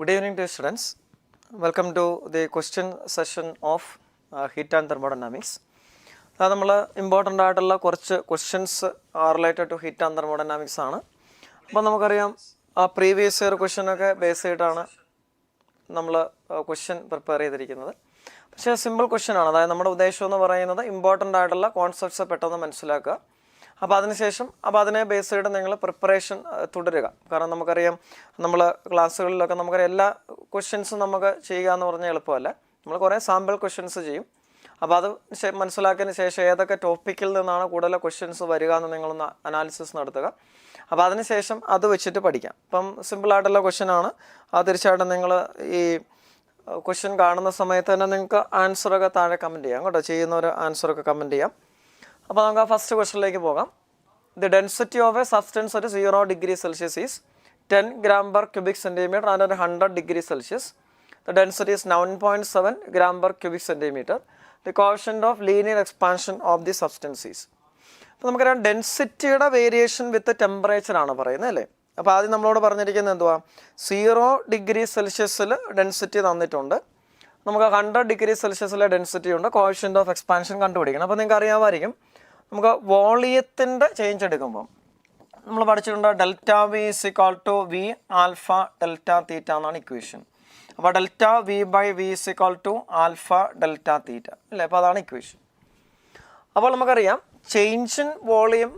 Good evening to students. Welcome to the question session of heat and thermodynamics. നമ്മൾ important ആയിട്ടുള്ള കുറച്ച് questions related to heat and thermodynamics ആണ്. അപ്പോൾ നമുക്കറിയാം previous year ക്വസ്റ്റ്യനൊക്കെ base ചെയ്തിട്ടാണ് നമ്മൾ ക്വസ്റ്റ്യൻ പ്രിപ്പയർ ചെയ്തിരിക്കുന്നത്. പക്ഷേ സിമ്പിൾ ക്വസ്റ്റ്യൻ ആണ്. അതായത് നമ്മുടെ ഉദ്ദേശം എന്ന് പറയുന്നത് ഇമ്പോർട്ടൻ്റ് ആയിട്ടുള്ള കോൺസെപ്റ്റ്സ് പെട്ടെന്ന് മനസ്സിലാക്കുക. അപ്പോൾ അതിനുശേഷം അതിനെ ബേസ് ചെയ്ത് നിങ്ങൾ പ്രിപ്പറേഷൻ തുടരുക. കാരണം നമുക്കറിയാം നമ്മൾ ക്ലാസ്സുകളിലൊക്കെ നമുക്കറിയാം എല്ലാ ക്വസ്റ്റ്യൻസും നമുക്ക് ചെയ്യുക എന്ന് പറഞ്ഞാൽ എളുപ്പമല്ല. നമ്മൾ കുറേ സാമ്പിൾ ക്വസ്റ്റ്യൻസ് ചെയ്യും. അപ്പോൾ അത് മനസ്സിലാക്കിയതിന് ശേഷം ഏതൊക്കെ ടോപ്പിക്കിൽ നിന്നാണ് കൂടുതൽ ക്വസ്റ്റ്യൻസ് വരിക എന്ന് നിങ്ങളൊന്ന് അനാലിസിസ് നടത്തുക. അപ്പോൾ അതിനുശേഷം അത് വെച്ചിട്ട് പഠിക്കാം. ഇപ്പം സിമ്പിളായിട്ടുള്ള ക്വസ്റ്റ്യൻ ആണ്. അത് തീർച്ചയായിട്ടും നിങ്ങൾ ഈ ക്വസ്റ്റ്യൻ കാണുന്ന സമയത്ത് തന്നെ നിങ്ങൾക്ക് ആൻസറൊക്കെ താഴെ കമൻറ്റ് ചെയ്യാം കേട്ടോ. ചെയ്യുന്നവർ ആൻസറൊക്കെ കമൻറ്റ് ചെയ്യാം. അപ്പോൾ നമുക്ക് ഫസ്റ്റ് ക്വസ്റ്റ്യനിലേക്ക് പോകാം. The density of A substance at 0 degree Celsius is 10 gram per cubic centimeter and at 100 degree Celsius the density is 9.7 gram per cubic centimeter. The coefficient of linear expansion of the substance is. അപ്പോൾ നമുക്കറിയാം ഡെൻസിറ്റിയുടെ variation with temperature ആണ് പറയുന്നത് അല്ലേ. അപ്പോൾ ആദ്യം നമ്മളോട് പറഞ്ഞിരിക്കുന്നത് എന്തുവാ, 0 degree Celsius ഡെൻസിറ്റി തന്നിട്ടുണ്ട്. നമുക്ക് 100 degree Celsius ഡെൻസിറ്റി ഉണ്ട്. കോഫിഷ്യൻ്റ് ഓഫ് എക്സ്പാൻഷൻ കണ്ടുപിടിക്കണം. അപ്പോൾ നിങ്ങൾക്ക് അറിയാമായിരിക്കും നമുക്ക് വോളിയത്തിൻ്റെ ചേഞ്ച് എടുക്കുമ്പം നമ്മൾ പഠിച്ചിട്ടുണ്ട് delta V is equal to V alpha delta theta എന്നാണ് ഇക്വേഷൻ. അപ്പോൾ delta V by V is equal to alpha delta theta അല്ലേ. അപ്പോൾ അതാണ് ഇക്വേഷൻ. അപ്പോൾ നമുക്കറിയാം ചേഞ്ച് ഇൻ വോളിയം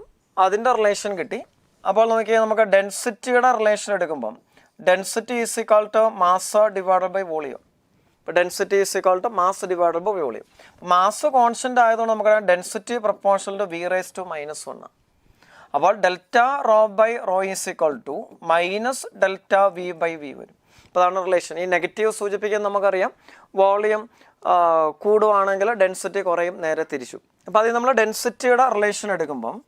അതിൻ്റെ റിലേഷൻ കിട്ടി. അപ്പോൾ നമുക്ക് ഡെൻസിറ്റിയുടെ റിലേഷൻ എടുക്കുമ്പം density is equal to mass divided by volume. ഇപ്പോൾ density is equal to mass divided by volume. Mass constant ആയതുകൊണ്ട് നമുക്കറിയാം density proportional to V raise to -1. അപ്പോൾ delta rho by rho is equal to minus delta V by V വരും. അപ്പോൾ അതാണ് relation. ഈ negative സൂചിപ്പിക്കാൻ നമുക്കറിയാം വോളിയം കൂടുവാണെങ്കിൽ ഡെൻസിറ്റി കുറയും, നേരെ തിരിച്ചു. അപ്പോൾ അതിൽ നമ്മൾ ഡെൻസിറ്റിയുടെ റിലേഷൻ എടുക്കുമ്പം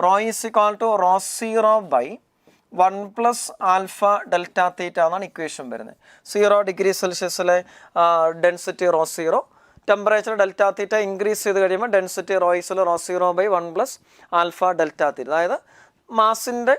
rho is equal to rho 0 by 1 plus alpha delta theta എന്നാണ് ഇക്വേഷൻ വരുന്നത്. 0 degree Celsius density rho 0, temperature delta theta increase ചെയ്ത് കഴിയുമ്പോൾ ഡെൻസിറ്റി റോയിസിൽ rho 0 by 1 plus alpha delta theta. അതായത് മാസിൻ്റെ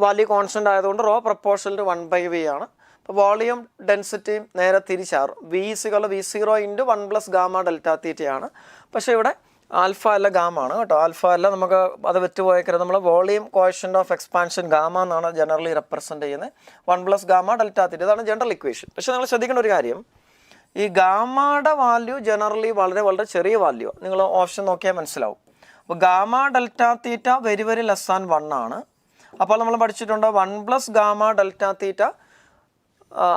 വാല്യൂ കോൺസ്റ്റൻ്റ് ആയതുകൊണ്ട് റോ പ്രപ്പോർഷണൽ ടു 1/v ആണ്. അപ്പോൾ വോളിയം ഡെൻസിറ്റിയും നേരെ തിരിച്ചാറും വി സികൾ V0 into 1 plus gamma delta തീറ്റയാണ്. പക്ഷേ ഇവിടെ ആൽഫ അല്ല ഗാമ ആണ് കേട്ടോ. ആൽഫ അല്ല, നമുക്ക് അത് വിറ്റുപോയേക്കരുത്. നമ്മൾ volume coefficient of expansion gamma എന്നാണ് ജനറലി റെപ്രസെൻറ്റ് ചെയ്യുന്നത്. 1 പ്ലസ് ഗാമ ഡെൽറ്റ തീറ്റ, ഇതാണ് ജനറൽ ഇക്വേഷൻ. പക്ഷേ നിങ്ങൾ ശ്രദ്ധിക്കേണ്ട ഒരു കാര്യം, ഈ ഗാമയുടെ വാല്യൂ ജനറലി വളരെ വളരെ ചെറിയ വാല്യൂ. നിങ്ങൾ ഓപ്ഷൻ നോക്കിയാൽ മനസ്സിലാവും. അപ്പോൾ ഗാമ ഡെൽറ്റ തീറ്റ വെരി വെരി ലെസ് ദാൻ 1 ആണ്. അപ്പോൾ നമ്മൾ പഠിച്ചിട്ടുണ്ട് 1 പ്ലസ് ഗാമ ഡെൽറ്റ തീറ്റ,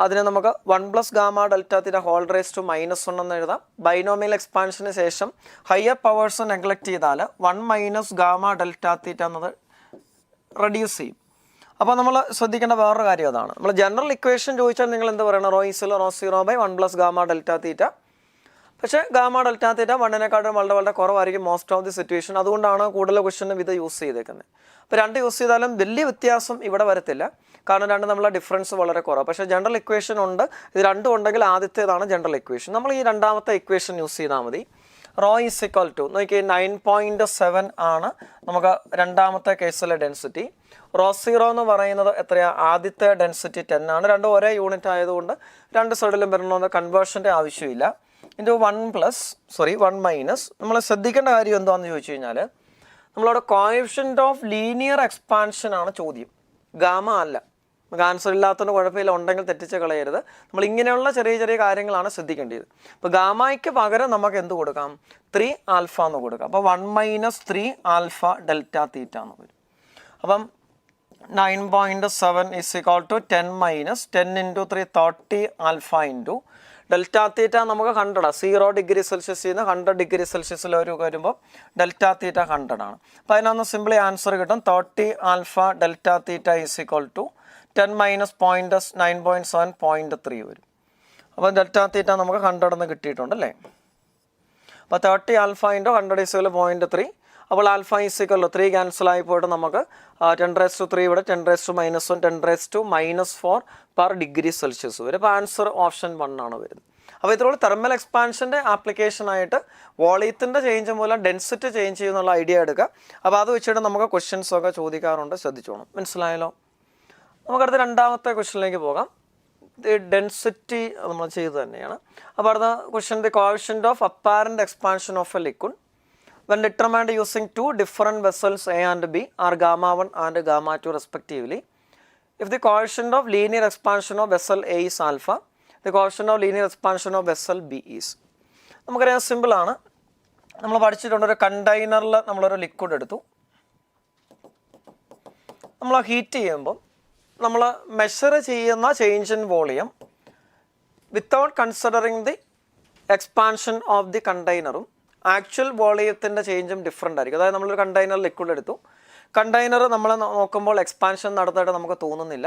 അതിനെ നമുക്ക് 1 plus gamma delta theta whole raise to -1 എന്ന് എഴുതാം. ബൈനോമിയൽ എക്സ്പാൻഷന് ശേഷം ഹയർ പവേഴ്സ് നെഗ്ലക്ട് ചെയ്താൽ 1 മൈനസ് ഗാമ ഡെൽറ്റ തീറ്റ എന്നത് റെഡ്യൂസ് ചെയ്യും. അപ്പോൾ നമ്മൾ ശ്രദ്ധിക്കേണ്ട വേറൊരു കാര്യം അതാണ്. നമ്മൾ ജനറൽ ഇക്വേഷൻ ചോദിച്ചാൽ നിങ്ങൾ എന്ത് പറയണം, rho 0 by 1 plus gamma delta theta. പക്ഷേ ഗാമ ഡെൽറ്റ തീറ്റ 1നേക്കാളും വളരെ വളരെ കുറവായിരിക്കും മോസ്റ്റ് ഓഫ് ദി സിറ്റുവേഷൻ. അതുകൊണ്ടാണ് കൂടുതൽ ക്വസ്റ്റ്യനും ഇത് യൂസ് ചെയ്തേക്കുന്നത്. അപ്പോൾ 2 യൂസ് ചെയ്താലും വലിയ വ്യത്യാസം ഇവിടെ വരത്തില്ല, കാരണം 2 നമ്മളെ ഡിഫറൻസ് വളരെ കുറവ്. പക്ഷേ ജനറൽ ഇക്വേഷൻ ഉണ്ട്. ഇത് 2 ഉണ്ടെങ്കിൽ ആദ്യത്തേതാണ് ജനറൽ ഇക്വേഷൻ. നമ്മൾ ഈ രണ്ടാമത്തെ ഇക്വേഷൻ യൂസ് ചെയ്താൽ മതി. റോ ഈസ് ഇക്വൽ ടു നോക്കി 9.7 ആണ് നമുക്ക് രണ്ടാമത്തെ കേസിലെ ഡെൻസിറ്റി. റോ 0 എന്ന് പറയുന്നത് എത്രയാണ്, ആദ്യത്തെ ഡെൻസിറ്റി 10 ആണ്. രണ്ടും ഒരേ യൂണിറ്റ് ആയതുകൊണ്ട് 2 സൈഡിലും വരണമെന്ന് കൺവേർഷൻ്റെ ആവശ്യമില്ല. ഇൻറ്റു 1 മൈനസ് നമ്മൾ ശ്രദ്ധിക്കേണ്ട കാര്യം എന്താണെന്ന് ചോദിച്ചു കഴിഞ്ഞാൽ നമ്മളവിടെ കോഎഫിഷ്യൻ്റ് ഓഫ് ലീനിയർ എക്സ്പാൻഷൻ ആണ് ചോദ്യം, ഗാമ അല്ല. നമുക്ക് ആൻസർ ഇല്ലാത്തതുകൊണ്ട് കുഴപ്പമില്ല, ഉണ്ടെങ്കിൽ തെറ്റിച്ച് കളയരുത്. നമ്മൾ ഇങ്ങനെയുള്ള ചെറിയ ചെറിയ കാര്യങ്ങളാണ് ശ്രദ്ധിക്കേണ്ടത്. അപ്പോൾ ഗാമയ്ക്ക് പകരം നമുക്ക് എന്ത് കൊടുക്കാം, 3 ആൽഫ എന്ന് കൊടുക്കാം. അപ്പോൾ 1 മൈനസ് 3 ആൽഫ ഡെൽറ്റ തീറ്റ എന്ന് വരും. അപ്പം 9.7 is equal to 10 minus 10 into 3 30 alpha into delta theta നമുക്ക് 100 ആണ്. 0 degree Celsius നിന്ന് 100 degree Celsius വരുമ്പോൾ ഡെൽറ്റ തീറ്റ 100 ആണ്. അപ്പോൾ അതിനൊന്ന് സിംപ്ലി ആൻസർ കിട്ടും. 30 alpha delta theta is equal to 10 minus 9.7 0.3 വരും. അപ്പോൾ ഡെൽറ്റ തീറ്റ നമുക്ക് 100 എന്ന് കിട്ടിയിട്ടുണ്ട് അല്ലേ. അപ്പോൾ 30 ആൽഫ ഇൻറ്റു 100 ഈസ് ഇക്വൽ 0.3. അപ്പോൾ ആൽഫ ഈസ് ഇക്വൽ 3 ക്യാൻസൽ ആയി പോയിട്ട് നമുക്ക് 10⁻³ ഇവിടെ 10⁻⁻1 10⁻⁻4 per degree Celsius വരും. അപ്പോൾ ആൻസർ ഓപ്ഷൻ 1 ആണ് വരുന്നത്. അപ്പോൾ ഇത്രയുള്ള തെർമൽ എക്സ്പാൻഷൻ്റെ ആപ്ലിക്കേഷനായിട്ട് വോളിയത്തിൻ്റെ ചേഞ്ച് മൂലം ഡെൻസിറ്റി ചേഞ്ച് ചെയ്യുന്നുള്ള ഐഡിയ എടുക്കുക. അപ്പോൾ അത് വെച്ചിട്ട് നമുക്ക് ക്വസ്റ്റ്യൻസൊക്കെ ചോദിക്കാറുണ്ട്, ശ്രദ്ധിച്ചോണം. മനസ്സിലായല്ലോ. നമുക്കടുത്ത് രണ്ടാമത്തെ ക്വസ്റ്റ്യനിലേക്ക് പോകാം. ദി ഡെൻസിറ്റി നമ്മൾ ചെയ്ത് തന്നെയാണ്. അപ്പോൾ അടുത്ത question, the coefficient of apparent expansion of A liquid when determined using two different vessels A and B are gamma 1 and gamma 2 respectively. If the coefficient of linear expansion of vessel A is alpha, the coefficient of linear expansion of vessel B is. നമുക്കറിയാം, സിമ്പിളാണ്. നമ്മൾ പഠിച്ചിട്ടുണ്ട്, ഒരു കണ്ടെയ്നറിൽ നമ്മളൊരു liquid എടുത്തു. നമ്മൾ heat ചെയ്യുമ്പം നമ്മൾ മെഷർ ചെയ്യുന്ന change in volume without considering the expansion of the കണ്ടെയ്നറും ആക്ച്വൽ വോളിയത്തിൻ്റെ ചേഞ്ചും ഡിഫറൻ്റ് ആയിരിക്കും. അതായത് നമ്മളൊരു കണ്ടെയ്നർ ലിക്വിഡ് എടുത്തു. കണ്ടെയ്നർ നമ്മൾ നോക്കുമ്പോൾ എക്സ്പാൻഷൻ നടന്നതായിട്ട് നമുക്ക് തോന്നുന്നില്ല.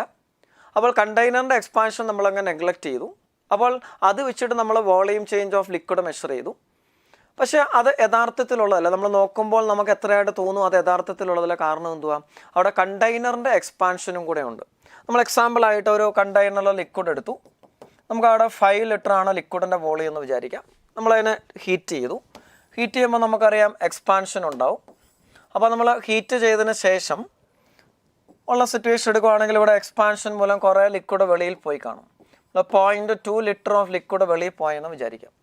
അപ്പോൾ കണ്ടെയ്നറിൻ്റെ എക്സ്പാൻഷൻ നമ്മളങ്ങ് നെഗ്ലക്റ്റ് ചെയ്തു. അപ്പോൾ അത് വെച്ചിട്ട് നമ്മൾ volume change of liquid measure ചെയ്തു. പക്ഷേ അത് യഥാർത്ഥത്തിലുള്ളതല്ല. നമ്മൾ നോക്കുമ്പോൾ നമുക്ക് എത്രയായിട്ട് തോന്നും അത് യഥാർത്ഥത്തിലുള്ളതല്ല. കാരണം എന്തുവാ, അവിടെ കണ്ടെയ്നറിൻ്റെ എക്സ്പാൻഷനും കൂടെ ഉണ്ട്. നമ്മൾ എക്സാമ്പിളായിട്ട് ഒരു കണ്ടെയ്നറിൽ ലിക്വിഡ് എടുത്തു. നമുക്ക് അവിടെ 5 ലിറ്ററാണ് ലിക്വിഡിൻ്റെ വോളിയം എന്ന് വിചാരിക്കാം. നമ്മളതിനെ ഹീറ്റ് ചെയ്തു. ഹീറ്റ് ചെയ്യുമ്പോൾ നമുക്കറിയാം എക്സ്പാൻഷൻ ഉണ്ടാവും. അപ്പോൾ നമ്മൾ ഹീറ്റ് ചെയ്തതിന് ശേഷം ഉള്ള സിറ്റുവേഷൻ എടുക്കുകയാണെങ്കിൽ ഇവിടെ എക്സ്പാൻഷൻ മൂലം കുറേ ലിക്വിഡ് വെളിയിൽ പോയി കാണും. 0.2 ലിറ്റർ ഓഫ് ലിക്വിഡ് വെളിയിൽ പോയെന്ന് വിചാരിക്കാം.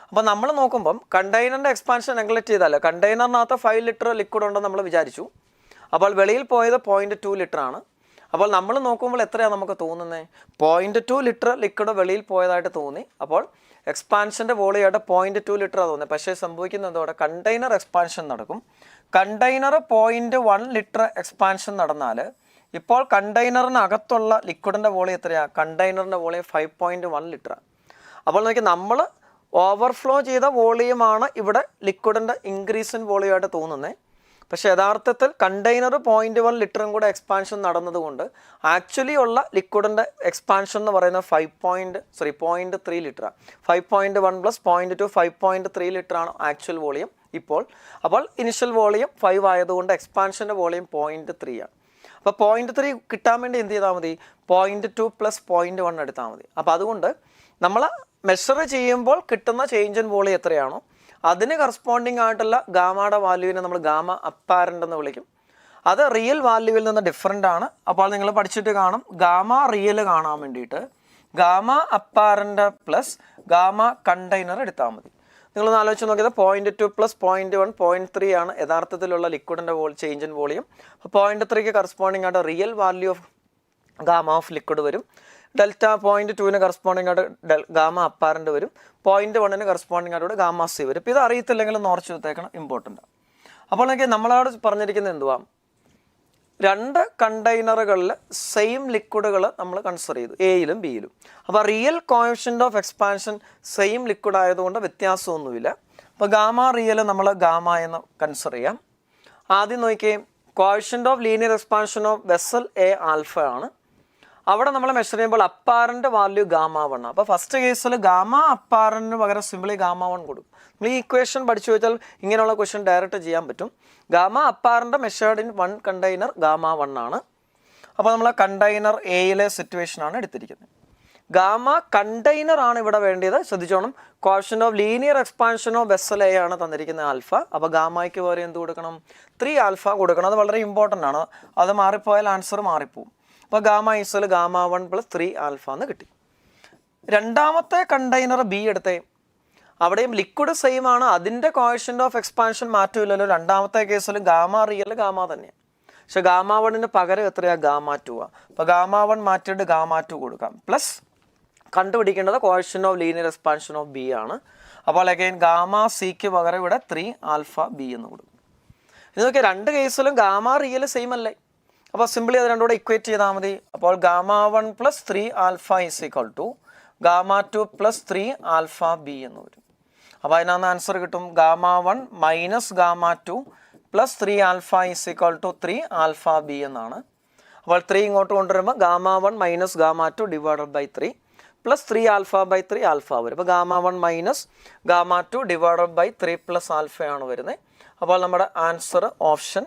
അപ്പോൾ നമ്മൾ നോക്കുമ്പം കണ്ടെയ്നറിൻ്റെ എക്സ്പാൻഷൻ നെഗ്ലക്റ്റ് ചെയ്താൽ കണ്ടെയ്നറിനകത്ത് 5 ലിറ്റർ ലിക്വിഡ് ഉണ്ടെന്ന് നമ്മൾ വിചാരിച്ചു. അപ്പോൾ വെളിയിൽ പോയത് 0.2 ലിറ്ററാണ്. അപ്പോൾ നമ്മൾ നോക്കുമ്പോൾ എത്രയാണ് നമുക്ക് തോന്നുന്നത്? 0.2 ലിറ്റർ ലിക്വിഡ് വെളിയിൽ പോയതായിട്ട് തോന്നി. അപ്പോൾ എക്സ്പാൻഷൻ്റെ വോളിയായിട്ട് 0.2 ലിറ്ററാണ് തോന്നുന്നത്. പക്ഷേ സംഭവിക്കുന്നത് അവിടെ കണ്ടെയ്നർ എക്സ്പാൻഷൻ നടക്കും. കണ്ടെയ്നർ 0.1 ലിറ്റർ എക്സ്പാൻഷൻ നടന്നാൽ ഇപ്പോൾ കണ്ടെയ്നറിനകത്തുള്ള ലിക്വിഡിൻ്റെ വോളിയം എത്രയാണ്? കണ്ടെയ്നറിൻ്റെ വോളിയം 5.1 ലിറ്ററാണ്. അപ്പോൾ നോക്കി, നമ്മൾ ഓവർഫ്ലോ ചെയ്ത വോളിയമാണ് ഇവിടെ ലിക്വിഡിൻ്റെ ഇൻക്രീസ് ഇൻ വോളിയമായിട്ട് തോന്നുന്നത്. പക്ഷേ യഥാർത്ഥത്തിൽ കണ്ടെയ്നർ 0.1 ലിറ്ററും കൂടെ എക്സ്പാൻഷൻ നടന്നതുകൊണ്ട് ആക്ച്വലി ഉള്ള ലിക്വിഡിൻ്റെ എക്സ്പാൻഷൻ എന്ന് പറയുന്നത് 0.3 ലിറ്ററാണ്. 5.1 പ്ലസ് 0.2 5.3 ലിറ്ററാണ് ആക്ച്വൽ വോളിയം ഇപ്പോൾ. അപ്പോൾ ഇനിഷ്യൽ വോളിയം 5 ആയതുകൊണ്ട് എക്സ്പാൻഷൻ്റെ വോളിയം 0.3 ആണ്. അപ്പോൾ 0.3 കിട്ടാൻ വേണ്ടി എന്ത് ചെയ്താൽ മതി? 0.2 പ്ലസ് 0.1 എടുത്താൽ മതി. അപ്പോൾ അതുകൊണ്ട് നമ്മൾ മെഷർ ചെയ്യുമ്പോൾ കിട്ടുന്ന ചേഞ്ച് ഇൻ വോളിയം എത്രയാണോ അതിന് കറസ്പോണ്ടിങ് ആയിട്ടുള്ള ഗാമയുടെ വാല്യൂവിനെ നമ്മൾ ഗാമ അപ്പാരൻ്റ് എന്ന് വിളിക്കും. അത് റിയൽ വാല്യൂവിൽ നിന്ന് ഡിഫറൻ്റ് ആണ്. അപ്പോൾ നിങ്ങൾ പഠിച്ചിട്ട് കാണും, ഗാമ റിയൽ കാണാൻ വേണ്ടിയിട്ട് gamma apparent plus gamma container എടുത്താൽ മതി. നിങ്ങളൊന്ന് ആലോചിച്ച് നോക്കിയത് 0.2 പ്ലസ് 0.1 0.3 ആണ് യഥാർത്ഥത്തിലുള്ള ലിക്വിഡിൻ്റെ ചേഞ്ച് ഇൻ വോളിയം. അപ്പോൾ 0.3ക്ക് കറസ്പോണ്ടിങ് ആയിട്ട് real value of gamma of liquid വരും. ഡെൽറ്റ 0.2ന് കറസ്പോണ്ടിങ് ആയിട്ട് ഗാമ അപ്പാരൻ്റ് വരും. 0.1ന് കറസ്പോണ്ടിങ് ആയിട്ട് ഗാമ സി വരും. ഇപ്പോൾ ഇത് അറിയത്തില്ലെങ്കിൽ ഓർച്ച് വെച്ചേക്കണം, ഇമ്പോർട്ടൻ്റ്. അപ്പോൾ എനിക്ക് നമ്മളോട് പറഞ്ഞിരിക്കുന്നത് എന്തുവാ, 2 കണ്ടെയ്നറുകളിൽ സെയിം ലിക്വിഡുകൾ നമ്മൾ കൺസിഡർ ചെയ്തു, എയിലും ബിയിലും. അപ്പോൾ real coefficient of expansion same liquid ആയതുകൊണ്ട് വ്യത്യാസമൊന്നുമില്ല. അപ്പോൾ ഗാമ റിയൽ നമ്മൾ ഗാമ എന്ന് കൺസിഡർ ചെയ്യാം. ആദ്യം നോക്കിയേ, coefficient of linear expansion of vessel A alpha ആണ്. അവിടെ നമ്മൾ മെഷർ ചെയ്യുമ്പോൾ അപ്പാരൻ്റ് വാല്യൂ ഗാമ 1. അപ്പോൾ ഫസ്റ്റ് കേസിൽ ഗാമ അപ്പാരൻ്റിന് പകരം സിംപ്ലി ഗാമ 1 കൊടുക്കും. നമ്മൾ ഈ ഇക്വേഷൻ പഠിച്ചു വെച്ചാൽ ഇങ്ങനെയുള്ള ക്വസ്റ്റ്യൻ ഡയറക്റ്റ് ചെയ്യാൻ പറ്റും. Gamma apparent measured in 1 container gamma 1 ആണ്. അപ്പോൾ നമ്മൾ കണ്ടെയ്നർ എയിലെ സിറ്റുവേഷനാണ് എടുത്തിരിക്കുന്നത്. ഗാമ കണ്ടെയ്നർ ആണ് ഇവിടെ വേണ്ടത്. ശ്രദ്ധിച്ചോണം, coefficient of linear expansion of vessel A ആണ് തന്നിരിക്കുന്നത് ആൽഫ. അപ്പോൾ ഗാമയ്ക്ക് പകരം എന്ത് കൊടുക്കണം? 3 ആൽഫ കൊടുക്കണം. അത് വളരെ ഇമ്പോർട്ടൻ്റ് ആണ്. അത് മാറിപ്പോയാൽ ആൻസർ മാറിപ്പോവും. അപ്പോൾ ഗാമ ഈസിൽ ഗാമ 1 പ്ലസ് 3 ആൽഫ എന്ന് കിട്ടി. രണ്ടാമത്തെ കണ്ടെയ്നർ ബി എടുത്തേ, അവിടെയും ലിക്വിഡ് സെയിം ആണ്. അതിൻ്റെ കോഎഫിഷ്യൻ്റ് ഓഫ് എക്സ്പാൻഷൻ മാറ്റമില്ലല്ലോ. രണ്ടാമത്തെ കേസിൽ ഗാമ റിയൽ ഗാമ തന്നെയാണ്. പക്ഷെ ഗാമ 1ന് പകരം എത്രയാണ്? ഗാമ 2 ആണ്. അപ്പോൾ ഗാമ 1 മാറ്റിയിട്ട് ഗാമ 2 കൊടുക്കാം. പ്ലസ് കണ്ടുപിടിക്കേണ്ടത് coefficient of linear expansion of B ആണ്. അപ്പോൾ അഗൈൻ ഗാമ സിക്ക് പകരം ഇവിടെ 3 ആൽഫ ബി എന്ന് കൊടുക്കും. ഇത് നോക്കിയാൽ 2 കേസിലും ഗാമ റിയൽ സെയിം അല്ലേ? അപ്പോൾ സിംപ്ലി അത് രണ്ടുകൂടെ ഇക്വേറ്റ് ചെയ്താൽ മതി. അപ്പോൾ gamma 1 plus 3 alpha is equal to gamma 2 plus 3 alpha B എന്ന് വരും. അപ്പോൾ അതിനകത്ത് ആൻസർ കിട്ടും gamma 1 minus gamma 2 plus 3 alpha is equal to 3 alpha B എന്നാണ്. അപ്പോൾ 3 ഇങ്ങോട്ട് കൊണ്ടുവരുമ്പോൾ gamma 1 minus gamma 2 divided by 3 plus 3 alpha by 3 alpha വരും. അപ്പോൾ gamma 1 minus gamma 2 divided by 3 plus ആൽഫയാണ് വരുന്നത്. അപ്പോൾ നമ്മുടെ ആൻസർ ഓപ്ഷൻ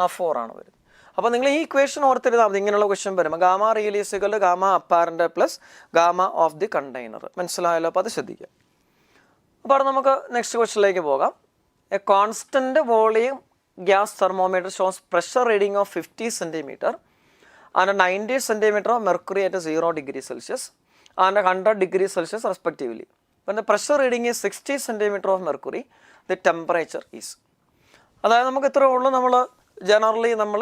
4 ആണ് വരുന്നത്. അപ്പോൾ നിങ്ങൾ ഈ ഇക്വേഷൻ ഓർത്തിരുന്നാൽ മതി. ഇങ്ങനെയുള്ള ക്വസ്റ്റ്യൻ വരുമ്പോൾ gamma real is equal to gamma apparent plus gamma of the container. മനസ്സിലായല്ലോ? അപ്പോൾ അത് ശ്രദ്ധിക്കുക. അപ്പോൾ അവിടെ നമുക്ക് നെക്സ്റ്റ് ക്വസ്റ്റ്യനിലേക്ക് പോകാം. A constant volume gas thermometer shows pressure reading of 50 cm and 90 centimeter of mercury at 0 degree Celsius and 100 degree Celsius respectively. When the pressure reading is 60 centimeter of mercury, the temperature is. അതായത് നമുക്ക് ഇത്രേ ഉള്ളൂ. നമ്മൾ generally നമ്മൾ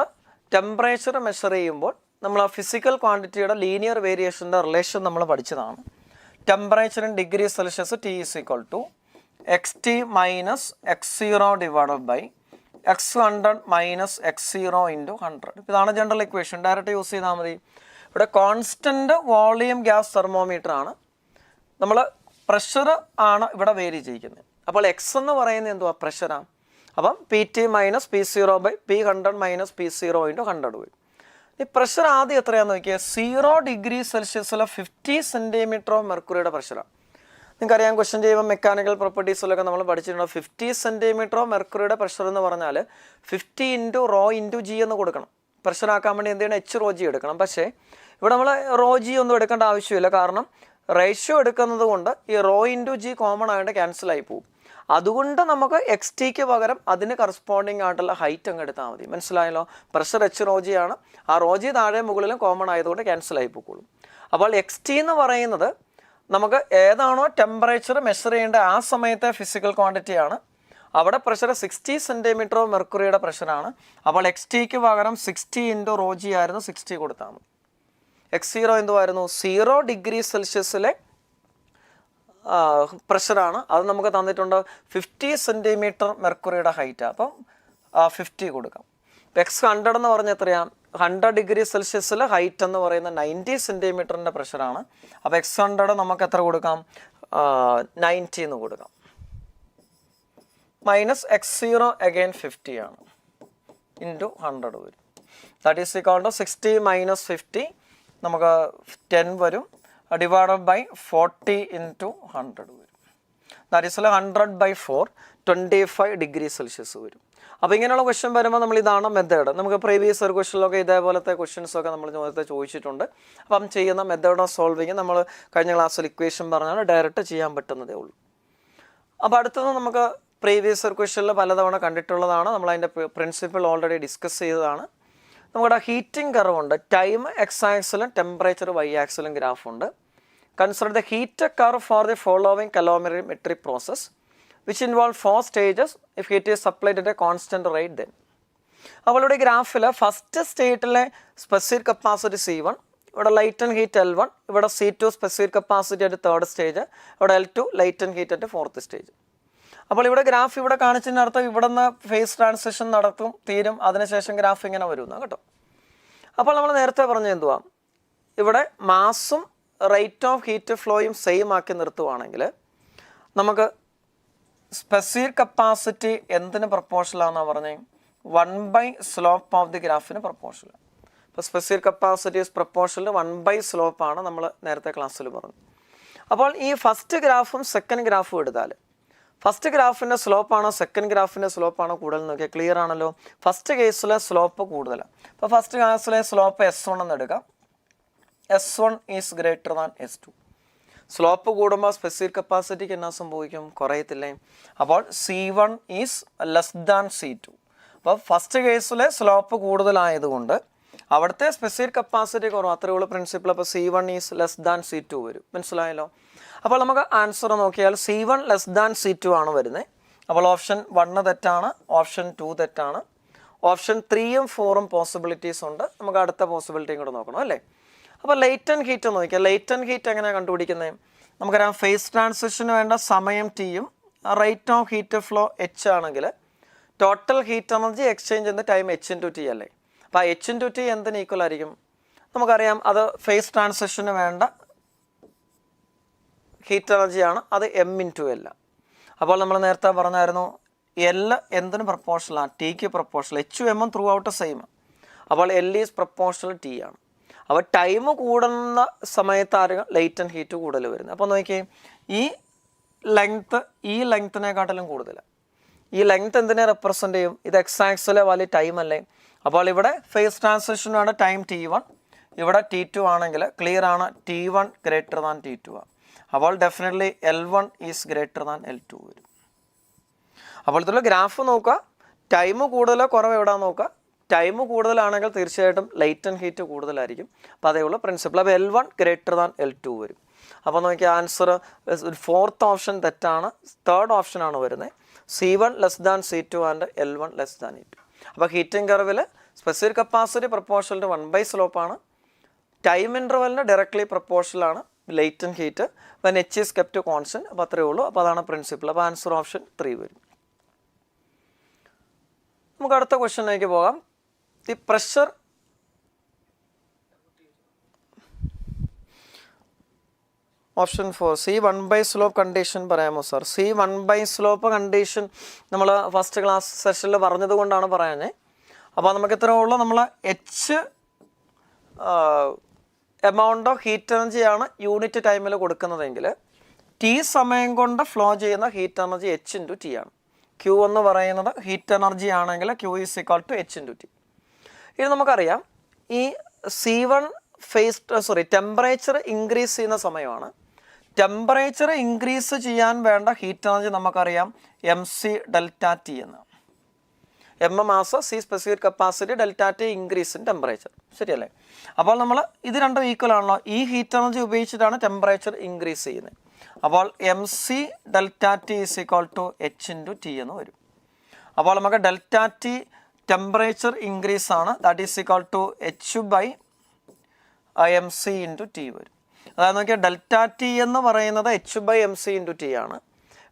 temperature measure ചെയ്യുമ്പോൾ നമ്മൾ ആ physical ക്വാണ്ടിറ്റിയുടെ linear വേരിയേഷൻ്റെ relation നമ്മൾ പഠിച്ചതാണ്. Temperature in degree Celsius T is equal to xt minus x0 divided by x100 minus x0 into 100. ഇതാണ് ജനറൽ ഇക്വേഷൻ. ഡയറക്റ്റ് യൂസ് ചെയ്താൽ മതി. ഇവിടെ കോൺസ്റ്റൻറ്റ് വോളിയം ഗ്യാസ് തെർമോമീറ്റർ ആണ്. നമ്മൾ പ്രഷർ ആണ് ഇവിടെ വേരി ചെയ്യിക്കുന്നത്. അപ്പോൾ എക്സ് എന്ന് പറയുന്നത് എന്തുവാ? പ്രഷറാണ്. അപ്പം PT minus P0 by P100 minus P0 into 100 വരും. ഈ പ്രഷർ ആദ്യം എത്രയാണെന്ന് നോക്കിയാൽ 0 ഡിഗ്രി സെൽഷ്യസിലെ 50 സെൻറ്റിമീറ്റർ ഓഫ് മെർക്കുറിയുടെ പ്രഷറാണ്. നിങ്ങൾക്കറിയാം, ക്വസ്റ്റ്യൻ ചെയ്യുമ്പോൾ മെക്കാനിക്കൽ പ്രോപ്പർട്ടീസിലൊക്കെ നമ്മൾ പഠിച്ചിട്ടുണ്ട്. 50 സെൻറ്റിമീറ്റർ ഓഫ് മെർക്കുറിയുടെ പ്രഷർ എന്ന് പറഞ്ഞാൽ 50 ഇൻറ്റു റോ ഇൻറ്റു ജി എന്ന് കൊടുക്കണം. പ്രഷറാക്കാൻ വേണ്ടി എന്ത് ചെയ്യണം? H rho g എടുക്കണം. പക്ഷേ ഇവിടെ നമ്മൾ റോ ജി ഒന്നും എടുക്കേണ്ട ആവശ്യമില്ല. കാരണം റേഷ്യോ എടുക്കുന്നത് കൊണ്ട് ഈ റോ ഇൻറ്റു ജി കോമൺ ആയിട്ട് ക്യാൻസൽ ആയി പോകും. അതുകൊണ്ട് നമുക്ക് എക്സ് ടിക്ക് പകരം അതിന് കറസ്പോണ്ടിങ് ആയിട്ടുള്ള ഹൈറ്റ് അങ്ങ് എടുത്താൽ മതി. മനസ്സിലായല്ലോ? പ്രഷർ H rho g ആണ്. ആ റോ ജി താഴെ മുകളിലും കോമൺ ആയതുകൊണ്ട് ക്യാൻസൽ ആയി പോകുള്ളൂ. അപ്പോൾ എക്സ് ടി എന്ന് പറയുന്നത് നമുക്ക് ഏതാണോ ടെമ്പറേച്ചർ മെഷർ ചെയ്യേണ്ട ആ സമയത്തെ ഫിസിക്കൽ ക്വാണ്ടിറ്റിയാണ്. അവിടെ പ്രഷർ 60 സെൻറ്റിമീറ്റർ ഓഫ് മെർക്കുറിയുടെ പ്രഷറാണ്. അപ്പോൾ എക്സ് ടിക്ക് പകരം 60 ഇൻറ്റു റോ ജി ആയിരുന്നു. 60 കൊടുത്താൽ മതി. x0 എന്തുമായിരുന്നു? 0 ഡിഗ്രി സെൽഷ്യസിലെ പ്രഷറാണ്. അത് നമുക്ക് തന്നിട്ടുണ്ട് 50 സെൻറ്റിമീറ്റർ മെർക്കുറിയുടെ ഹൈറ്റ്. അപ്പം 50 കൊടുക്കാം. x100 എന്ന് പറഞ്ഞാൽ എത്രയാണ്? 100 ഡിഗ്രി സെൽഷ്യസിൽ ഹൈറ്റ് എന്ന് പറയുന്ന 90 സെൻറ്റിമീറ്ററിൻ്റെ പ്രഷറാണ്. അപ്പോൾ x100 നമുക്ക് എത്ര കൊടുക്കാം? 90 എന്ന് കൊടുക്കാം. മൈനസ് x0 അഗെയിൻ 50 ആണ്. ഇൻറ്റു 100 വരും. That is equal to 60 minus 50 നമുക്ക് 10 വരും. ഡിവൈഡഡ് ബൈ 40 ഇൻറ്റു 100 വരും. That is 100 by 4 25 degree Celsius വരും. അപ്പോൾ ഇങ്ങനെയുള്ള ക്വസ്റ്റ്യൻ വരുമ്പോൾ നമ്മൾ ഇതാണ് മെത്തേഡ്. നമുക്ക് പ്രീവിയസ് ഒരു ക്വസ്റ്റ്യനിലൊക്കെ ഇതേപോലത്തെ ക്വസ്റ്റ്യൻസൊക്കെ നമ്മൾ നേരത്തെ ചോദിച്ചിട്ടുണ്ട്. അപ്പം ചെയ്യുന്ന മെത്തേഡ് ഓഫ് സോൾവിങ് നമ്മൾ കഴിഞ്ഞ ക്ലാസ്സിൽ ഇക്വേഷൻ പറഞ്ഞാൽ ഡയറക്റ്റ് ചെയ്യാൻ പറ്റുന്നതേ ഉള്ളൂ. അപ്പോൾ അടുത്തത് നമുക്ക് പ്രീവിയസ് ഒരു ക്വസ്റ്റ്യനിൽ പലതവണ കണ്ടിട്ടുള്ളതാണ്. നമ്മൾ അതിൻ്റെ പ്രിൻസിപ്പിൾ ഓൾറെഡി ഡിസ്കസ് ചെയ്തതാണ്. നമ്മുടെ ഹീറ്റിംഗ് കർവ് ഉണ്ട്. ടൈം എക്സ് ആക്സിലും ടെമ്പറേച്ചർ വൈ ആക്സിലും ഗ്രാഫ് ഉണ്ട്. Consider the heat curve for the following calorimetry process which involve 4 stages if heat is supplied at a constant rate then. അപ്പോൾ ഇവിടെ ഗ്രാഫിൽ first സ്റ്റേറ്റിലെ specific capacity C1, ഇവിടെ lighten heat L1, ഇവിടെ C2 specific capacity at third stage, ഇവിടെ L2 lighten heat at fourth stage. അപ്പോൾ ഇവിടെ graph ഇവിടെ കാണിച്ചതിൻ്റെ അർത്ഥം ഇവിടെ നിന്ന് ഫേസ് ട്രാൻസിഷൻ നടത്തും, തീരും, അതിനുശേഷം ഗ്രാഫ് ഇങ്ങനെ വരുമെന്നാണ് കേട്ടോ. അപ്പോൾ നമ്മൾ നേരത്തെ പറഞ്ഞ എന്തുവാ? ഇവിടെ മാസും റേറ്റ് ഓഫ് ഹീറ്റ് ഫ്ലോയും സെയിം ആക്കി നിർത്തുവാണെങ്കിൽ നമുക്ക് സ്പെസിഫിക് കപ്പാസിറ്റി എന്തിന് പ്രപ്പോർഷനാണെന്നാണ് പറഞ്ഞത്? 1/, സ്ലോപ്പ് ഓഫ് ദി ഗ്രാഫിന് പ്രപ്പോർഷണൽ. അപ്പോൾ സ്പെസിഫിക് കപ്പാസിറ്റി ഈസ് പ്രപ്പോർഷണൽ 1/, സ്ലോപ്പാണ് നമ്മൾ നേരത്തെ ക്ലാസ്സിൽ പറഞ്ഞു. അപ്പോൾ ഈ ഫസ്റ്റ് ഗ്രാഫും സെക്കൻഡ് ഗ്രാഫും എടുത്താൽ ഫസ്റ്റ് ഗ്രാഫിൻ്റെ സ്ലോപ്പാണോ സെക്കൻഡ് ഗ്രാഫിൻ്റെ സ്ലോപ്പാണോ കൂടുതൽ നോക്കിയാൽ ക്ലിയർ ആണല്ലോ. ഫസ്റ്റ് കേസിലെ സ്ലോപ്പ് കൂടുതലാണ്. അപ്പോൾ ഫസ്റ്റ് കേസിലെ സ്ലോപ്പ് S1 എന്ന് എടുക്കാം. S1 is greater than S2. Slope കൂടുമ്പോൾ സ്പെസിഫിക് കപ്പാസിറ്റിക്ക് എന്നാ സംഭവിക്കും? കുറയത്തില്ലേ? അപ്പോൾ C1 is less than C2. അപ്പോൾ ഫസ്റ്റ് കേസിലെ സ്ലോപ്പ് കൂടുതലായതുകൊണ്ട് അവിടുത്തെ സ്പെസിഫിക് കപ്പാസിറ്റി കുറവ്. അത്രയേ ഉള്ളൂ പ്രിൻസിപ്പിൾ. അപ്പോൾ C1 is less than C2 വരും. മനസ്സിലായല്ലോ? അപ്പോൾ നമുക്ക് ആൻസർ നോക്കിയാൽ C1 ലെസ് ദാൻ C2 ആണ് വരുന്നത്. അപ്പോൾ ഓപ്ഷൻ 1 തെറ്റാണ്, ഓപ്ഷൻ 2 തെറ്റാണ്, ഓപ്ഷൻ 3ഉം 4ഉം പോസിബിലിറ്റീസ് ഉണ്ട്. നമുക്ക് അടുത്ത പോസിബിലിറ്റിയും കൂടെ നോക്കണം അല്ലേ. അപ്പോൾ ലേറ്റൻ ഹീറ്റ് നോക്കിയാൽ ലേറ്റൻ ഹീറ്റ് എങ്ങനെയാണ് കണ്ടുപിടിക്കുന്നത്? നമുക്കറിയാം ഫേസ് ട്രാൻസിഷന് വേണ്ട സമയം Tയും rate of heat flow H ആണെങ്കിൽ ടോട്ടൽ ഹീറ്റ് എനർജി എക്സ്ചേഞ്ച് ചെയ്യുന്ന ടൈം H/T അല്ലേ. അപ്പോൾ H/T എന്തിന് ഈക്വൽ ആയിരിക്കും? നമുക്കറിയാം അത് ഫേസ് ട്രാൻസിഷന് വേണ്ട ഹീറ്റ് എനർജിയാണ്, അത് M/L. അപ്പോൾ നമ്മൾ നേരത്തെ പറഞ്ഞായിരുന്നു L എന്തിന് പ്രപ്പോർഷണലാണ്? Tക്ക് proportional. H M throughout same. അപ്പോൾ L ഈസ് പ്രപ്പോർഷണൽ T ആണ്. അപ്പോൾ ടൈം കൂടുന്ന സമയത്തായിരിക്കും ലേറ്റൻ ഹീറ്റ് കൂടുതൽ വരുന്നത്. അപ്പോൾ നോക്കിയേ, ഈ ലെങ്ത്തിനെക്കാട്ടിലും കൂടുതലാണ്. ഈ ലെങ്ത് എന്തിനെ റെപ്രസെൻ്റ് ചെയ്യും? ഇത് എക്സ് ആക്സിലെ വലിയ ടൈം അല്ലേ. അപ്പോൾ ഇവിടെ ഫേസ് ട്രാൻസിഷനാണ് ടൈം T1, ഇവിടെ T2 ആണെങ്കിൽ ക്ലിയർ ആണ് T1 ഗ്രേറ്റർ ദാൻ T2 ആണ്. അപ്പോൾ definitely L1 is greater than L2 വരും. അപ്പോൾ ഇതിലുള്ള ഗ്രാഫ് നോക്കുക, ടൈം കൂടുതലോ കുറവ് എവിടെയാണെന്ന് നോക്കുക, ടൈം കൂടുതലാണെങ്കിൽ തീർച്ചയായിട്ടും ലേറ്റൻറ്റ് ഹീറ്റ് കൂടുതലായിരിക്കും. അപ്പോൾ അതേ ഉള്ളൂ പ്രിൻസിപ്പിൾ. അപ്പോൾ L1 ഗ്രേറ്റർ ദാൻ L2 വരും. അപ്പോൾ നോക്കിയാൽ ആൻസർ 4th ഓപ്ഷൻ തെറ്റാണ്. 3rd ഓപ്ഷനാണ് വരുന്നത്. C1 less than C2 and L1 less than E2. അപ്പോൾ ഹീറ്റിംഗ് കർവിൽ സ്പെസിഫിക് കപ്പാസിറ്റി പ്രൊപ്പോർഷണൽ ടു 1/സ്ലോപ്പ് ആണ്. ടൈം ഇൻ്റർവെലിന് ഡയറക്ട്ലി പ്രൊപ്പോർഷണൽ ആണ് latent heat. When H is kept constant. അപ്പോൾ അത്രയേ ഉള്ളൂ. അപ്പോൾ അതാണ് പ്രിൻസിപ്പിൾ. അപ്പോൾ ആൻസർ ഓപ്ഷൻ 3 വരും. നമുക്ക് അടുത്ത ക്വസ്റ്റ്യനിലേക്ക് പോകാം. ദി പ്രഷർ ഓപ്ഷൻ 4 C 1/സ്ലോപ്പ് കണ്ടീഷൻ പറയാമോ സാർ? C 1/സ്ലോപ്പ് കണ്ടീഷൻ നമ്മൾ ഫസ്റ്റ് ക്ലാസ് സെഷനിൽ പറഞ്ഞത് കൊണ്ടാണ് പറയാഞ്ഞത്. അപ്പോൾ നമുക്ക് ഇത്രയേ ഉള്ളൂ. നമ്മൾ H എമൗണ്ട് ഓഫ് ഹീറ്റ് എനർജിയാണ് യൂണിറ്റ് ടൈമിൽ കൊടുക്കുന്നതെങ്കിൽ T സമയം കൊണ്ട് ഫ്ലോ ചെയ്യുന്ന heat energy H into T ആണ്. Q എന്ന് പറയുന്നത് ഹീറ്റ് എനർജി ആണെങ്കിൽ Q is equal to H into T. ഇത് നമുക്കറിയാം ഈ C1 ടെമ്പറേച്ചർ ഇൻക്രീസ് ചെയ്യുന്ന സമയമാണ്. ടെമ്പറേച്ചർ ഇൻക്രീസ് ചെയ്യാൻ വേണ്ട ഹീറ്റ് എനർജി നമുക്കറിയാം MC ഡെൽറ്റ T എന്ന്. M mass, C specific capacity, delta T increase in temperature. ശരിയല്ലേ? അപ്പോൾ നമ്മൾ ഇത് രണ്ടും ഈക്വൽ ആണല്ലോ. ഈ ഹീറ്റ് എനർജി ഉപയോഗിച്ചിട്ടാണ് ടെമ്പറേച്ചർ ഇൻക്രീസ് ചെയ്യുന്നത്. അപ്പോൾ MC delta T is equal to H into T എന്ന് വരും. അപ്പോൾ നമുക്ക് ഡെൽറ്റ T ടെമ്പറേച്ചർ ഇൻക്രീസ് ആണ്. That is equal to H by MC into T വരും. അതായത് നോക്കിയാൽ ഡെൽറ്റ T എന്ന് പറയുന്നത് H by MC into T ആണ്.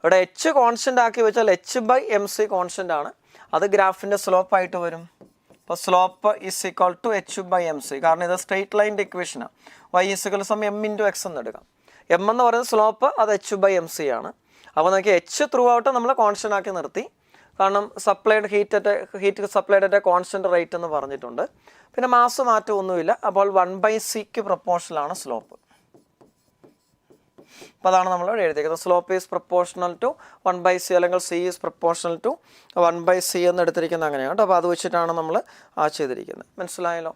ഇവിടെ H കോൺസ്റ്റൻ്റ് ആക്കി വെച്ചാൽ H ബൈ MC കോൺസ്റ്റൻ്റ് ആണ്. അത് ഗ്രാഫിൻ്റെ സ്ലോപ്പായിട്ട് വരും. അപ്പോൾ slope is equal to H by MC. കാരണം ഇത് സ്ട്രെയിറ്റ് ലൈൻ്റെ ഇക്വേഷനാണ്. Y is equal to M into X എന്ന് എടുക്കാം. M എന്ന് പറയുന്നത് സ്ലോപ്പ്, അത് H ബൈ MC ആണ്. അപ്പോൾ നോക്കി H ത്രൂ ഔട്ട് നമ്മൾ കോൺസ്റ്റൻ്റ് ആക്കി നിർത്തി. കാരണം supplied heat supplied at constant rate എന്ന് പറഞ്ഞിട്ടുണ്ട്. പിന്നെ മാസ് മാറ്റമൊന്നുമില്ല. അപ്പോൾ 1/Cക്ക് പ്രൊപ്പോർഷണലാണ് സ്ലോപ്പ്. അപ്പോൾ അതാണ് നമ്മൾ എഴുതിയിരിക്കുന്നത്. Slope is proportional to 1/C അല്ലെങ്കിൽ C is proportional to 1/C എന്ന് എടുത്തിരിക്കുന്നത് അങ്ങനെയാണ് കേട്ടോ. അപ്പോൾ അത് വെച്ചിട്ടാണ് നമ്മൾ ചെയ്തിരിക്കുന്നത്. മനസ്സിലായല്ലോ?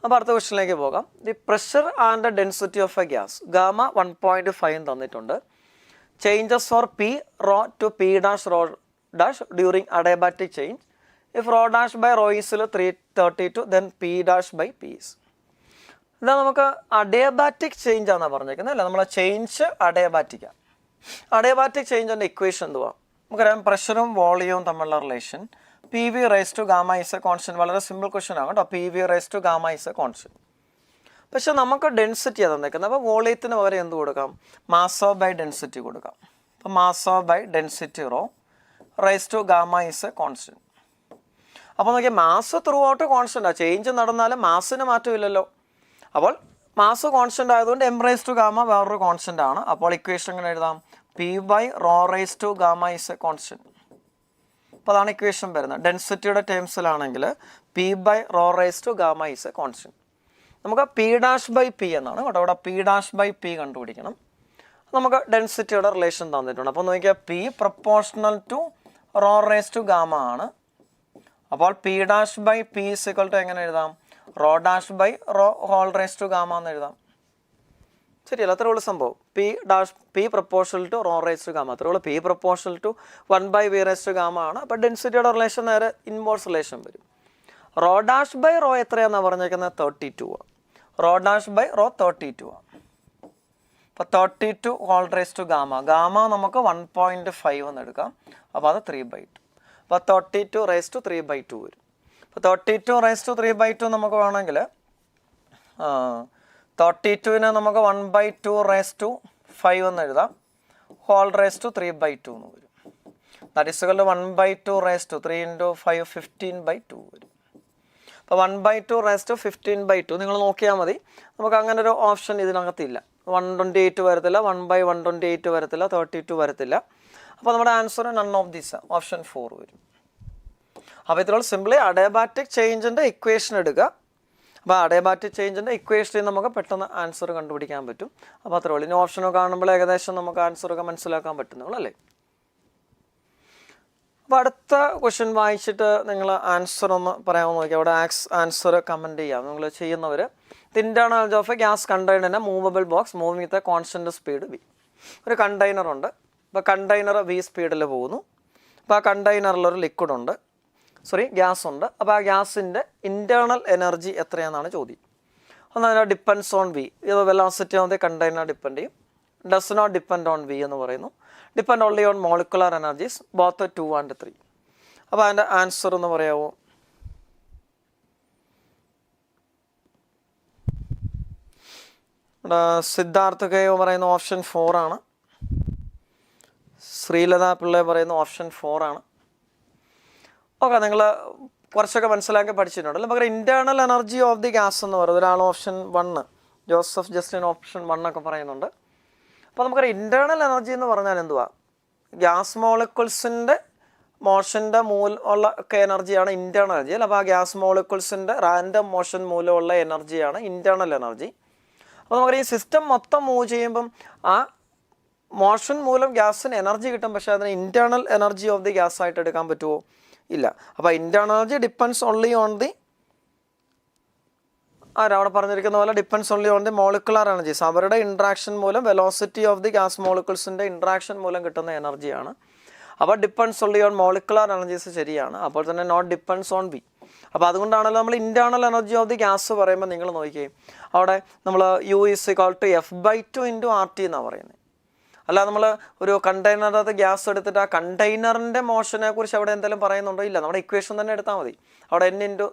അപ്പോൾ അടുത്ത ക്വസ്റ്റ്യനിലേക്ക് പോകാം. The pressure and density of a gas gamma 1.5 തന്നിട്ടുണ്ട്. Changes for P rho to P dash rho dash during adiabatic change. If rho dash by rho ഈസിൽ 332 then P dash by P is. ഇതാ നമുക്ക് adiabatic change ആണെന്നാണ് പറഞ്ഞേക്കുന്നത് അല്ലേ? നമ്മളെ change അഡയബാറ്റിക്കാണ്. അഡയബാറ്റിക് ചേഞ്ചിൻ്റെ ഇക്വേഷൻ എന്തുവാ? നമുക്കറിയാം പ്രഷറും വോളിയവും തമ്മിലുള്ള relation PV raise to gamma is a constant. വളരെ സിമ്പിൾ ക്വസ്റ്റൻ ആണ് കേട്ടോ. PV raise to gamma is a constant. പക്ഷെ നമുക്ക് ഡെൻസിറ്റി തന്നേക്കുന്നത്. അപ്പോൾ വോളിയത്തിന് പകരം എന്ത് കൊടുക്കാം? മാസോ ബൈ ഡെൻസിറ്റി കൊടുക്കാം. അപ്പോൾ മാസോ by density rho raise to gamma is a constant. അപ്പോൾ നോക്കിയാൽ മാസ് ത്രൂ ഔട്ട് കോൺസ്റ്റൻറ്റാണ്. ചേഞ്ച് നടന്നാലും മാസിന് മാറ്റമില്ലല്ലോ. അപ്പോൾ മാസ് കോൺസ്റ്റൻ്റ് ആയതുകൊണ്ട് M റൈസ് ടു ഗാമ വേറൊരു കോൺസ്റ്റൻ്റ് ആണ്. അപ്പോൾ ഇക്വേഷൻ എങ്ങനെ എഴുതാം? P by rho raise to gamma is a constant. അപ്പോൾ അതാണ് ഇക്വേഷൻ വരുന്നത്. ഡെൻസിറ്റിയുടെ ടേംസിലാണെങ്കിൽ P by rho raise to gamma is a constant. നമുക്ക് P ഡാഷ് ബൈ P എന്നാണ് കേട്ടോ. ഇവിടെ P ഡാഷ് ബൈ P കണ്ടുപിടിക്കണം. നമുക്ക് ഡെൻസിറ്റിയുടെ റിലേഷൻ തന്നിട്ടുണ്ട്. അപ്പോൾ നോക്കിയാൽ P proportional to rho raise to gamma ആണ്. അപ്പോൾ P dash by P is equal to എങ്ങനെ എഴുതാം? Rho dash by rho whole raise to gamma എന്ന് എഴുതാം. ശരിയല്ല? അത്രേ ഉള്ളൂ സംഭവം. P proportional to rho raise to gamma. അത്രേ ഉള്ളൂ. P proportional to 1/V raise to gamma ആണ്. അപ്പോൾ ഡെൻസിറ്റിയുടെ റിലേഷൻ നേരെ ഇൻവേഴ്സ് റിലേഷൻ വരും. റോ ഡാഷ് ബൈ റോ എത്രയാണെന്നാണ് പറഞ്ഞേക്കുന്നത്? 32 ആണ്. റോ ഡാഷ് ബൈ റോ 32 ആണ്. അപ്പോൾ 32 whole raise to gamma. Gamma നമുക്ക് 1.5 എന്ന് എടുക്കാം. അപ്പോൾ അത് 3/2. അപ്പോൾ 32 റൈസ് ടു 3/2 വരും. അപ്പോൾ 32 റൈസ് ടു 3/2 നമുക്ക് വേണമെങ്കിൽ 32നെ നമുക്ക് 1/2 റൈസ് ടു 5 എന്ന് എഴുതാം. ഹോൾ റൈസ് ടു 3/2 എന്ന് വരും. That is equal to 1/2 raise to 3 into 5 15/2 വരും. അപ്പോൾ 1/2 റൈസ് ടു 15/2 നിങ്ങൾ നോക്കിയാൽ മതി. നമുക്ക് അങ്ങനെ ഒരു ഓപ്ഷൻ ഇതിനകത്തില്ല. 128 വരത്തില്ല, 1/128 വരത്തില്ല, 32 വരത്തില്ല. അപ്പോൾ നമ്മുടെ answer none of these option 4 വരും. അപ്പോൾ ഇതിലുള്ള സിംപ്ലി അഡയബാറ്റിക് ചേഞ്ചിൻ്റെ ഇക്വേഷൻ എടുക്കുക. അപ്പോൾ അഡയബാറ്റിക് ചേഞ്ചിൻ്റെ ഇക്വേഷനിൽ നമുക്ക് പെട്ടെന്ന് ആൻസർ കണ്ടുപിടിക്കാൻ പറ്റും. അപ്പോൾ അത്രേ ഉള്ളൂ. ഇനി ഓപ്ഷനൊക്കെ കാണുമ്പോൾ ഏകദേശം നമുക്ക് ആൻസറൊക്കെ മനസ്സിലാക്കാൻ പറ്റുന്നുള്ളൂ അല്ലേ? അപ്പോൾ അടുത്ത ക്വസ്റ്റ്യൻ വായിച്ചിട്ട് നിങ്ങൾ ആൻസർ ഒന്ന് പറയാമെന്ന് നോക്കി. അവിടെ ആൻസർ കമൻറ്റ് ചെയ്യാം നിങ്ങൾ ചെയ്യുന്നവർ. Internal of a gas container movable box moving with a constant speed V. ഒരു കണ്ടെയ്നറുണ്ട്. അപ്പോൾ കണ്ടെയ്നർ V സ്പീഡിൽ പോകുന്നു. അപ്പോൾ ആ കണ്ടെയ്നറിലൊരു ലിക്വിഡ് ഉണ്ട്. ഗ്യാസ് ഉണ്ട്. അപ്പോൾ ആ ഗ്യാസിൻ്റെ ഇൻറ്റേർണൽ എനർജി എത്രയാണെന്നാണ് ചോദ്യം. ഒന്നതിന് ഡിപ്പെൻഡ്സ് ഓൺ വി, ഇത് velocity of the container depend ചെയ്യും. Does not depend on V എന്ന് പറയുന്നു. Depend only on molecular energies both 2 and 3. അപ്പോൾ അതിൻ്റെ ആൻസർ എന്ന് പറയാമോ? സിദ്ധാർത്ഥ കെ പറയുന്ന ഓപ്ഷൻ 4 ആണ്. ശ്രീലത പിള്ളെ പറയുന്ന ഓപ്ഷൻ 4 ആണ്. ഓക്കെ, നിങ്ങൾ കുറച്ചൊക്കെ മനസ്സിലാക്കി പഠിച്ചിട്ടുണ്ടല്ലോ. നമുക്ക് internal energy of the gas എന്ന് പറയുന്നത് ഒരാൾ ഓപ്ഷൻ 1, ജോസഫ് ജസ്റ്റിൻ ഓപ്ഷൻ 1 ഒക്കെ പറയുന്നുണ്ട്. അപ്പോൾ നമുക്കറിയാം ഇൻറ്റേർണൽ എനർജി എന്ന് പറഞ്ഞാൽ എന്തുവാ? ഗ്യാസ് മോളിക്യൂൾസിൻ്റെ മോഷൻ്റെ ഉള്ള ഒക്കെ എനർജിയാണ് ഇൻറ്റേർണൽ എനർജി. അപ്പോൾ ആ ഗ്യാസ് മോളിക്യൂൾസിൻ്റെ റാൻഡം മോഷൻ മൂലമുള്ള എനർജിയാണ് ഇൻറ്റേർണൽ എനർജി. അപ്പോൾ നമുക്കറിയാം ഈ സിസ്റ്റം മൊത്തം മൂവ് ചെയ്യുമ്പം ആ മോഷൻ മൂലം ഗ്യാസിന് എനർജി കിട്ടും. പക്ഷേ അതിന് internal energy of the gas ആയിട്ട് എടുക്കാൻ പറ്റുമോ? ഇല്ല. അപ്പോൾ internal energy depends only on the അവിടെ പറഞ്ഞിരിക്കുന്ന പോലെ depends only on the molecular energies. അവരുടെ ഇൻട്രാക്ഷൻ മൂലം വെലോസിറ്റി ഓഫ് ദി ഗ്യാസ് മോളിക്യൂൾസിൻ്റെ ഇൻട്രാക്ഷൻ മൂലം കിട്ടുന്ന എനർജിയാണ്. അപ്പോൾ depends only on molecular energies ശരിയാണ്. അപ്പോൾ തന്നെ നോട്ട് ഡിപ്പെൻഡ്സ് ഓൺ വി. അപ്പോൾ അതുകൊണ്ടാണല്ലോ നമ്മൾ internal energy of the gas പറയുമ്പോൾ നിങ്ങൾ നോക്കിയേ, അവിടെ നമ്മൾ U = F/2 × RT എന്നാണ് പറയുന്നത്. അല്ല നമ്മൾ ഒരു കണ്ടെയ്നറിനകത്ത് ഗ്യാസ് എടുത്തിട്ട് ആ കണ്ടെയ്നറിൻ്റെ മോഷനെ കുറിച്ച് അവിടെ എന്തെങ്കിലും പറയുന്നുണ്ടോ? ഇല്ല. നമ്മുടെ ഇക്വേഷൻ തന്നെ എടുത്താൽ മതി. അവിടെ N ×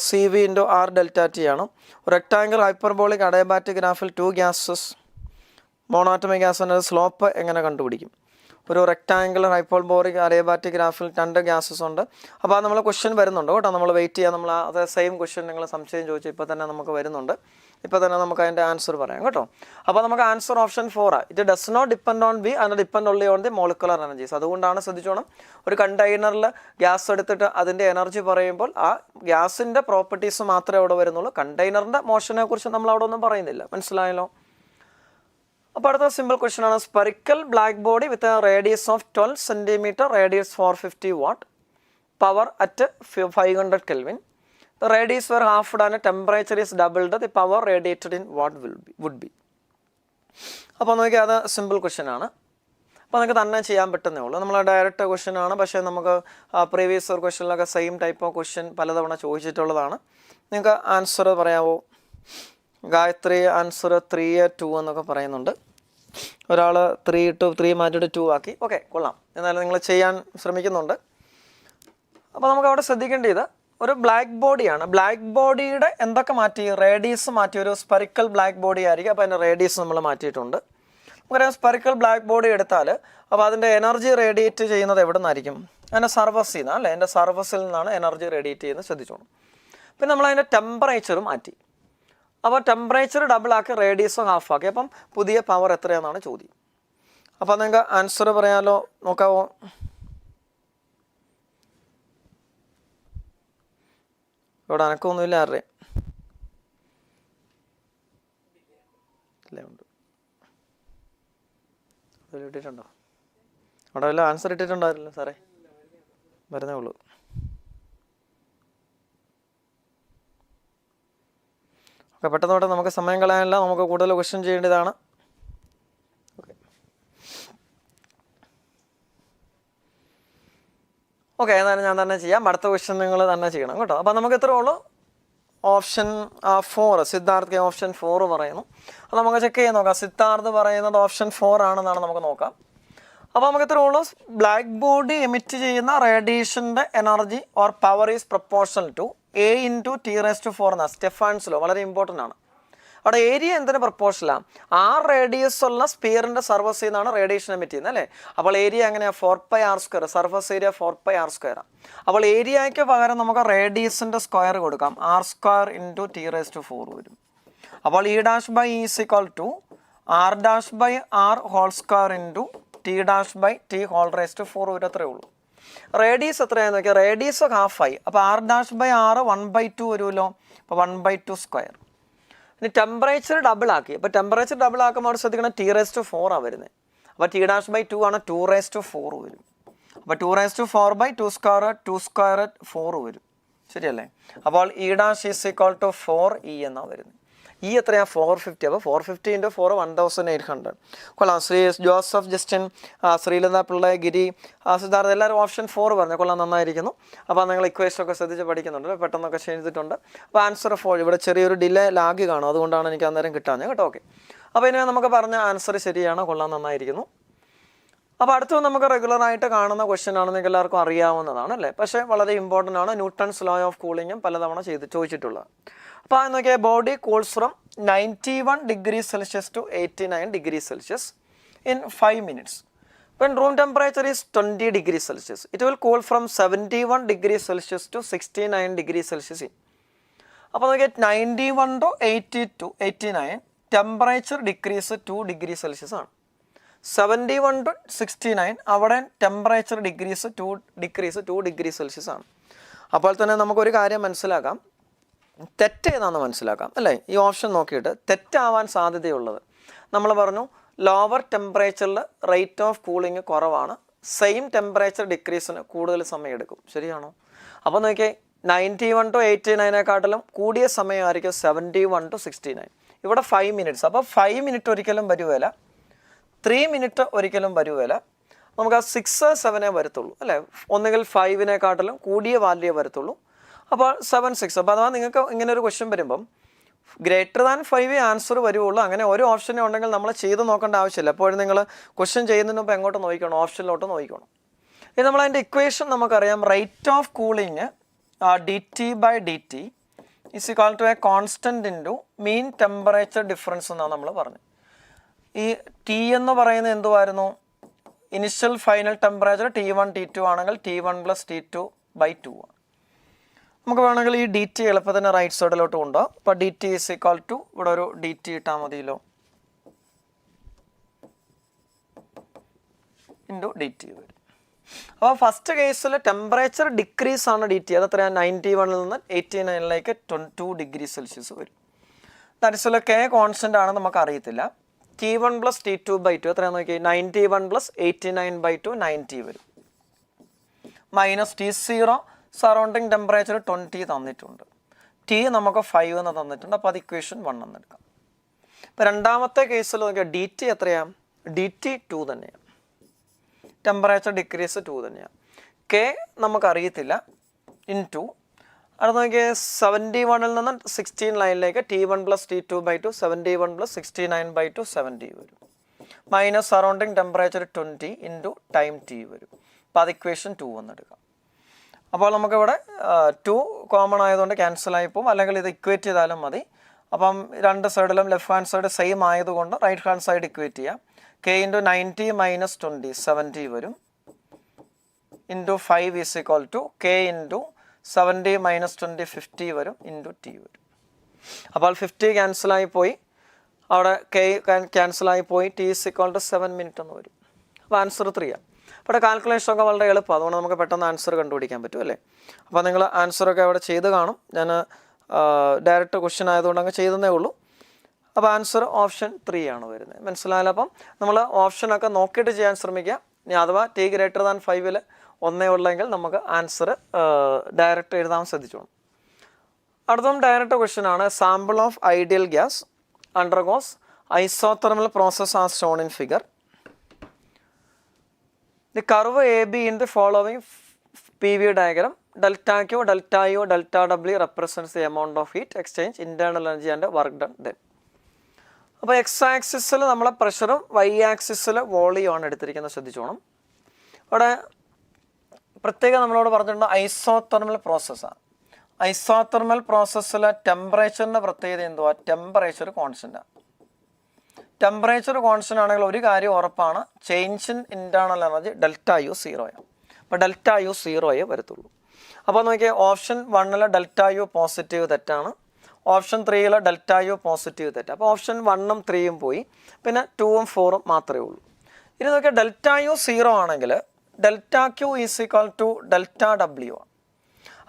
CV × R ΔT ആണ്. റെക്ടാങ്കിൾ ഹൈപ്പർബോളിക് അഡയബാറ്റിക് ഗ്രാഫിൽ 2 ഗ്യാസസ് മോണോറ്റോമിക് ഗ്യാസിൻ്റെ സ്ലോപ്പ് എങ്ങനെ കണ്ടുപിടിക്കും? ഒരു റെക്ടാങ്കിൾ ഹൈപ്പർബോളിക് അഡയബാറ്റിക് ഗ്രാഫിൽ 2 ഗ്യാസസ് ഉണ്ട്. അപ്പോൾ അത് നമ്മൾ ക്വസ്റ്റ്യൻ വരുന്നുണ്ട് കേട്ടോ. നമ്മൾ വെയിറ്റ് ചെയ്യാം. നമ്മൾ അത് സെയിം ക്വസ്റ്റ്യൻ നിങ്ങൾ സംശയം ചോദിച്ചു ഇപ്പോൾ തന്നെ നമുക്ക് വരുന്നുണ്ട്. ഇപ്പോൾ തന്നെ നമുക്ക് അതിൻ്റെ ആൻസർ പറയാം കേട്ടോ. അപ്പോൾ നമുക്ക് answer option 4. It does not depend on V and depend only on the molecular energies. അതുകൊണ്ടാണ് ശ്രദ്ധിച്ചോണം, ഒരു കണ്ടെയ്നറിൽ ഗ്യാസ് എടുത്തിട്ട് അതിൻ്റെ എനർജി പറയുമ്പോൾ ആ ഗ്യാസിൻ്റെ പ്രോപ്പർട്ടീസ് മാത്രമേ അവിടെ വരുന്നുള്ളൂ. കണ്ടെയ്നറിൻ്റെ മോഷനെ കുറിച്ച് നമ്മൾ അവിടെ ഒന്നും പറയുന്നില്ല. മനസ്സിലായല്ലോ? അപ്പോൾ അടുത്ത സിമ്പിൾ ക്വസ്റ്റ്യൻ ആണ്. Spherical black body with a radius of 12 cm, radius 450 watt, power at 500 Kelvin. The radius were halved and temperature is doubled. The power radiated in what would be? അപ്പോൾ നോക്കി, അത് സിമ്പിൾ ക്വസ്റ്റ്യൻ ആണ്. അപ്പോൾ നമുക്ക് തന്നെ ചെയ്യാൻ പറ്റുന്നേ ഉള്ളൂ. നമ്മൾ ഡയറക്റ്റ് ക്വസ്റ്റ്യൻ ആണ്. പക്ഷേ നമുക്ക് പ്രീവിയസ് ഇയർ ക്വസ്റ്റ്യനിലൊക്കെ സെയിം ടൈപ്പ് ഓഫ് ക്വസ്റ്റ്യൻ പലതവണ ചോദിച്ചിട്ടുള്ളതാണ്. നിങ്ങൾക്ക് ആൻസർ പറയാമോ? ഗായത്രി ആൻസർ 3-2 എന്നൊക്കെ പറയുന്നുണ്ട്. ഒരാൾ 3 മാറ്റിയിട്ട് 2 ആക്കി. ഓക്കെ, കൊള്ളാം. എന്നാലും നിങ്ങൾ ചെയ്യാൻ ശ്രമിക്കുന്നുണ്ട്. അപ്പോൾ നമുക്ക് അവിടെ ശ്രദ്ധിക്കേണ്ടത് ഒരു ബ്ലാക്ക് ബോഡിയാണ്. ബ്ലാക്ക് ബോഡിയുടെ എന്തൊക്കെ മാറ്റി? റേഡിയസ് മാറ്റി. ഒരു സ്പെറിക്കൽ ബ്ലാക്ക് ബോഡി ആയിരിക്കും. അപ്പോൾ അതിൻ്റെ റേഡിയസ് നമ്മൾ മാറ്റിയിട്ടുണ്ട്. നമുക്കറിയാം സ്പെറിക്കൽ ബ്ലാക്ക് ബോഡി എടുത്താൽ അപ്പോൾ അതിൻ്റെ എനർജി റേഡിയേറ്റ് ചെയ്യുന്നത് എവിടെ നിന്നായിരിക്കും? അതിൻ്റെ സർഫസിൽ നിന്നാണ് അല്ലേ? എൻ്റെ സർഫസിൽ നിന്നാണ് എനർജി റേഡിയേറ്റ് ചെയ്യുന്നത്. ശ്രദ്ധിച്ചോളൂ. പിന്നെ നമ്മൾ അതിൻ്റെ ടെമ്പറേച്ചർ മാറ്റി. അപ്പോൾ ടെമ്പറേച്ചർ ഡബിൾ ആക്കി, റേഡിയസ് ഹാഫ് ആക്കി. അപ്പം പുതിയ പവർ എത്രയാണെന്നാണ് ചോദ്യം. അപ്പോൾ നിങ്ങൾക്ക് ആൻസർ പറയാമല്ലോ? നോക്കാവോ? ഇവിടെ അനക്കൊന്നുമില്ല. ആരുടെയും ഇല്ലേ? ഉണ്ട്. ഇട്ടിട്ടുണ്ടോ? അവിടെ വല്ല ആൻസർ ഇട്ടിട്ടുണ്ടായിരുന്നല്ലോ സാറേ? വരുന്നേ ഉള്ളൂ. ഓക്കെ, പെട്ടെന്ന് നമുക്ക് സമയം കളയാനില്ല. നമുക്ക് കൂടുതൽ ക്വസ്റ്റ്യൻ ചെയ്യേണ്ടതാണ്. ഓക്കെ, എന്നാലും ഞാൻ തന്നെ ചെയ്യാം. അടുത്ത ക്വസ്റ്റ്യൻ നിങ്ങൾ തന്നെ ചെയ്യണം കേട്ടോ. അപ്പോൾ നമുക്ക് എത്ര ഉള്ളൂ? ഓപ്ഷൻ 4. സിദ്ധാർത്ഥ് ഓപ്ഷൻ 4 പറയുന്നു. അപ്പോൾ നമുക്ക് ചെക്ക് ചെയ്ത് നോക്കാം. സിദ്ധാർത്ഥ് പറയുന്നത് ഓപ്ഷൻ 4 ആണെന്നാണ് നമുക്ക് നോക്കാം. അപ്പോൾ നമുക്ക് എത്ര ഉള്ളൂ? ബ്ലാക്ക് ബോഡി എമിറ്റ് ചെയ്യുന്ന റേഡിയേഷൻ്റെ energy or power is proportional to A × T⁴ എന്ന സ്റ്റെഫാൻസ് ലോ. വളരെ ഇമ്പോർട്ടൻ്റ് ആണ്. അവിടെ ഏരിയ എന്തിന് പ്രൊപ്പോർഷനാണ്? ആ റേഡിയസ് ഉള്ള സ്പിയറിൻ്റെ സർഫസിൽ നിന്നാണ് റേഡിയേഷൻ എമിറ്റ് ചെയ്യുന്നത് അല്ലേ? അപ്പോൾ ഏരിയ എങ്ങനെയാണ്? 4πr². Surface area 4πr². അപ്പോൾ ഏരിയയ്ക്ക് പകരം നമുക്ക് റേഡിയസിൻ്റെ സ്ക്വയർ കൊടുക്കാം. r² × T⁴ വരും. അപ്പോൾ E' / E = r'/r² × T'/T⁴ വരും. അത്രയേ ഉള്ളൂ. റേഡിയസ് എത്രയാണെന്ന് നോക്കിയാൽ റേഡിയസ് ഹാഫായി. അപ്പോൾ r'/r 1/2 വരുമല്ലോ. അപ്പോൾ 1/2². ഇനി ടെമ്പറേച്ചർ ഡബിൾ ആക്കി. അപ്പോൾ ടെമ്പറേച്ചർ ഡബിൾ ആക്കുമ്പോൾ അവിടെ ശ്രദ്ധിക്കണം T⁴ ആണ് വരുന്നത്. അപ്പോൾ T'/2 ആണ് 2⁴ വരും. അപ്പോൾ 2⁴/2² 2² 4 വരും. ശരിയല്ലേ? അപ്പോൾ E' = 4E എന്നാണ് വരുന്നത്. ഈ എത്രയാണ് 450. അപ്പോൾ 450 × 4 1800. കൊള്ളാം. ജോസഫ്, ജസ്റ്റിൻ, ശ്രീലത പിള്ള, ഗിരി, സിദ്ധാർത്ഥ എല്ലാവരും ഓപ്ഷൻ 4 പറഞ്ഞു. കൊള്ളാം, നന്നായിരിക്കുന്നു. അപ്പോൾ നിങ്ങൾ ഇക്വേഷനൊക്കെ ശ്രദ്ധിച്ച് പഠിക്കുന്നുണ്ട്, പെട്ടെന്നൊക്കെ ചെയ്തിട്ടുണ്ട്. അപ്പോൾ ആൻസർ 4. ഇവിടെ ചെറിയൊരു ഡിലേ ലാഗ് കാണും, അതുകൊണ്ടാണ് എനിക്ക് അന്നേരം കിട്ടാഞ്ഞത് കേട്ടോ. ഓക്കെ, അപ്പോൾ ഇനി നമുക്ക് പറഞ്ഞ ആൻസർ ശരിയാണ്. കൊള്ളാം, നന്നായിരിക്കുന്നു. അപ്പോൾ അടുത്തത് നമുക്ക് റെഗുലറായിട്ട് കാണുന്ന ക്വസ്റ്റ്യൻ ആണ്, നിങ്ങൾക്ക് എല്ലാവർക്കും അറിയാവുന്നതാണ് അല്ലേ, പക്ഷേ വളരെ ഇമ്പോർട്ടൻ്റ് ആണ്. ന്യൂട്ടൺസ് ലോ ഓഫ് കൂളിങ്ങും പലതവണ ചോദിച്ചിട്ടുള്ളത്. അപ്പോൾ അത് നോക്കിയാൽ body cools from 91 degrees Celsius to 89 degrees Celsius in 5 minutes. When room temperature is 20 degrees Celsius, it will cool from 71 degrees Celsius to 69 degrees Celsius. അപ്പോൾ നോക്കിയാൽ 91 to 89 temperature decrease 2 degrees Celsius ആണ്. 71 to 69 അവിടെ temperature decrease 2 degrees Celsius ആണ്. അപ്പോൾ തന്നെ നമുക്കൊരു കാര്യം മനസ്സിലാക്കാം, തെറ്റ് ഏതാണെന്ന് മനസ്സിലാക്കാം അല്ലേ. ഈ ഓപ്ഷൻ നോക്കിയിട്ട് തെറ്റാവാൻ സാധ്യതയുള്ളത് നമ്മൾ പറഞ്ഞു, ലോവർ ടെമ്പറേച്ചറിൽ റേറ്റ് ഓഫ് കൂളിംഗ് കുറവാണ്, സെയിം ടെമ്പറേച്ചർ ഡിക്രീസിന് കൂടുതൽ സമയം എടുക്കും. ശരിയാണോ? അപ്പോൾ നോക്കിയേ 91 to 89 കൂടിയ സമയമായിരിക്കും 71 to 69. ഇവിടെ 5 minutes. അപ്പോൾ 5 minutes ഒരിക്കലും വരുകയില്ല, 3 minutes ഒരിക്കലും വരുകയില്ല. നമുക്ക് ആ 6, 7 വരത്തുള്ളൂ അല്ലേ. ഒന്നുകിൽ 5 കൂടിയ വാല്യൂ വരത്തുള്ളൂ. അപ്പോൾ 7, 6. അപ്പോൾ അഥവാ നിങ്ങൾക്ക് ഇങ്ങനെ ഒരു ക്വസ്റ്റ്യൻ വരുമ്പം ഗ്രേറ്റർ ദാൻ 5 ആൻസർ വരുള്ളൂ. അങ്ങനെ ഒരു ഓപ്ഷനെ ഉണ്ടെങ്കിൽ നമ്മൾ ചെയ്ത് നോക്കേണ്ട ആവശ്യമില്ല. എപ്പോഴും നിങ്ങൾ ക്വസ്റ്റ്യൻ ചെയ്യുന്നതിന് മുമ്പ് എങ്ങോട്ട് നോക്കണം? ഓപ്ഷനിലോട്ട് നോക്കണം. ഇനി നമ്മളതിൻ്റെ ഇക്വേഷൻ നമുക്കറിയാം. Rate of cooling dt/dt is equal to a constant into mean temperature difference എന്നാണ് നമ്മൾ പറഞ്ഞത്. ഈ ടി എന്ന് പറയുന്നത് എന്തുമായിരുന്നു? Initial final temperature T1 T2 ആണെങ്കിൽ T1 + T2/2 ആണ്. നമുക്ക് വേണമെങ്കിൽ ഈ dt എളുപ്പത്തിന് റൈറ്റ് സൈഡിലോട്ട് കൊണ്ടുപോകാം. അപ്പോൾ dt ഈസ് ഈക്വൽ ടു ഇവിടെ ഒരു dt ഇട്ടാൽ മതിയല്ലോ, ഇൻറ്റു dt വരും. അപ്പോൾ ഫസ്റ്റ് കേസിൽ ടെമ്പറേച്ചർ ഡിക്രീസ് ആണ് dt. അത് എത്രയാണ്? 91 നിന്ന് 89 2 degrees Celsius വരും. ദാറ്റ്സ് കെ കോൺസ്റ്റൻ്റ് ആണ്, നമുക്ക് അറിയത്തില്ല. T1 + T2/2 എത്രയാണെന്ന് നോക്കി, 91 + 89/2 90 വരും. മൈനസ് T0 സറൗണ്ടിങ് ടെമ്പറേച്ചർ 20 തന്നിട്ടുണ്ട്, T നമുക്ക് 5 എന്ന് തന്നിട്ടുണ്ട്. അപ്പോൾ അത് ഇക്വേഷൻ 1 എന്ന് എടുക്കാം. ഇപ്പോൾ രണ്ടാമത്തെ കേസിൽ നോക്കിയാൽ dt എത്രയാണ്? dt 2 തന്നെയാണ്, ടെമ്പറേച്ചർ ഡിക്രീസ് 2 തന്നെയാണ്. K നമുക്കറിയത്തില്ല, ഇൻറ്റു അടുത്ത് നോക്കിയാൽ 71 നിന്ന് 16 T1 + T2/2 71 + 69/2 70 വരും. Minus surrounding temperature 20 into time T വരും. അപ്പോൾ അത് ഇക്വേഷൻ 2 എന്ന് എടുക്കാം. അപ്പോൾ നമുക്കിവിടെ 2 കോമൺ ആയതുകൊണ്ട് ക്യാൻസലായി പോകും, അല്ലെങ്കിൽ ഇത് ഇക്വേറ്റ് ചെയ്താലും മതി. അപ്പം രണ്ട് സൈഡിലും ലെഫ്റ്റ് ഹാൻഡ് സൈഡ് സെയിം ആയതുകൊണ്ട് റൈറ്റ് ഹാൻഡ് സൈഡ് ഇക്വേറ്റ് ചെയ്യാം. K × 90 - 20 70 വരും, into 5 is equal to K × 70 - 20 50 വരും, ഇൻറ്റു T വരും. അപ്പോൾ 50 ക്യാൻസലായി പോയി, അവിടെ K ക്യാൻസലായി പോയി, T is equal to 7 minutes എന്ന് വരും. അപ്പോൾ ആൻസർ 3 ആണ്. ഇവിടെ കാൽക്കുലേഷനൊക്കെ വളരെ എളുപ്പമാണ്, അതുകൊണ്ട് നമുക്ക് പെട്ടെന്ന് ആൻസർ കണ്ടുപിടിക്കാൻ പറ്റും അല്ലേ. അപ്പോൾ നിങ്ങൾ ആൻസറൊക്കെ അവിടെ ചെയ്ത് കാണും. ഞാൻ ഡയറക്റ്റ് ക്വസ്റ്റ്യൻ ആയതുകൊണ്ട് അങ്ങ് ചെയ്തതേ ഉള്ളൂ. അപ്പോൾ ആൻസർ ഓപ്ഷൻ 3 ആണ് വരുന്നത്. മനസ്സിലായാലും അപ്പം നമ്മൾ ഓപ്ഷനൊക്കെ നോക്കിയിട്ട് ചെയ്യാൻ ശ്രമിക്കുക. ഇനി അഥവാ T > 5 ഒന്നേ ഉള്ളെങ്കിൽ നമുക്ക് ആൻസർ ഡയറക്റ്റ് എഴുതാൻ ശ്രദ്ധിച്ചോളൂ. അടുത്തതും ഡയറക്റ്റ് ക്വസ്റ്റ്യൻ ആണ്. Sample of ideal gas undergoes isothermal process as shown in figure. The curve AB in the following PV diagram, delta Q, delta U, delta W represents the amount of heat exchange, internal energy and work done then. അപ്പോൾ X ആക്സിസിൽ നമ്മളെ പ്രഷറും Y ആക്സിസിൽ volume ആണ് എടുത്തിരിക്കുന്നത്, ശ്രദ്ധിച്ചോണം. അവിടെ പ്രത്യേകം നമ്മളോട് പറഞ്ഞിട്ടുണ്ട് ഐസോതെർമൽ പ്രോസസ്സാണ്. ഐസോതെർമൽ പ്രോസസ്സിലെ ടെമ്പറേച്ചറിൻ്റെ പ്രത്യേകത എന്തുവാ? ടെമ്പറേച്ചർ കോൺസ്റ്റൻ്റാണ്. ടെമ്പറേച്ചർ കോൺസ്റ്റൻ്റ് ആണെങ്കിൽ ഒരു കാര്യം ഉറപ്പാണ്, change in internal energy delta U 0 ആണ്. അപ്പോൾ ഡെൽറ്റ യു 0 വരത്തുള്ളൂ. അപ്പോൾ നോക്കിയാൽ ഓപ്ഷൻ 1 ഡെൽറ്റ യു പോസിറ്റീവ് തെറ്റാണ്, ഓപ്ഷൻ 3 ഡെൽറ്റ യു പോസിറ്റീവ് തെറ്റ്. അപ്പോൾ ഓപ്ഷൻ 1ഉം 3ഉം പോയി, പിന്നെ 2ഉം 4ഉം മാത്രമേ ഉള്ളൂ. ഇനി നോക്കിയാൽ ഡെൽറ്റ യു 0 ആണെങ്കിൽ delta Q is equal to delta W ആണ്.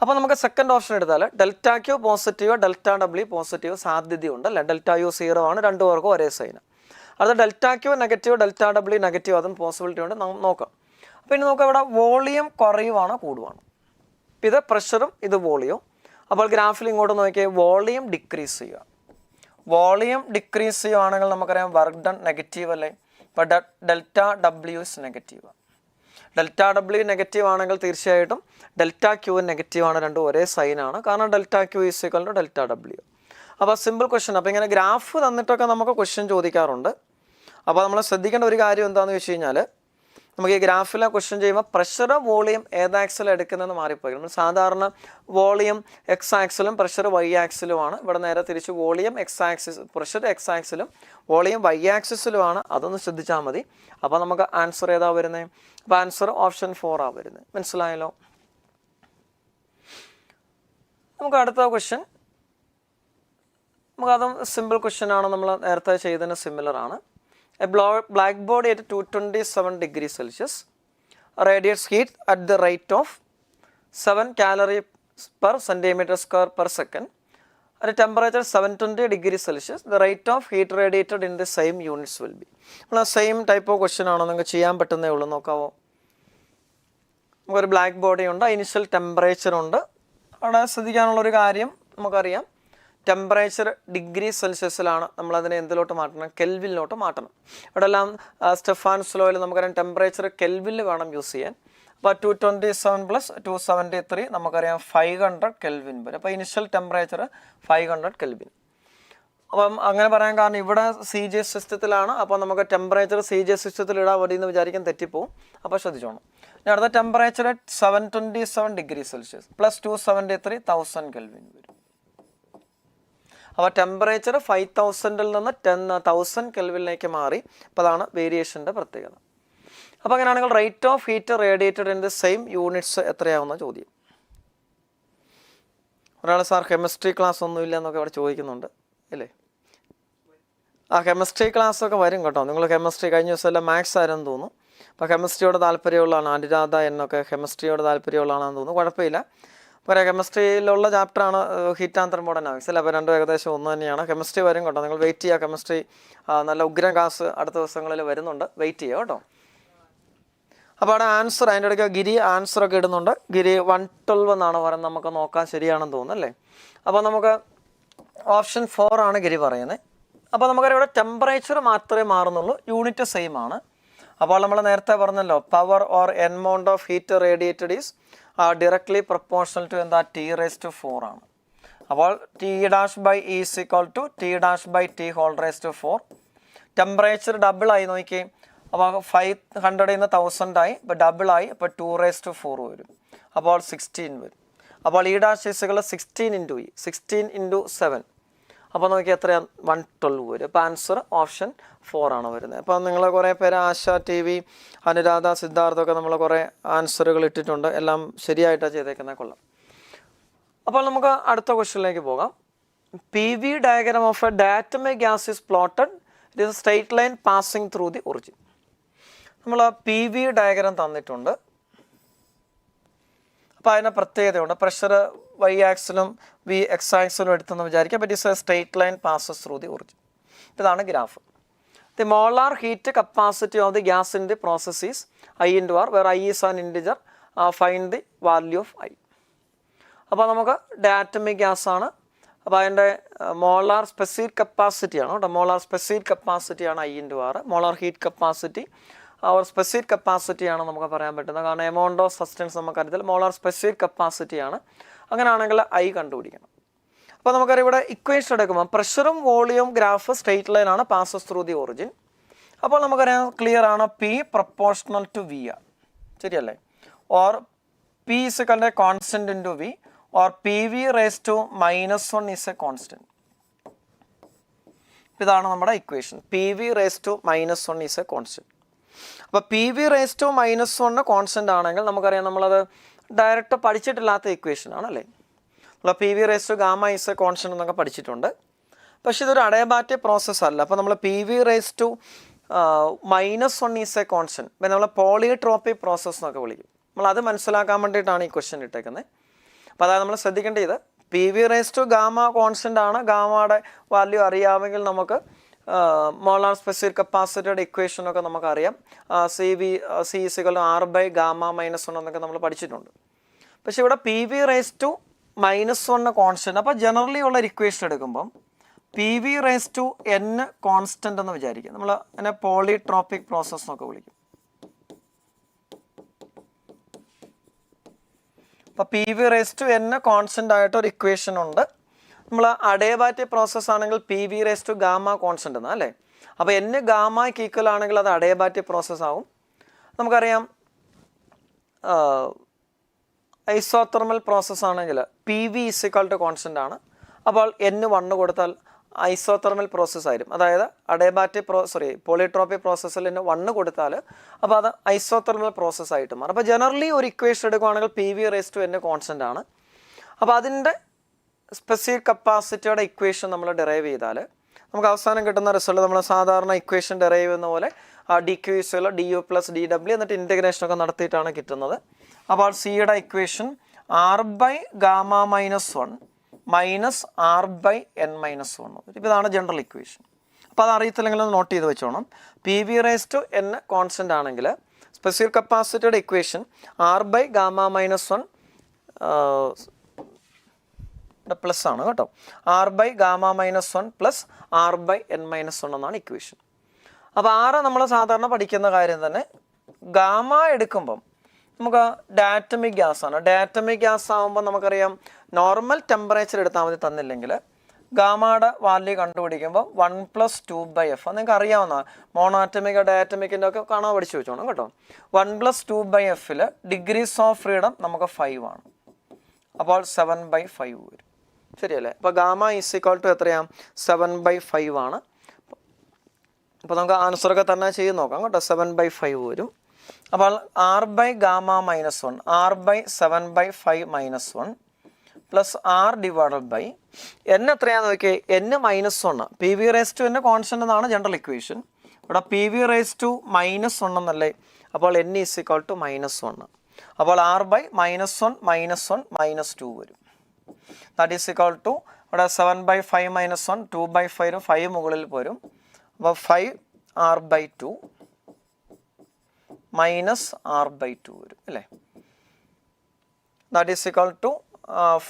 അപ്പോൾ നമുക്ക് സെക്കൻഡ് ഓപ്ഷൻ എടുത്താൽ delta Q positive delta W positive സാധ്യതയുണ്ട് അല്ലേ. ഡെൽറ്റ യു 0 ആണ്, രണ്ടു പേർക്കും ഒരേ സൈന്. അത് delta Q negative delta W negative, അതും പോസിബിലിറ്റി ഉണ്ട്, നോക്കാം. അപ്പോൾ ഇനി നോക്കാം, ഇവിടെ വോളിയം കുറയുവാണ് കൂടുവാണ്. ഇത് പ്രഷറും ഇത് വോളിയം. അപ്പോൾ ഗ്രാഫിൽ ഇങ്ങോട്ട് നോക്കിയാൽ വോളിയം ഡിക്രീസ് ചെയ്യുക, വോളിയം ഡിക്രീസ് ചെയ്യുവാണെങ്കിൽ നമുക്കറിയാം വർക്ക് ഡൺ നെഗറ്റീവ് അല്ലേ. അപ്പോൾ delta W is negative. Delta W negative ആണെങ്കിൽ തീർച്ചയായിട്ടും ഡെൽറ്റ ക്യൂ നെഗറ്റീവ് ആണ്, രണ്ടും ഒരേ സൈനാണ്. കാരണം delta Q is equal to delta W. അപ്പോൾ സിമ്പിൾ ക്വസ്റ്റ്യൻ. അപ്പോൾ ഇങ്ങനെ ഗ്രാഫ് തന്നിട്ടൊക്കെ നമുക്ക് ക്വസ്റ്റ്യൻ ചോദിക്കാറുണ്ട്. അപ്പോൾ നമ്മൾ ശ്രദ്ധിക്കേണ്ട ഒരു കാര്യം എന്താണെന്ന് വെച്ച് കഴിഞ്ഞാൽ, നമുക്ക് ഈ ഗ്രാഫിലെ ക്വസ്റ്റ്യൻ ചെയ്യുമ്പോൾ പ്രഷർ വോളിയം ഏത് ആക്സിലും എടുക്കുന്നതെന്ന് മാറിപ്പോയി. നമ്മൾ സാധാരണ വോളിയം എക്സ് ആക്സിലും പ്രഷർ വൈ ആക്സിലുമാണ്. ഇവിടെ നേരെ തിരിച്ച് volume X axis, pressure X ആക്സിലും വോളിയം വൈ ആക്സിസിലുമാണ്. അതൊന്ന് ശ്രദ്ധിച്ചാൽ മതി. അപ്പോൾ നമുക്ക് ആൻസർ ഏതാ വരുന്നത്? അപ്പോൾ ആൻസർ ഓപ്ഷൻ 4 ആ വരുന്നത്. മനസ്സിലായല്ലോ? നമുക്ക് അടുത്ത ക്വസ്റ്റ്യൻ, നമുക്കതും സിമ്പിൾ ക്വസ്റ്റ്യൻ ആണ്. നമ്മൾ നേരത്തെ ചെയ്തതിന് സിമിലർ ആണ്. A black body at 227 degrees Celsius radiates heat at the rate of 7 calories per centimeter square per second. At a temperature 720 degrees Celsius, the rate of heat radiated in the same units will be. Same type of question ആണ്, നിങ്ങൾക്ക് ചെയ്യാൻ പറ്റുന്നേ ഉള്ളൂ. നോക്കാവോ? നമുക്കൊരു black body ഉണ്ട്, initial temperature ഉണ്ട്. അവിടെ ശ്രദ്ധിക്കാനുള്ളൊരു കാര്യം നമുക്കറിയാം, ടെമ്പറേച്ചർ ഡിഗ്രി സെൽഷ്യസിലാണ്. നമ്മളതിനെ എന്തിലോട്ട് മാറ്റണം? കെൽവിനിലോട്ട് മാറ്റണം. ഇവിടെ എല്ലാം സ്റ്റെഫാൻസ് ലോയിൽ നമുക്കറിയാം ടെമ്പറേച്ചർ കെൽവിനിൽ വേണം യൂസ് ചെയ്യാൻ. അപ്പോൾ 227 + 273 നമുക്കറിയാം 500 കെൽവിൻ വരും. അപ്പോൾ ഇനിഷ്യൽ ടെമ്പറേച്ചർ 500 കെൽവിൻ. അപ്പം അങ്ങനെ പറയാൻ കാരണം ഇവിടെ CJ സിസ്റ്റത്തിലാണ്. അപ്പോൾ നമുക്ക് ടെമ്പറേച്ചർ CJ സിസ്റ്റത്തിൽ ഇടാൻ മതി എന്ന് വിചാരിക്കാൻ തെറ്റിപ്പോവും. അപ്പോൾ ശ്രദ്ധിച്ചോണം. ഇനി അടുത്ത ടെമ്പറേച്ചർ 727 ഡിഗ്രി സെൽഷ്യസ് + 273 1000 കെൽവിൻ വരും. അപ്പോൾ ടെമ്പറേച്ചർ 5000-ൽ നിന്ന് 10,000 കെൽവിനിലേക്ക് മാറി. അപ്പോൾ അതാണ് വേരിയേഷൻ്റെ പ്രത്യേകത. അപ്പോൾ അങ്ങനെയാണെങ്കിൽ rate of heat radiated in the same units എത്രയാവുന്ന ചോദ്യം. ഒരാൾ സാർ കെമിസ്ട്രി ക്ലാസ് ഒന്നുമില്ല എന്നൊക്കെ അവിടെ ചോദിക്കുന്നുണ്ട് അല്ലേ? കെമിസ്ട്രി ക്ലാസ്സൊക്കെ വരും കേട്ടോ. നിങ്ങൾ കെമിസ്ട്രി കഴിഞ്ഞ ദിവസമെല്ലാം മാത്സ് ആരെന്ന് തോന്നുന്നു. അപ്പോൾ കെമിസ്ട്രിയോട് താല്പര്യമുള്ളതാണ്. അനുരാധ എന്നൊക്കെ കെമിസ്ട്രിയോട് താല്പര്യമുള്ളതാണെന്ന് തോന്നുന്നു. കുഴപ്പമില്ല. ഇപ്പോൾ കെമിസ്ട്രിയിലുള്ള ചാപ്റ്ററാണ് ഹീറ്റ് ആൻഡ് തെർമോഡൈനാമിക്സ് അല്ലേ. അപ്പോൾ രണ്ടും ഏകദേശം ഒന്ന് തന്നെയാണ്. കെമിസ്ട്രി വരും കേട്ടോ. നിങ്ങൾ വെയിറ്റ് ചെയ്യുക. കെമിസ്ട്രി നല്ല ഉഗ്രം ക്ലാസ് അടുത്ത ദിവസങ്ങളിൽ വരുന്നുണ്ട്. വെയിറ്റ് ചെയ്യുക കേട്ടോ. അപ്പോൾ അവിടെ ആൻസർ, അതിൻ്റെ ഇടയ്ക്ക് ഗിരി ആൻസറൊക്കെ ഇടുന്നുണ്ട്. ഗിരി 112 എന്നാണ് പറയുന്നത്. നമുക്ക് നോക്കാൻ ശരിയാണെന്ന് തോന്നുന്നു അല്ലേ. അപ്പോൾ നമുക്ക് ഓപ്ഷൻ 4 ആണ് ഗിരി പറയുന്നത്. അപ്പോൾ നമുക്കറിയാം ഇവിടെ ടെമ്പറേച്ചർ മാത്രമേ മാറുന്നുള്ളൂ, യൂണിറ്റ് സെയിം ആണ്. അപ്പോൾ നമ്മൾ നേരത്തെ പറഞ്ഞല്ലോ, power or amount of heat radiated is directly proportional to എന്താ T⁴ ആണ്. അപ്പോൾ T'/E is equal to T'/T whole raised to 4. Temperature double ആയി നോക്കി. അപ്പോൾ 500 നിന്ന് 1000 ആയി. ഇപ്പോൾ ഡബിൾ ആയി. അപ്പോൾ 2⁴ വരും. അപ്പോൾ 16 വരും. അപ്പോൾ E' is equal to 16 × E, 16 × 7. അപ്പോൾ നോക്കി എത്രയാണ്? 112 വരും. അപ്പോൾ ആൻസർ ഓപ്ഷൻ 4 ആണ് വരുന്നത്. അപ്പോൾ നിങ്ങൾ കുറേ പേര് ആശ TV, അനുരാധ, സിദ്ധാർത്ഥൊക്കെ നമ്മൾ കുറേ ആൻസറുകൾ ഇട്ടിട്ടുണ്ട്. എല്ലാം ശരിയായിട്ടാണ് ചെയ്തേക്കുന്നത്. കൊള്ളാം. അപ്പോൾ നമുക്ക് അടുത്ത ക്വസ്റ്റ്യനിലേക്ക് പോകാം. PV diagram of a diatomic gas is plotted. It is a straight line passing through the origin. നമ്മൾ PV ഡയഗ്രാം തന്നിട്ടുണ്ട്. അപ്പോൾ അതിന് പ്രത്യേകതയുണ്ട്. പ്രഷർ വൈ ആക്സിലും വി എക്സ് ആക്സിലും എടുത്തെന്ന് വിചാരിക്കാം. But it's a straight line passes through the origin. ഇതാണ് graph. The molar heat capacity of the gas in the process is I/R, where I is an integer. Find the value of I. അപ്പോൾ നമുക്ക് ഡയറ്റമിക് gas ആണ്. അപ്പോൾ അതിൻ്റെ molar specific കപ്പാസിറ്റിയാണ് കേട്ടോ. Molar specific കപ്പാസിറ്റിയാണ് I/R. Molar heat capacity or specific കപ്പാസിറ്റിയാണ് നമുക്ക് പറയാൻ പറ്റുന്നത്. കാരണം എമൗണ്ട് ഓഫ് സബ്സ്റ്റൻസ് നമുക്കറിയത്തില്ല. മോളാർ സ്പെസിഫിക് കപ്പാസിറ്റിയാണ്. അങ്ങനെയാണെങ്കിൽ I കണ്ടുപിടിക്കണം. അപ്പോൾ നമുക്കറിയാം ഇവിടെ ഇക്വേഷൻ എടുക്കുമ്പോൾ പ്രഷറും വോളിയവും ഗ്രാഫ് സ്ട്രെയിറ്റ് ലൈൻ ആണ്, പാസസ് ത്രൂ ദി ഒറിജിൻ. അപ്പോൾ നമുക്കറിയാം ക്ലിയർ ആണ് P പ്രൊപ്പോർഷണൽ ടു V ആണ്. ശരിയല്ലേ? Or P is equal to constant into V, or PV raised to -1 is a constant. ഇതാണ് നമ്മുടെ equation. PV raised to -1 is a constant. അപ്പോൾ PV raised to -1 constant ആണെങ്കിൽ നമുക്കറിയാം നമ്മളത് direct പഠിച്ചിട്ടില്ലാത്ത equation ആണല്ലേ. നമ്മൾ PV raised to gamma is a constant എന്നൊക്കെ പഠിച്ചിട്ടുണ്ട്. പക്ഷേ ഇതൊരു അഡയബാറ്റിക് പ്രോസസ്സ് അല്ല. അപ്പോൾ നമ്മൾ PV raised to -1 is a constant, പിന്നെ നമ്മൾ പോളിട്രോപ്പിക് പ്രോസസ്സ് എന്നൊക്കെ വിളിക്കും. നമ്മളത് മനസ്സിലാക്കാൻ വേണ്ടിയിട്ടാണ് ഈ ക്വസ്റ്റ്യൻ ഇട്ടേക്കുന്നത്. അപ്പോൾ അതായത് നമ്മൾ ശ്രദ്ധിക്കേണ്ടത് PV raised to gamma constant ആണ്. ഗാമയുടെ വാല്യൂ അറിയാമെങ്കിൽ നമുക്ക് മോളാർ സ്പെസിഫിക് കപ്പാസിറ്റിയുടെ ഇക്വേഷനൊക്കെ നമുക്കറിയാം. C is equal to R/gamma-1 എന്നൊക്കെ നമ്മൾ പഠിച്ചിട്ടുണ്ട്. പക്ഷേ ഇവിടെ PV raised to -1 കോൺസ്റ്റൻ്റ്. അപ്പോൾ ജനറലി ഉള്ള ഇക്വേഷൻ എടുക്കുമ്പം P V raise to N constant എന്ന് വിചാരിക്കുക. നമ്മൾ അതിനെ പോളിട്രോപ്പിക് പ്രോസസ് എന്നൊക്കെ വിളിക്കും. അപ്പോൾ P V raise to N constant ആയിട്ട് ഒരു ഇക്വേഷൻ ഉണ്ട്. നമ്മൾ അഡേബാറ്റിക് പ്രോസസ് ആണെങ്കിൽ P V raise to gamma constant എന്നാ അല്ലേ. അപ്പോൾ എൻ ഗാമയ്ക്ക് ഈക്വൽ ആണെങ്കിൽ അത് അഡേബാറ്റിക് പ്രോസസ് ആവും. നമുക്കറിയാം ഐസോതെർമൽ പ്രോസസ് ആണെങ്കിൽ P V is equal to constant ആണ്. അപ്പോൾ n 1 കൊടുത്താൽ ഐസോതെർമൽ പ്രോസസ് ആയിരിക്കും. അതായത് അഡേബാറ്റിക് പോളിട്രോപ്പിക് പ്രോസസ്സിൽ n 1 കൊടുത്താൽ അപ്പോൾ അത് ഐസോതെർമൽ പ്രോസസ് ആയിട്ട് മാറും. അപ്പോൾ ജനറലി ഒരു ഇക്വേഷൻ എടുക്കുകയാണെങ്കിൽ P V raise to n constant ആണ്. അപ്പോൾ അതിൻ്റെ സ്പെസിഫിക് കപ്പാസിറ്റിയുടെ ഇക്വേഷൻ നമ്മൾ ഡെറൈവ് ചെയ്താൽ നമുക്ക് അവസാനം കിട്ടുന്ന റിസൾട്ട് നമ്മൾ സാധാരണ ഇക്വേഷൻ ഡെറൈവ് ചെയ്യുന്ന പോലെ ഡി ക്യു ഇസുള്ള D U plus D W എന്നിട്ട് ഇൻറ്റഗ്രേഷനൊക്കെ നടത്തിയിട്ടാണ് കിട്ടുന്നത്. അപ്പോൾ സിയുടെ equation R by gamma minus 1 minus R by N minus 1. ഇപ്പോൾ ഇതാണ് ജനറൽ ഇക്വേഷൻ. അപ്പോൾ അത് അറിയത്തില്ലെങ്കിൽ നോട്ട് ചെയ്ത് വെച്ചോണം. P V raise to N constant ആണെങ്കിൽ സ്പെസിഫിക് കപ്പാസിറ്റിയുടെ equation R by gamma minus 1 plus ആണ് കേട്ടോ. R by gamma minus 1 plus R by N minus 1 എന്നാണ് ഇക്വേഷൻ. അപ്പോൾ ആറ് നമ്മൾ സാധാരണ പഠിക്കുന്ന കാര്യം തന്നെ. ഗാമ എടുക്കുമ്പം നമുക്ക് ഡാറ്റമിക് ഗ്യാസ് ആണ്. ഡാറ്റമിക് ഗ്യാസ് ആകുമ്പോൾ നമുക്കറിയാം നോർമൽ ടെമ്പറേച്ചർ എടുത്താൽ മതി തന്നില്ലെങ്കിൽ ഗാമയുടെ വാല്യൂ കണ്ടുപിടിക്കുമ്പോൾ 1 + 2/f നിങ്ങൾക്ക് അറിയാവുന്ന മോണോആറ്റമിക് ഡയാറ്റമിക്കിൻ്റെ ഒക്കെ കാണാൻ പഠിച്ചു വെച്ചോണം കേട്ടോ. 1 + 2/f ഡിഗ്രീസ് ഓഫ് ഫ്രീഡം നമുക്ക് 5 ആണ്. അപ്പോൾ 7/5 വരും. ശരിയല്ലേ. അപ്പോൾ ഗാമ ഈക്വൽ ടു എത്രയാണ്? 7/5 ആണ്. അപ്പോൾ നമുക്ക് ആൻസറൊക്കെ തന്നെ ചെയ്ത് നോക്കാം കേട്ടോ. 7/5 വരും. അപ്പോൾ R by gamma minus 1 R by 7/5 minus 1 plus R divided by N എത്രയാണെന്ന് നോക്കിയേ. n -1 P V raise to n constant എന്നാണ് ജനറൽ ഇക്വേഷൻ. ഇവിടെ പി വി റേസ് ടു -1 എന്നല്ലേ. അപ്പോൾ n ഈക്വൽ ടു -1. അപ്പോൾ ആർ ബൈ -1 -1 -2 വരും. ദാറ്റ് ഈസ് ഈക്വൽ ടു ഇവിടെ 7/5 -1 2/5 5 മുകളിൽ പോരും. അപ്പോൾ 5 r/2 മൈനസ് r/2 വരും അല്ലേ. That is equal to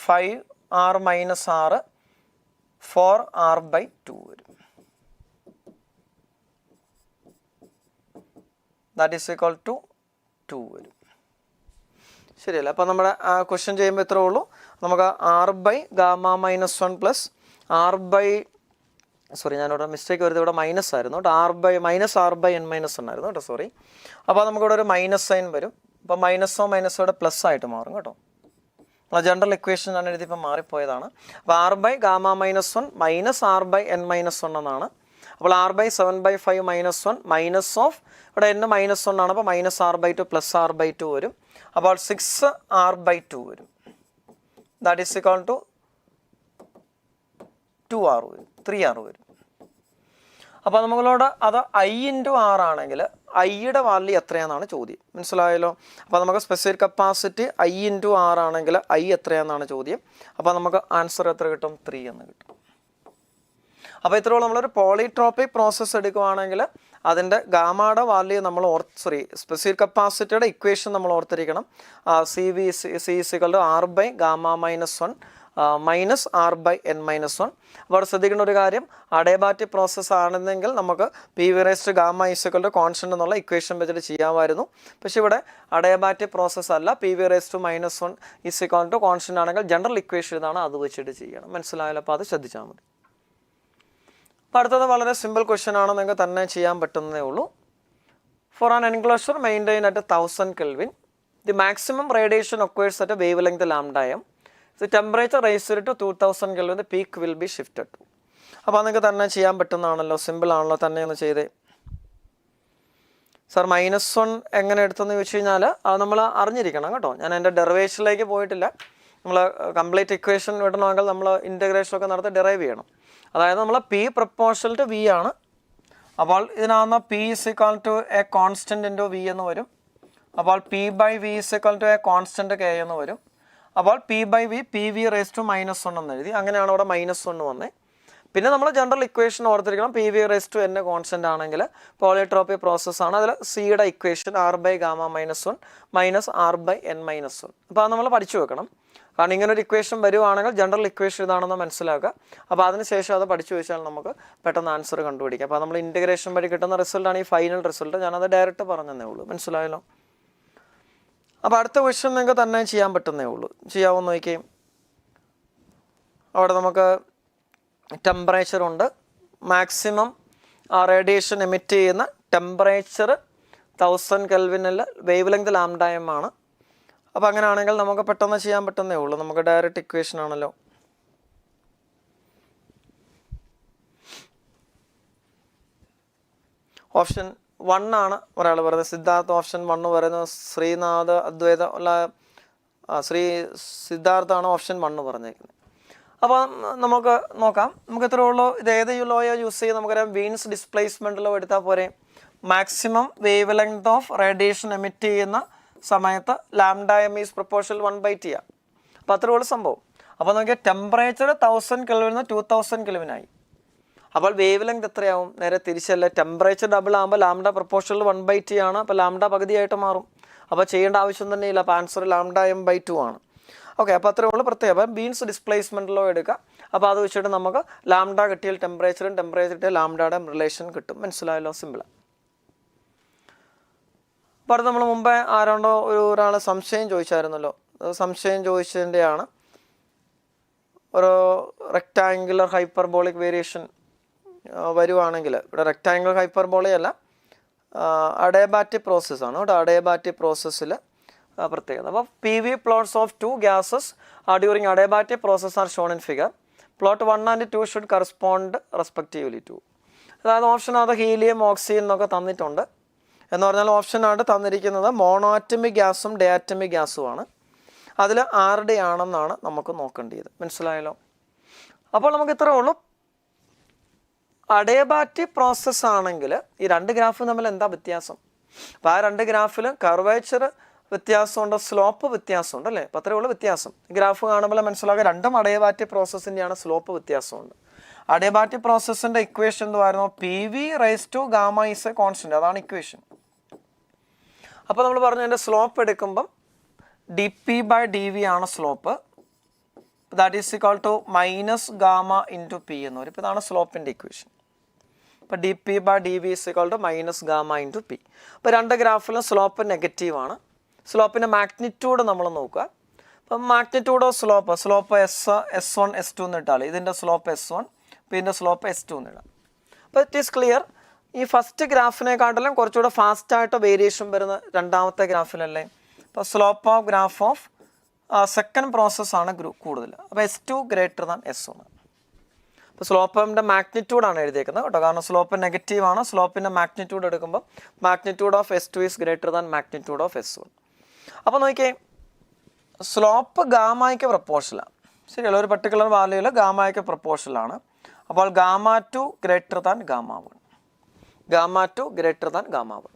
5r minus r 4r/2 വരും. ദാറ്റ് ഈസ് ഈക്വൽ ടു 2 വരും. ശരിയല്ലേ. അപ്പോൾ നമ്മുടെ ക്വസ്റ്റ്യൻ ചെയ്യുമ്പോൾ ഇത്രേ ഉള്ളൂ. നമുക്ക് R by gamma minus 1 plus R by ഞാനിവിടെ മിസ്റ്റേക്ക് വരുന്നത് ഇവിടെ മൈനസ് ആയിരുന്നു കേട്ടോ. ആർ ബൈ എൻ മൈനസ് 1 ആയിരുന്നു കേട്ടോ. സോറി. അപ്പോൾ നമുക്കിവിടെ ഒരു മൈനസ് സൈൻ വരും. അപ്പോൾ മൈനസോ ഇവിടെ പ്ലസ് ആയിട്ട് മാറും കേട്ടോ. ജനറൽ ഇക്വേഷൻ ഞാൻ എഴുതിയപ്പോൾ മാറിപ്പോയതാണ്. അപ്പോൾ R by gamma minus 1 minus R by N minus 1 എന്നാണ്. അപ്പോൾ ആർ ബൈ 7/5 -1 മൈനസ് ഓഫ് ഇവിടെ n -1 ആണ്. അപ്പോൾ -r/2 പ്ലസ് r/2 വരും. അപ്പോൾ 6r/2 വരും. That is equal to 2r വരും. 3r വരും. അപ്പോൾ നമ്മളോട് അത് i × r ആണെങ്കിൽ ഐയുടെ വാല്യൂ എത്രയാണെന്നാണ് ചോദ്യം. മനസ്സിലായല്ലോ. അപ്പോൾ നമുക്ക് സ്പെസിഫിക് കപ്പാസിറ്റി i × r ആണെങ്കിൽ i എത്രയാണെന്നാണ് ചോദ്യം. അപ്പോൾ നമുക്ക് ആൻസർ എത്ര കിട്ടും? 3 എന്ന് കിട്ടും. അപ്പോൾ ഇത്രയുള്ള നമ്മളൊരു പോളിട്രോപ്പിക് പ്രോസസ്സ് എടുക്കുകയാണെങ്കിൽ അതിൻ്റെ ഗാമയുടെ വാല്യൂ നമ്മൾ സ്പെസിഫിക് കപ്പാസിറ്റിയുടെ ഇക്വേഷൻ നമ്മൾ ഓർത്തിരിക്കണം. C = r by gamma minus 1 minus R by N minus 1. അപ്പോൾ അവിടെ ശ്രദ്ധിക്കേണ്ട ഒരു കാര്യം, അഡേബാറ്റിക് പ്രോസസ്സ് ആണെന്നെങ്കിൽ നമുക്ക് P V raise to gamma equal to constant എന്നുള്ള ഇക്വേഷൻ വെച്ചിട്ട് ചെയ്യാമായിരുന്നു. പക്ഷേ ഇവിടെ അഡേബാറ്റിക് പ്രോസസ്സ് അല്ല. P V raise to -1 equal to constant ആണെങ്കിൽ ജനറൽ ഇക്വേഷൻ ഇതാണ്, അത് വെച്ചിട്ട് ചെയ്യണം. മനസ്സിലായാലും അപ്പോൾ അത് ശ്രദ്ധിച്ചാൽ മതി. അപ്പോൾ അടുത്തത് വളരെ സിമ്പിൾ ക്വസ്റ്റ്യൻ ആണ്, നിങ്ങൾക്ക് തന്നെ ചെയ്യാൻ പറ്റുന്നതേ ഉള്ളൂ. For an enclosure maintain at 1000 Kelvin, the maximum radiation occurs at wave length λm. The temperature raised to 2000 Kelvin, the peak will be shifted to. അപ്പോൾ നിങ്ങൾക്ക് തന്നെ ചെയ്യാൻ പറ്റുന്നതാണല്ലോ, സിമ്പിൾ ആണല്ലോ, തന്നെ ഒന്ന് ചെയ്തേ. സാർ -1 എങ്ങനെ എടുത്തെന്ന് ചോദിച്ചു കഴിഞ്ഞാൽ അത് നമ്മൾ അറിഞ്ഞിരിക്കണം കേട്ടോ. ഞാൻ എൻ്റെ ഡെറിവേഷനിലേക്ക് പോയിട്ടില്ല. നമ്മൾ കംപ്ലീറ്റ് ഇക്വേഷൻ വിടണമെങ്കിൽ നമ്മൾ ഇൻറ്റഗ്രേഷനൊക്കെ നടത്തി ഡെറൈവ് ചെയ്യണം. അതായത് നമ്മൾ പി പ്രപ്പോർഷണൽ ടു വി ആണ്. അപ്പോൾ ഇതിനകത്ത് P = a constant into V എന്ന് വരും. അപ്പോൾ P/V = എ കോൺസ്റ്റൻറ്റ് കെ എന്ന് വരും. അപ്പോൾ P/V PV റേസ് ടു -1 എന്ന് എഴുതി. അങ്ങനെയാണ് അവിടെ -1 വന്നത്. പിന്നെ നമ്മൾ ജനറൽ ഇക്വേഷൻ ഓർത്തിരിക്കണം. PV raise to n constant ആണെങ്കിൽ പോളിട്രോപ്പിക് പ്രോസസ്സാണ്. അതിൽ സിയുടെ equation r by gamma -1 minus r by n -1. അപ്പോൾ അത് നമ്മൾ പഠിച്ചു വെക്കണം. കാരണം ഇങ്ങനൊരു ഇക്വേഷൻ വരുവാണെങ്കിൽ ജനറൽ ഇക്വേഷൻ ഇതാണെന്ന് മനസ്സിലാക്കുക. അപ്പോൾ അതിനുശേഷം അത് പഠിച്ചു വെച്ചാൽ നമുക്ക് പെട്ടെന്ന് ആൻസർ കണ്ടുപിടിക്കാം. അപ്പോൾ നമ്മൾ ഇൻറ്റഗ്രേഷൻ വഴി കിട്ടുന്ന റിസൾട്ടാണ് ഈ ഫൈനൽ റിസൾട്ട്. ഞാനത് ഡയറക്റ്റ് പറഞ്ഞതേ ഉള്ളൂ. മനസ്സിലായല്ലോ? അപ്പോൾ അടുത്ത ക്വസ്റ്റ്യൻ നിങ്ങൾക്ക് തന്നെ ചെയ്യാൻ പറ്റുന്നേ ഉള്ളൂ. ചെയ്യാവുന്ന നോക്കിയും അവിടെ നമുക്ക് ടെമ്പറേച്ചർ ഉണ്ട്. മാക്സിമം റേഡിയേഷൻ എമിറ്റ് ചെയ്യുന്ന ടെമ്പറേച്ചർ 1000 കെൽവിനിൽ വേവ് ലെങ്ത് λm ആണ്. അപ്പോൾ അങ്ങനെയാണെങ്കിൽ നമുക്ക് പെട്ടെന്ന് ചെയ്യാൻ പറ്റുന്നേ ഉള്ളൂ. നമുക്ക് ഡയറക്റ്റ് ഇക്വേഷൻ ആണല്ലോ. ഓപ്ഷൻ 1 ആണ് ഒരാൾ പറയുന്നത്. സിദ്ധാർത്ഥ് ഓപ്ഷൻ 1 പറയുന്നത്. ശ്രീനാഥ് അദ്വൈത സിദ്ധാർത്ഥാണ് ഓപ്ഷൻ 1 പറഞ്ഞേക്കുന്നത്. അപ്പോൾ നമുക്ക് നോക്കാം. നമുക്ക് എത്ര ഉള്ളൂ? ഇത് ഏത് ലോയോ യൂസ് ചെയ്ത് നമുക്കറിയാം. വീൻസ് ഡിസ്പ്ലേസ്മെൻറ്റ് ലോ എടുത്താൽ പോരെ. Maximum wave length of radiation emit ചെയ്യുന്ന സമയത്ത് λm ഈസ് പ്രൊപ്പോർഷണൽ 1/t ആണ്. അപ്പോൾ അത്രേ ഉള്ളൂ സംഭവം. അപ്പോൾ നോക്കിയാൽ ടെമ്പറേച്ചർ 1000 കെൽവിനിൽ നിന്ന് 2000 കെൽവിനായി. അപ്പോൾ വേവ് ലെങ്ത് എത്രയാവും? നേരെ തിരിച്ചല്ലേ. ടെമ്പറേച്ചർ ഡബിൾ ആകുമ്പോൾ λ പ്രൊപ്പോർഷണൽ 1/t ആണ്. അപ്പോൾ λ പകുതിയായിട്ട് മാറും. അപ്പോൾ ചെയ്യേണ്ട ആവശ്യം തന്നെ ഇല്ല. അപ്പോൾ ആൻസർ λm/2 ആണ്. ഓക്കെ, അപ്പോൾ അത്രേ ഉള്ളൂ പ്രത്യേകം. അപ്പം വീൻസ് ഡിസ്പ്ലേസ്മെൻറ്റ് ലോ എടുക്കുക. അപ്പോൾ അത് വെച്ചിട്ട് നമുക്ക് λ കിട്ടിയാൽ ടെമ്പറേച്ചർ കിട്ടിയാൽ λയുടെ റിലേഷൻ കിട്ടും. മനസ്സിലായല്ലോ? സിമ്പിളാണ്. അപ്പോൾ അത് നമ്മൾ മുമ്പേ ആരാണ്ടോ ഒരാൾ സംശയം ചോദിച്ചായിരുന്നല്ലോ. സംശയം ചോദിച്ചതിൻ്റെയാണ്. ഒരു റെക്റ്റാങ്കുലർ ഹൈപ്പർബോളിക് വേരിയേഷൻ വരുവാണെങ്കിൽ, ഇവിടെ റെക്റ്റാങ്കുലർ ഹൈപ്പർബോളയല്ല, അഡേബാറ്റിക് പ്രോസസ്സാണ് കേട്ടോ. അഡേബാറ്റിക് പ്രോസസ്സിൽ പ്രത്യേകത. അപ്പോൾ PV plots of 2 gases during adiabatic process are shown in figure. Plot 1 and 2 should correspond respectively to. അതായത് ഓപ്ഷനകത്ത് ഹീലിയം, ഓക്സിജൻ എന്നൊക്കെ തന്നിട്ടുണ്ട്. എന്ന് പറഞ്ഞാൽ ഓപ്ഷനായിട്ട് തന്നിരിക്കുന്നത് മോണോആറ്റമിക് ഗ്യാസും ഡയാറ്റമിക് ഗ്യാസുമാണ്. അതിൽ ആരുടെയാണെന്നാണ് നമുക്ക് നോക്കേണ്ടത്. മനസ്സിലായല്ലോ? അപ്പോൾ നമുക്ക് ഇത്രേ ഉള്ളൂ. അഡേബാറ്റിക് പ്രോസസ്സ് ആണെങ്കിൽ ഈ രണ്ട് ഗ്രാഫ് തമ്മിൽ എന്താ വ്യത്യാസം? അപ്പോൾ ആ രണ്ട് ഗ്രാഫിൽ കർവേച്ചർ വ്യത്യാസമുണ്ട്, സ്ലോപ്പ് വ്യത്യാസമുണ്ട് അല്ലേ? അപ്പോൾ അത്രയേ ഉള്ളൂ വ്യത്യാസം. ഗ്രാഫ് കാണുമ്പോൾ മനസ്സിലാക്കുക രണ്ടും അഡേബാറ്റിക് പ്രോസസ്സിൻ്റെയാണ്. സ്ലോപ്പ് വ്യത്യാസമുണ്ട്. അഡേബാറ്റിക് പ്രോസസ്സിൻ്റെ ഇക്വേഷൻ എന്തുവായിരുന്നു? PV raise to gamma is a constant. അതാണ് ഇക്വേഷൻ. അപ്പോൾ നമ്മൾ പറഞ്ഞു അതിൻ്റെ സ്ലോപ്പ് എടുക്കുമ്പം dp/dv ആണ് slope. That is equal to minus gamma into P എന്ന് പറയും. ഇപ്പോൾ ഇതാണ് സ്ലോപ്പിൻ്റെ ഇക്വേഷൻ. ഇപ്പോൾ dp/dv is equal to minus gamma into P. അപ്പോൾ രണ്ട് ഗ്രാഫിലും സ്ലോപ്പ് നെഗറ്റീവാണ്. സ്ലോപ്പിൻ്റെ മാഗ്നിറ്റ്യൂഡ് നമ്മൾ നോക്കുക. അപ്പം magnitude of slope S1 S2 എന്ന് ഇട്ടാൽ ഇതിൻ്റെ സ്ലോപ്പ് S1, അപ്പോൾ ഇതിൻ്റെ സ്ലോപ്പ് S2 എന്ന് ഇടാം. അപ്പോൾ ഇറ്റ് ഈസ് ക്ലിയർ. ഈ ഫസ്റ്റ് ഗ്രേഫിനെക്കാട്ടിലും കുറച്ചുകൂടെ ഫാസ്റ്റായിട്ട് വേരിയേഷൻ വരുന്ന രണ്ടാമത്തെ ഗ്രാഫിലല്ലേ. അപ്പോൾ slope of graph of second പ്രോസസ്സാണ് കൂടുതൽ. അപ്പോൾ S2 ഗ്രേറ്റർ ദാൻ S1. അപ്പോൾ സ്ലോപ്പിൻ്റെ മാഗ്നിറ്റ്യൂഡാണ് എഴുതിയേക്കുന്നത് കേട്ടോ. കാരണം സ്ലോപ്പ് നെഗറ്റീവാണ്. സ്ലോപ്പിൻ്റെ മാഗ്നിറ്റ്യൂഡ് എടുക്കുമ്പോൾ magnitude of S2 is greater than magnitude of S1. അപ്പോൾ നോക്കിയേ, സ്ലോപ്പ് ഗാമയ്ക്ക് പ്രപ്പോർഷനാണ്. ശരിയല്ല, ഒരു പർട്ടിക്കുലർ വാല്യൂയിൽ ഗാമയ്ക്ക് പ്രപ്പോർഷനാണ്. അപ്പോൾ γ2 ഗ്രേറ്റർ ദാൻ γ1. γ2 greater than γ1.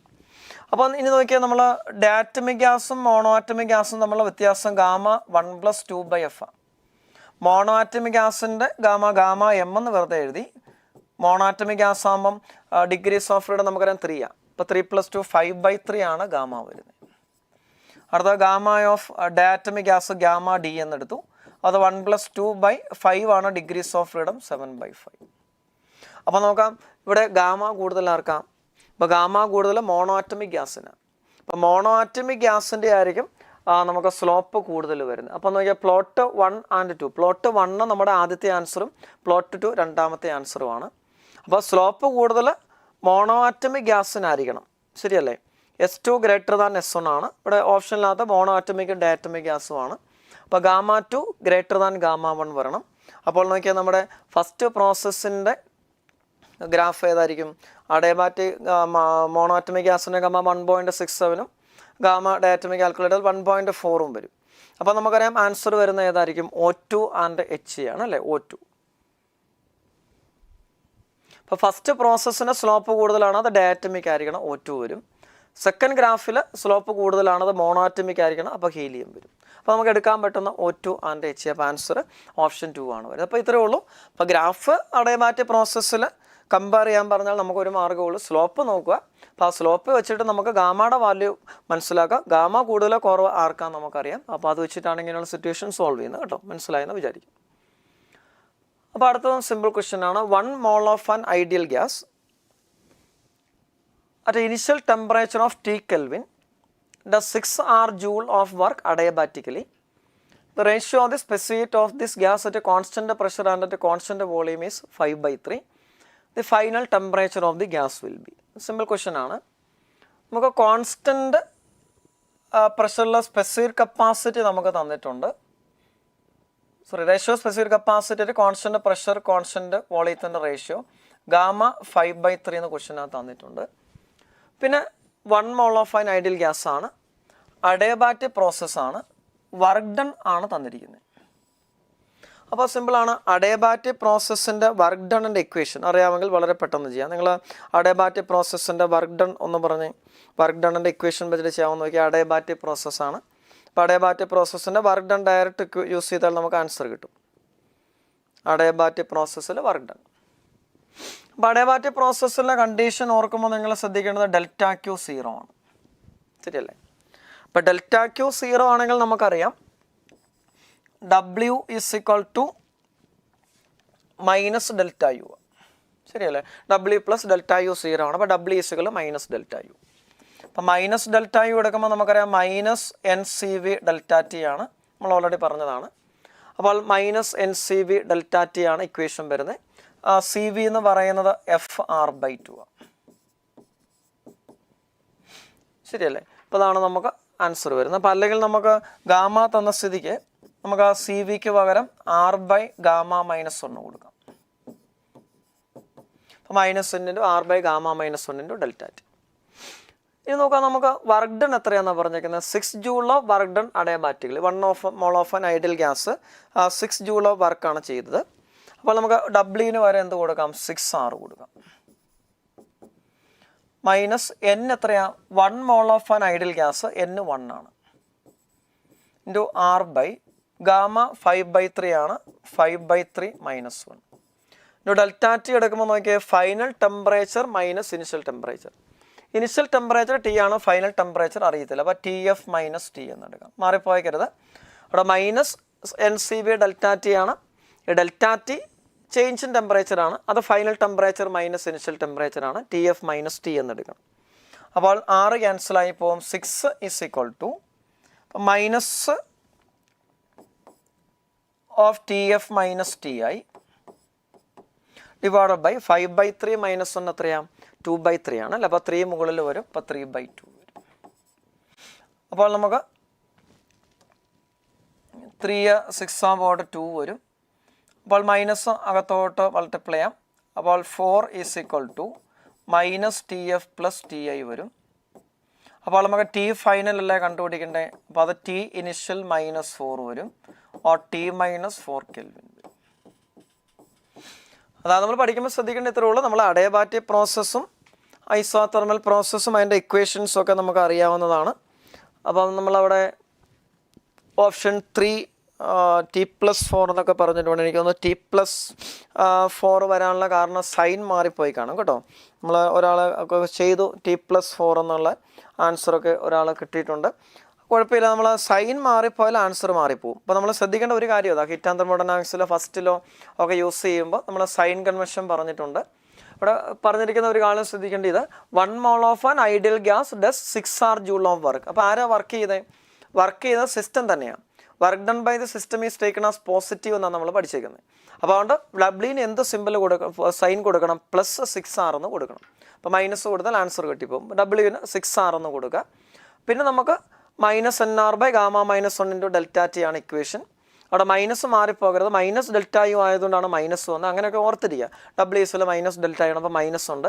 അപ്പോൾ ഇനി നോക്കിയാൽ നമ്മൾ ഡയാറ്റമിക് ഗ്യാസും മോണോആറ്റമിക് ഗ്യാസും തമ്മിലുള്ള വ്യത്യാസം γ1 + 2/f ആണ്. മോണോആറ്റമിക് ഗ്യാസിൻ്റെ γm എന്ന് വെറുതെ എഴുതി. മോണോആറ്റമിക് ഗ്യാസ് ആകുമ്പം ഡിഗ്രീസ് ഓഫ് ഫ്രീഡം നമുക്കറിയാം 3 ആണ്. അപ്പോൾ 3 + 2 5/3 ആണ് γ വരുന്നത്. അടുത്ത gamma of diatomic gas γd എന്നെടുത്തു. അത് 1 + 2/5 ആണ് ഡിഗ്രീസ് ഓഫ് ഫ്രീഡം 7/5. അപ്പോൾ നോക്കാം, ഇവിടെ ഗാമ കൂടുതൽ ആർക്കാം? അപ്പോൾ ഗാമ കൂടുതൽ മോണോആറ്റമിക് ഗ്യാസിന്. അപ്പോൾ മോണോആറ്റമിക് ഗ്യാസിൻ്റെ ആയിരിക്കും നമുക്ക് സ്ലോപ്പ് കൂടുതൽ വരുന്നത്. അപ്പോൾ നോക്കിയാൽ പ്ലോട്ട് 1 and 2. പ്ലോട്ട് 1 നമ്മുടെ ആദ്യത്തെ ആൻസറും പ്ലോട്ട് 2 രണ്ടാമത്തെ ആൻസറുമാണ്. അപ്പോൾ സ്ലോപ്പ് കൂടുതൽ മോണോആറ്റമിക് ഗ്യാസിനായിരിക്കണം. ശരിയല്ലേ? S2 ഗ്രേറ്റർ ദാൻ S1 ആണ്. ഇവിടെ ഓപ്ഷനിനകത്ത് മോണോആറ്റമിക്കും ഡയാറ്റമിക് ഗ്യാസുമാണ്. അപ്പോൾ γ2 ഗ്രേറ്റർ ദാൻ γ1 വരണം. അപ്പോൾ നോക്കിയാൽ നമ്മുടെ ഫസ്റ്റ് പ്രോസസ്സിൻ്റെ ഗ്രാഫ് ഏതായിരിക്കും? അഡേബാറ്റിക് മോണോആറ്റമിക് ഗ്യാസിൻ്റെ ഗാമ 1.67ഉം ഗാമ ഡയാറ്റമിക് കാൽക്കുലേറ്റർ 1.4ഉം വരും. അപ്പോൾ നമുക്കറിയാം ആൻസർ വരുന്ന ഏതായിരിക്കും? O2 and He ആണ് അല്ലേ? O2. അപ്പോൾ ഫസ്റ്റ് പ്രോസസ്സിന് സ്ലോപ്പ് കൂടുതലാണ്, അത് ഡയാറ്റമിക് ആയിരിക്കണം, O2 വരും. സെക്കൻഡ് ഗ്രാഫിൽ സ്ലോപ്പ് കൂടുതലാണ്, അത് മോണോആറ്റമിക് ആയിരിക്കണം, അപ്പോൾ ഹീലിയം വരും. അപ്പോൾ നമുക്ക് എടുക്കാൻ പറ്റുന്ന O2 and He. അപ്പോൾ ആൻസർ ഓപ്ഷൻ 2 ആണ് വരുന്നത്. അപ്പോൾ ഇത്രയേ ഉള്ളൂ. അപ്പോൾ ഗ്രാഫ് അഡേബാറ്റിക് പ്രോസസ്സിൽ കമ്പയർ ചെയ്യാൻ പറഞ്ഞാൽ നമുക്കൊരു മാർഗ്ഗമുള്ളൂ. സ്ലോപ്പ് നോക്കുക. അപ്പോൾ ആ സ്ലോപ്പ് വെച്ചിട്ട് നമുക്ക് ഗാമയുടെ വാല്യൂ മനസ്സിലാക്കാം. ഗാമ കൂടുതലോ കുറവ് ആർക്കാന്ന് നമുക്കറിയാം. അപ്പോൾ അത് വെച്ചിട്ടാണ് ഇങ്ങനെയുള്ള സിറ്റുവേഷൻ സോൾവ് ചെയ്യുന്നത് കേട്ടോ. മനസ്സിലായെന്ന് വിചാരിക്കും. അപ്പോൾ അടുത്തത് സിമ്പിൾ ക്വസ്റ്റ്യൻ ആണ്. 1 mole of an ideal gas at initial temperature of T Kelvin does 6 joule of work adiabatically. The ratio of the specific of this gas at a constant pressure and at a constant volume is 5/3. The final temperature of the gas will be. Simple question ആണ്. നമുക്ക് constant പ്രഷറിലെ specific capacity നമുക്ക് തന്നിട്ടുണ്ട്. Ratio specific capacity ഒരു constant pressure constant വോളിയത്തിൻ്റെ ratio gamma 5/3 എന്ന ക്വസ്റ്റ്യനകത്ത് തന്നിട്ടുണ്ട്. പിന്നെ 1 mole of an ideal gas ആണ്, അഡിയബാറ്റിക് പ്രോസസ്സാണ്, വർക്ക് ഡൺ ആണ് തന്നിരിക്കുന്നത്. അപ്പോൾ സിമ്പിളാണ്. അഡിയബാറ്റിക് പ്രോസസ്സിൻ്റെ വർക്ക് ഡണ്ണിൻ്റെ ഇക്വേഷൻ അറിയാമെങ്കിൽ വളരെ പെട്ടെന്ന് ചെയ്യാം. നിങ്ങൾ അഡിയബാറ്റിക് പ്രോസസ്സിൻ്റെ വർക്ക് ഡൺ ഒന്ന് പറഞ്ഞ് വർക്ക് ഡണ്ണിൻ്റെ ഇക്വേഷൻ വെച്ചിട്ട് ചെയ്യാമെന്ന് നോക്കിയാൽ അഡിയബാറ്റിക് പ്രോസസ്സാണ്. അപ്പോൾ അഡിയബാറ്റിക് പ്രോസസ്സിൻ്റെ വർക്ക് ഡൺ ഡയറക്റ്റ് യൂസ് ചെയ്താൽ നമുക്ക് ആൻസർ കിട്ടും. അഡിയബാറ്റിക് പ്രോസസ്സിൽ വർക്ക് ഡൺ. അപ്പോൾ അഡിയബാറ്റിക് പ്രോസസ്സിലെ കണ്ടീഷൻ ഓർക്കുമ്പോൾ നിങ്ങൾ ശ്രദ്ധിക്കേണ്ടത് ഡെൽറ്റ ക്യൂ 0 ആണ്. ശരിയല്ലേ? അപ്പോൾ ഡെൽറ്റ ക്യൂ 0 ആണെങ്കിൽ നമുക്കറിയാം W is equal to minus delta U. ശരിയല്ലേ? W പ്ലസ് ഡെൽറ്റ യു 0 ആണ്. അപ്പോൾ W is equal minus delta U. അപ്പോൾ മൈനസ് ഡെൽറ്റ യു എടുക്കുമ്പോൾ നമുക്കറിയാം മൈനസ് NCV ഡെൽറ്റ ടി ആണ്. നമ്മൾ ഓൾറെഡി പറഞ്ഞതാണ്. അപ്പോൾ മൈനസ് NCV ഡെൽറ്റ ടി ആണ് ഇക്വേഷൻ വരുന്നത്. CV എന്ന് പറയുന്നത് FR/2 ആണ്. ശരിയല്ലേ? അപ്പോൾ അതാണ് നമുക്ക് ആൻസർ വരുന്നത്. അപ്പോൾ അല്ലെങ്കിൽ നമുക്ക് ഗാമ തന്ന സ്ഥിതിക്ക് നമുക്ക് ആ CV-ക്ക് പകരം R/Γ-1 കൊടുക്കാം. അപ്പോൾ -N R/Γ-1 ഡെൽറ്റ ടി. ഇനി നോക്കാം നമുക്ക് വർക്ക് ഡൺ എത്രയാണെന്ന് പറഞ്ഞേക്കുന്നത്. 6 joule of work done adiabatically. 1 mole of an ideal gas 6 joule of വർക്കാണ് ചെയ്തത്. അപ്പോൾ നമുക്ക് W-ന് വരെ എന്ത് കൊടുക്കാം? 6R കൊടുക്കാം. മൈനസ് N എത്രയാ? 1 mole of an ideal gas N 1 ആണ്. ഇൻറ്റു R/Γ 5/3 ആണ്. 5/3 -1. ഇൻറ്റു ഡെൽറ്റ ടി എടുക്കുമ്പോൾ നോക്കിയാൽ final temperature minus initial temperature. Initial temperature T ആണ്, ഫൈനൽ ടെമ്പറേച്ചർ അറിയത്തില്ല. അപ്പോൾ TF മൈനസ് T എന്നെടുക്കാം. മാറിപ്പോയക്കരുത്. അവിടെ മൈനസ് NCV ഡെൽറ്റ ടി ആണ്. ഈ delta T change in temperature ആണ്. അത് final temperature minus initial temperature ആണ്. TF മൈനസ് T എന്നെടുക്കണം. അപ്പോൾ 6 ക്യാൻസലായി പോകും. 6 is equal to minus of TF minus T ആയി ഡിവൈഡഡ് ബൈ 5/3 -1 എത്രയാണ്? 2/3 ആണ് അല്ലേ? അപ്പോൾ 3 മുകളിൽ വരും. അപ്പോൾ 3/2 വരും. അപ്പോൾ നമുക്ക് 3 6 ആകുമ്പോൾ 2 വരും. അപ്പോൾ മൈനസ് അകത്തോട്ട് മൾട്ടിപ്ലൈ ചെയ്യാം. അപ്പോൾ 4 is equal to minus TF plus TI വരും. അപ്പോൾ നമുക്ക് T ഫൈനൽ അല്ലേ കണ്ടുപിടിക്കണ്ടേ? അപ്പോൾ അത് T ഇനിഷ്യൽ -4 വരും. ഓർ T -4 കെൽവിൻ വരും. അതാണ് നമ്മൾ പഠിക്കുമ്പോൾ ശ്രദ്ധിക്കേണ്ട ഇത്രേ ഉള്ളൂ. നമ്മൾ അഡിയബാറ്റിക് പ്രോസസ്സും ഐസോതെർമൽ പ്രോസസ്സും അതിൻ്റെ ഇക്വേഷൻസും ഒക്കെ നമുക്ക് അറിയാവുന്നതാണ്. അപ്പം നമ്മളവിടെ ഓപ്ഷൻ 3 T+4 എന്നൊക്കെ പറഞ്ഞിട്ടുണ്ട്. എനിക്ക് തോന്നുന്നു T+4 വരാനുള്ള കാരണം സൈൻ മാറിപ്പോയി കാണും കേട്ടോ. നമ്മൾ ഒരാൾ ചെയ്തു T+4 എന്നുള്ള ആൻസറൊക്കെ ഒരാൾ കിട്ടിയിട്ടുണ്ട്. കുഴപ്പമില്ല, നമ്മൾ സൈൻ മാറിപ്പോയാൽ ആൻസർ മാറിപ്പോവും. അപ്പോൾ നമ്മൾ ശ്രദ്ധിക്കേണ്ട ഒരു കാര്യം അതാ, ഹീറ്റ് ആൻഡ് തെർമോഡൈനാമിക്സിലോ ഫസ്റ്റിലോ ഒക്കെ യൂസ് ചെയ്യുമ്പോൾ നമ്മൾ സൈൻ കൺവെൻഷൻ പറഞ്ഞിട്ടുണ്ട്. ഇവിടെ പറഞ്ഞിരിക്കുന്ന ഒരു കാര്യം ശ്രദ്ധിക്കേണ്ടത് 1 mole of an ideal gas does 6R joule of work. അപ്പോൾ ആരാ വർക്ക് ചെയ്ത സിസ്റ്റം തന്നെയാണ്. Work done by the system is taken as positive എന്നാണ് നമ്മൾ പഠിച്ചേക്കുന്നത്. അപ്പോൾ അതുകൊണ്ട് W-ന് എന്ത് സിമ്പിൾ കൊടുക്കണം? സൈൻ കൊടുക്കണം, +6R എന്ന് കൊടുക്കണം. അപ്പോൾ മൈനസ് കൊടുത്താൽ ആൻസർ കിട്ടിപ്പോകും. W-ന് 6R എന്ന് കൊടുക്കുക. പിന്നെ നമുക്ക് -NR/Γ-1 ഡെൽറ്റ ടി ആണ് ഇക്വേഷൻ. അവിടെ മൈനസ് മാറിപ്പോകരുത്. മൈനസ് ഡെൽറ്റ യു ആയതുകൊണ്ടാണ് മൈനസ് വന്നത്. അങ്ങനെയൊക്കെ ഓർത്തിരിക്കുക. W മൈനസ് ഡെൽറ്റ ആണ്. അപ്പോൾ മൈനസ് ഉണ്ട്.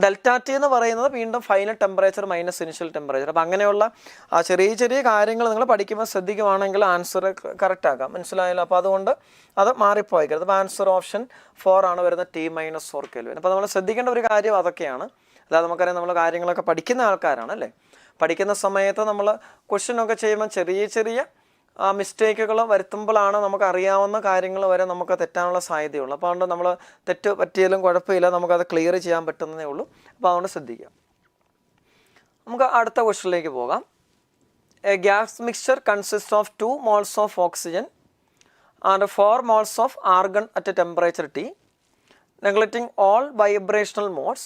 ഡെൽറ്റ ടി എന്ന് പറയുന്നത് വീണ്ടും final temperature minus initial temperature. അപ്പോൾ അങ്ങനെയുള്ള ആ ചെറിയ കാര്യങ്ങൾ നിങ്ങൾ പഠിക്കുമ്പോൾ ശ്രദ്ധിക്കുവാണെങ്കിൽ ആൻസർ കറക്റ്റ് ആക്കാം. മനസ്സിലായല്ലോ? അപ്പോൾ അതുകൊണ്ട് അത് മാറിപ്പോയക്കരുത്. അപ്പോൾ ആൻസർ ഓപ്ഷൻ 4 ആണ് വരുന്നത്, T-4 കെൽവിൻ. അപ്പോൾ നമ്മൾ ശ്രദ്ധിക്കേണ്ട ഒരു കാര്യം അതൊക്കെയാണ്. അല്ലാതെ നമുക്കറിയാം നമ്മൾ കാര്യങ്ങളൊക്കെ പഠിക്കുന്ന ആൾക്കാരാണ് അല്ലേ. പഠിക്കുന്ന സമയത്ത് നമ്മൾ ക്വസ്റ്റ്യനൊക്കെ ചെയ്യുമ്പോൾ ചെറിയ മിസ്റ്റേക്കുകൾ വരുത്തുമ്പോഴാണ് നമുക്ക് അറിയാവുന്ന കാര്യങ്ങൾ വരെ നമുക്ക് തെറ്റാനുള്ള സാധ്യതയുള്ളൂ. അപ്പോൾ അതുകൊണ്ട് നമ്മൾ തെറ്റ് പറ്റിയാലും കുഴപ്പമില്ല, നമുക്കത് ക്ലിയർ ചെയ്യാൻ പറ്റുന്നതേ ഉള്ളൂ. അപ്പോൾ അതുകൊണ്ട് ശ്രദ്ധിക്കുക. നമുക്ക് അടുത്ത ക്വസ്റ്റ്യനിലേക്ക് പോകാം. A gas mixture consist of 2 moles of oxygen and 4 moles of argon at A temperature T. Neglecting all vibrational modes,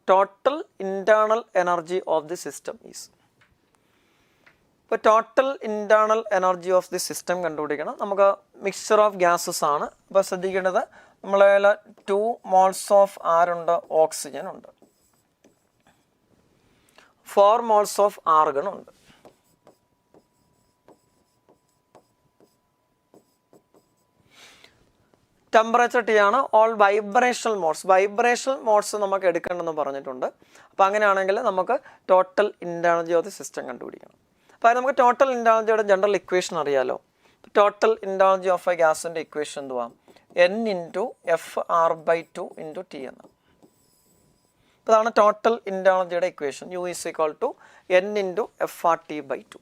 total internal energy of the system is. ഇപ്പോൾ total internal energy of the system കണ്ടുപിടിക്കണം. നമുക്ക് mixture of gases ആണ്. അപ്പോൾ ശ്രദ്ധിക്കേണ്ടത് നമ്മളെ 2 moles of ആരുണ്ട്, oxygen ഉണ്ട്, 4 moles of argon ഉണ്ട്. ടെമ്പറേച്ചർ T ആണ്. ഓൾ വൈബ്രേഷണൽ മോഡ്സ് നമുക്ക് എടുക്കണമെന്ന് പറഞ്ഞിട്ടുണ്ട്. അപ്പോൾ അങ്ങനെയാണെങ്കിൽ നമുക്ക് total internal of the system കണ്ടുപിടിക്കണം. അപ്പോൾ അത് നമുക്ക് ടോട്ടൽ ഇൻറ്റേർണൽ ജനറൽ ഇക്വേഷൻ അറിയാലോ. ടോട്ടൽ ഇൻറ്റേർണൽ ഓഫ് എ ഗ്യാസിൻ്റെ ഇക്വേഷൻ എന്തുവാ, N × FR/2 × T എന്നാണ്. അപ്പോൾ അതാണ് total internal equation. U = N × FRT/2.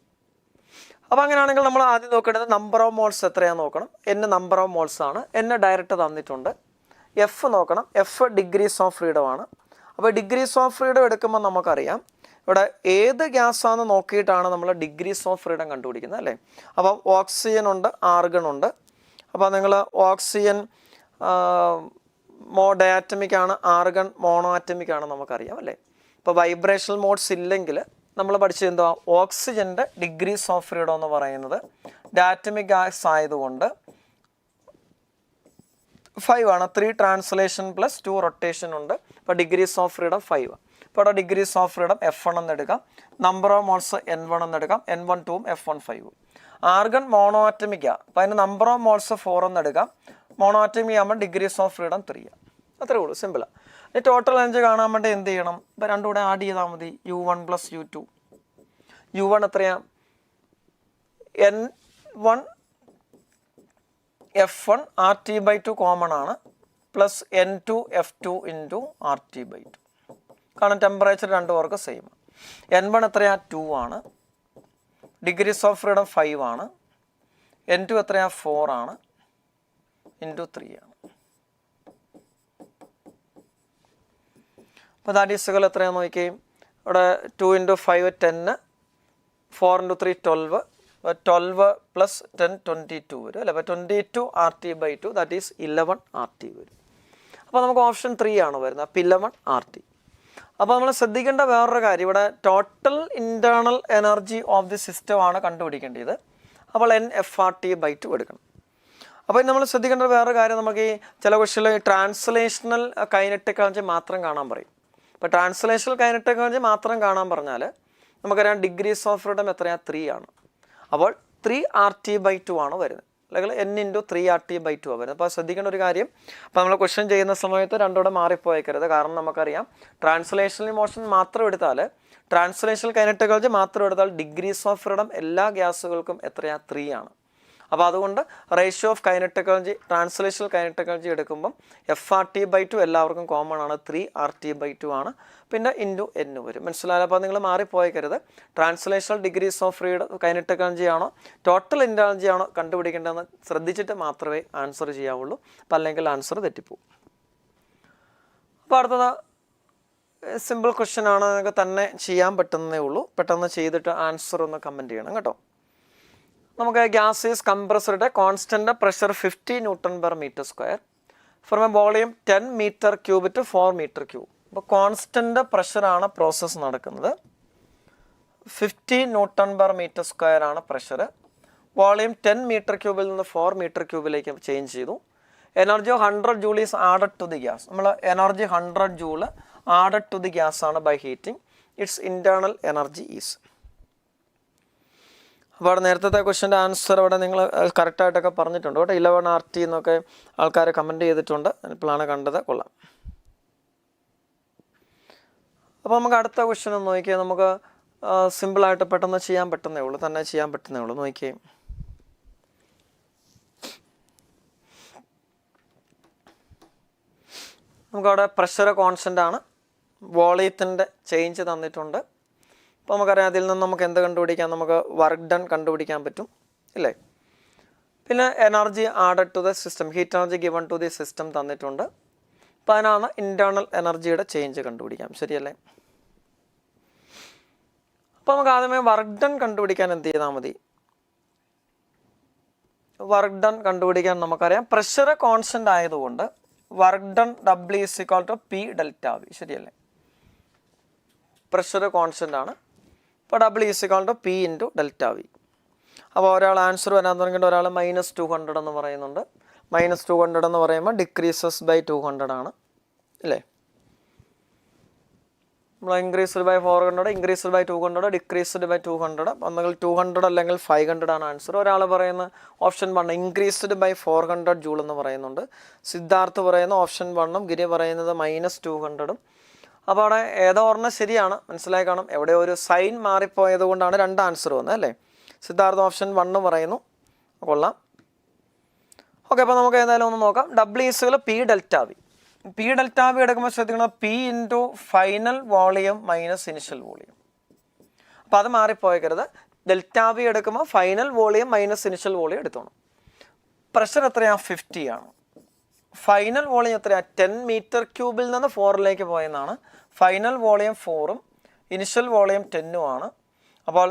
അപ്പോൾ അങ്ങനെയാണെങ്കിൽ നമ്മൾ ആദ്യം നോക്കേണ്ടത് നമ്പർ ഓഫ് മോൾസ് എത്രയാണെന്ന് നോക്കണം. N നമ്പർ ഓഫ് മോൾസ് ആണ്. N ഡയറക്റ്റ് തന്നിട്ടുണ്ട്. F നോക്കണം. F ഡിഗ്രീസ് ഓഫ് ഫ്രീഡം ആണ്. അപ്പോൾ ഡിഗ്രീസ് ഓഫ് ഫ്രീഡം എടുക്കുമ്പോൾ നമുക്കറിയാം ഇവിടെ ഏത് ഗ്യാസാണെന്ന് നോക്കിയിട്ടാണ് നമ്മൾ ഡിഗ്രീസ് ഓഫ് ഫ്രീഡം കണ്ടുപിടിക്കുന്നത്, അല്ലേ? അപ്പം ഓക്സിജൻ ഉണ്ട്, ആർഗൺ ഉണ്ട്. അപ്പോൾ നിങ്ങൾ ഓക്സിജൻ ഡയാറ്റമിക് ആണ്, ആർഗൺ മോണോ ആറ്റമിക് ആണ് നമുക്കറിയാം, അല്ലേ? ഇപ്പോൾ വൈബ്രേഷണൽ മോഡ്സ് ഇല്ലെങ്കിൽ നമ്മൾ പഠിച്ചത് എന്താ, ഓക്സിജൻ്റെ ഡിഗ്രീസ് ഓഫ് ഫ്രീഡം എന്ന് പറയുന്നത് ഡയാറ്റമിക് ഗ്യാസ് ആയതുകൊണ്ട് 5 ആണ്. 3 ട്രാൻസ്ലേഷൻ + 2 റൊട്ടേഷൻ ഉണ്ട്. അപ്പോൾ ഡിഗ്രീസ് ഓഫ് ഫ്രീഡം 5. ഇപ്പോൾ ഇവിടെ ഡിഗ്രീസ് ഓഫ് ഫ്രീഡം F1 എന്ന് എടുക്കാം. നമ്പർ ഓഫ് മോൾസ് N1 എന്ന് എടുക്കാം. N1 2 F1 5. ആർഗൺ മോണോ ആറ്റമിക്കാണ്. അപ്പോൾ അതിന് നമ്പർ ഓഫ് മോൾസ് 4 എന്ന് എടുക്കാം. മോണോ ആറ്റമിക് ആകുമ്പോൾ ഡിഗ്രീസ് ഓഫ് ഫ്രീഡം 3. അത്രേ ഉള്ളൂ, സിമ്പിളാണ്. ഈ ടോട്ടൽ എനർജി കാണാൻ വേണ്ടി എന്ത് ചെയ്യണം, ഇപ്പോൾ രണ്ടും കൂടെ ആഡ് ചെയ്താൽ മതി. U1 + U2. U1 എത്രയാണ്, N1 F1 RT/2 കോമൺ ആണ്, പ്ലസ് N2 F2 × RT/2. കാരണം ടെമ്പറേച്ചർ രണ്ടു പേർക്ക് സെയിം. N1 എത്രയാണ്, 2 ആണ്. ഡിഗ്രീസ് ഓഫ് ഫ്രീഡം 5 ആണ്. N2 എത്രയാണ്, 4 ആണ്. × 3 ആണ്. അപ്പോൾ ദാറ്റ് ഈസ് ഇക്വൽ എത്രയാണെന്ന് നോക്കിയേ, ഇവിടെ 2 × 5 10, 4 × 3 12, 12 + 10 22 വരും, അല്ലേ? അപ്പോൾ 22 RT/2, ദാറ്റ് ഈസ് 11 RT വരും. അപ്പോൾ നമുക്ക് ഓപ്ഷൻ 3 ആണ് വരുന്നത്. അപ്പോൾ 11 RT. അപ്പോൾ നമ്മൾ ശ്രദ്ധിക്കേണ്ട വേറൊരു കാര്യം, ഇവിടെ total internal energy of the system ആണ് കണ്ടുപിടിക്കേണ്ടത്. അപ്പോൾ N FRT/2 എടുക്കണം. അപ്പോൾ നമ്മൾ ശ്രദ്ധിക്കേണ്ട വേറൊരു കാര്യം, നമുക്ക് ഈ ചില ക്വസ്റ്റ്യനിൽ ട്രാൻസ്ലേഷണൽ കൈനറ്റിക് എനർജി മാത്രം കാണാൻ പറയും. ഇപ്പോൾ ട്രാൻസ്ലേഷണൽ കൈനറ്റിക് എനർജി മാത്രം കാണാൻ പറഞ്ഞാൽ നമുക്കറിയാം ഡിഗ്രീസ് ഓഫ് ഫ്രീഡം എത്രയാണ്, 3 ആണ്. അപ്പോൾ 3 RT/2 ആണ് വരുന്നത്, അല്ലെങ്കിൽ N × 3 RT/2 ആണ് വരുന്നത്. അപ്പോൾ ശ്രദ്ധിക്കേണ്ട ഒരു കാര്യം, അപ്പോൾ നമ്മൾ ക്വസ്റ്റ്യൻ ചെയ്യുന്ന സമയത്ത് രണ്ടുകൂടെ മാറിപ്പോയേക്കരുത്. കാരണം നമുക്കറിയാം ട്രാൻസ്ലേഷണൽ മോഷൻ മാത്രം എടുത്താൽ, ട്രാൻസ്ലേഷണൽ കൈനറ്റിക് എനർജി മാത്രം എടുത്താൽ ഡിഗ്രീസ് ഓഫ് ഫ്രീഡം എല്ലാ ഗ്യാസുകൾക്കും എത്രയാണ്, 3 ആണ്. അപ്പോൾ അതുകൊണ്ട് ratio of kinetic energy, translational kinetic energy എടുക്കുമ്പം FRT/2 എല്ലാവർക്കും കോമൺ ആണ്, 3 RT/2 ആണ്. പിന്നെ × N വരും. മനസ്സിലായാലും അപ്പോൾ നിങ്ങൾ മാറിപ്പോയേക്കരുത്. Translational degrees of freedom kinetic energy ആണോ ടോട്ടൽ എനർജി ആണോ കണ്ടുപിടിക്കേണ്ടതെന്ന് ശ്രദ്ധിച്ചിട്ട് മാത്രമേ ആൻസർ ചെയ്യാവുള്ളൂ. അപ്പോൾ അല്ലെങ്കിൽ ആൻസർ തെറ്റിപ്പോവും. അപ്പോൾ അടുത്തത് സിമ്പിൾ ക്വസ്റ്റ്യൻ ആണ്, നിങ്ങൾക്ക് തന്നെ ചെയ്യാൻ പറ്റുന്നതേ ഉള്ളൂ. പെട്ടെന്ന് ചെയ്തിട്ട് ആൻസർ ഒന്ന് കമൻറ്റ് ചെയ്യണം കേട്ടോ. നമുക്ക് gas is compressed constant pressure 50 Nm/m², from A volume 10 m³ to 4 m³. അപ്പോൾ കോൺസ്റ്റൻ്റ് പ്രഷറാണ് പ്രോസസ്സ് നടക്കുന്നത്. 50 Nm/m² ആണ് പ്രഷർ. വോളിയം 10 m³ നിന്ന് 4 m³ ചേഞ്ച് ചെയ്തു. Energy 100 Joule is added to the gas. നമ്മൾ energy 100 Joule added to the gas ആണ് by heating. It's internal energy is. അപ്പോൾ അവിടെ നേരത്തെ ക്വസ്റ്റ്യൻ്റെ ആൻസർ അവിടെ നിങ്ങൾ കറക്റ്റായിട്ടൊക്കെ പറഞ്ഞിട്ടുണ്ട് കേട്ടോ. 11 RT എന്നൊക്കെ ആൾക്കാർ കമൻറ്റ് ചെയ്തിട്ടുണ്ട്. ഇപ്പോഴാണ് കണ്ടത്, കൊള്ളാം. അപ്പോൾ നമുക്ക് അടുത്ത ക്വസ്റ്റ്യൻ ഒന്ന് നോക്കിയാൽ, നമുക്ക് സിമ്പിളായിട്ട് പെട്ടെന്ന് ചെയ്യാൻ പറ്റുന്നേ ഉള്ളൂ, തന്നെ ചെയ്യാൻ പറ്റുന്നേ ഉള്ളൂ. നോക്കിയേ, നമുക്കവിടെ പ്രഷർ കോൺസ്റ്റൻ്റ് ആണ്, വോളിയത്തിൻ്റെ ചേഞ്ച് തന്നിട്ടുണ്ട്. അപ്പോൾ നമുക്കറിയാം അതിൽ നിന്ന് നമുക്ക് എന്ത് കണ്ടുപിടിക്കാം, നമുക്ക് വർക്ക് ഡൺ കണ്ടുപിടിക്കാൻ പറ്റും, ഇല്ലേ? പിന്നെ energy added to the system, heat energy given to the system തന്നിട്ടുണ്ട്. അപ്പോൾ അതിനാണ് ഇൻറ്റേർണൽ എനർജിയുടെ ചേഞ്ച് കണ്ടുപിടിക്കാം, ശരിയല്ലേ? അപ്പോൾ നമുക്ക് ആദ്യമേ വർക്ക് ഡൺ കണ്ടുപിടിക്കാൻ എന്ത് ചെയ്താൽ മതി? വർക്ക് ഡൺ കണ്ടുപിടിക്കാൻ നമുക്കറിയാം പ്രഷർ കോൺസ്റ്റന്റ് ആയതുകൊണ്ട് work done W is equal to P delta V. ശരിയല്ലേ? പ്രഷർ കോൺസ്റ്റന്റ് ആണ്. അപ്പോൾ W is equal to P into delta V. അപ്പോൾ ഒരാൾ ആൻസർ വരാൻ തുടങ്ങിയിട്ട് ഒരാൾ -200 എന്ന് പറയുന്നുണ്ട്. -200 എന്ന് പറയുമ്പോൾ ഡിക്രീസസ് ബൈ 200 ആണ് അല്ലേ? നമ്മൾ increased by 400, increased by 200, decreased by 200. ഒന്നുകിൽ 200 അല്ലെങ്കിൽ 500 ആണ് ആൻസർ. ഒരാൾ പറയുന്ന ഓപ്ഷൻ 1 ഇൻക്രീസ്ഡ് ബൈ 400 ജൂൾ എന്ന് പറയുന്നുണ്ട്. സിദ്ധാർത്ഥ് പറയുന്ന ഓപ്ഷൻ 1ഉം ഗിരി പറയുന്നത് -200ഉം. അപ്പോൾ അവിടെ ഏതോ ഓർമ്മ ശരിയാണ്, മനസ്സിലായി കാണും. എവിടെ ഒരു സൈൻ മാറിപ്പോയത് കൊണ്ടാണ് 2 ആൻസർ വന്നത് അല്ലേ? സിദ്ധാർത്ഥ ഓപ്ഷൻ 1 പറയുന്നു. കൊള്ളാം. ഓക്കെ, അപ്പോൾ നമുക്ക് ഏതായാലും ഒന്ന് നോക്കാം. W is P delta V. P delta V എടുക്കുമ്പോൾ ശ്രദ്ധിക്കണം P into final volume minus initial volume. അപ്പോൾ അത് മാറിപ്പോയക്കരുത്. ഡെൽറ്റ V എടുക്കുമ്പോൾ final volume minus initial volume എടുത്തോണം. പ്രഷർ എത്രയാണ്? 50 ആണ്. ഫൈനൽ വോളിയം എത്രയാണ്? 10 മീറ്റർ ക്യൂബിൽ നിന്ന് 4ലേക്ക് പോയെന്നാണ്. ഫൈനൽ വോളിയം 4ഉം ഇനിഷ്യൽ വോളിയം 10ഉം ആണ്. അപ്പോൾ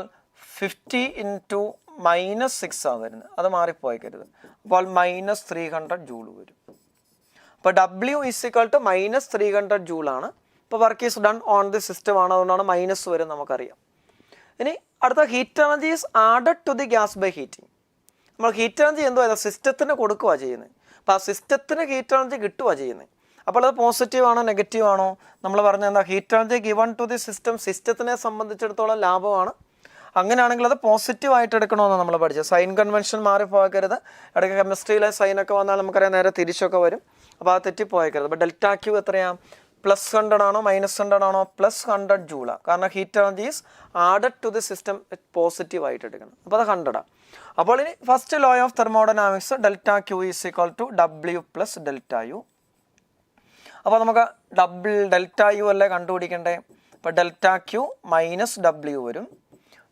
50 ഇൻറ്റു -6 ആണ് വരുന്നത്. അത് മാറിപ്പോയക്കരുത്. അപ്പോൾ -300 ജൂൾ വരും. അപ്പോൾ W is equal to -300 joule ആണ്. ഇപ്പോൾ work is done on the system ആണ്, അതുകൊണ്ടാണ് മൈനസ് വരും നമുക്കറിയാം. ഇനി അടുത്ത heat energy is added to the gas by heating. നമ്മൾ ഹീറ്റ് എനർജി എന്തോ സിസ്റ്റത്തിന് കൊടുക്കുക ചെയ്യുന്നത്. അപ്പോൾ ആ സിസ്റ്റത്തിന് ഹീറ്റ് എനർജി കിട്ടുക ചെയ്യുന്നത്. അപ്പോൾ അത് പോസിറ്റീവ് ആണോ നെഗറ്റീവ് ആണോ? നമ്മൾ പറഞ്ഞ എന്താ? Heat energy given to the system സിസ്റ്റത്തിനെ സംബന്ധിച്ചിടത്തോളം ലാഭമാണ്. അങ്ങനെയാണെങ്കിൽ അത് പോസിറ്റീവായിട്ട് എടുക്കണമെന്ന് നമ്മൾ പഠിച്ചത്. സൈൻ കൺവെൻഷൻ മാറിപ്പോയക്കരുത്. ഇടയ്ക്ക് കെമിസ്ട്രിയിലെ സൈനൊക്കെ വന്നാൽ നമുക്കറിയാം നേരെ തിരിച്ചൊക്കെ വരും. അപ്പോൾ അത് തെറ്റിപ്പോയക്കരുത്. അപ്പോൾ ഡെൽറ്റ Q എത്രയാണ്? +100 ആണോ -100 ആണോ? +100 ജൂളാണ്. കാരണം heat energy is added to the system പോസിറ്റീവായിട്ട് എടുക്കണം. അപ്പോൾ അത് 100 ആണ്. അപ്പോൾ ഇനി first law of thermodynamics delta Q is equal to W + delta U. അപ്പോൾ നമുക്ക് ഡെൽറ്റ U അല്ലേ കണ്ടുപിടിക്കണ്ടേ? അപ്പോൾ ഡെൽറ്റ Q -W വരും.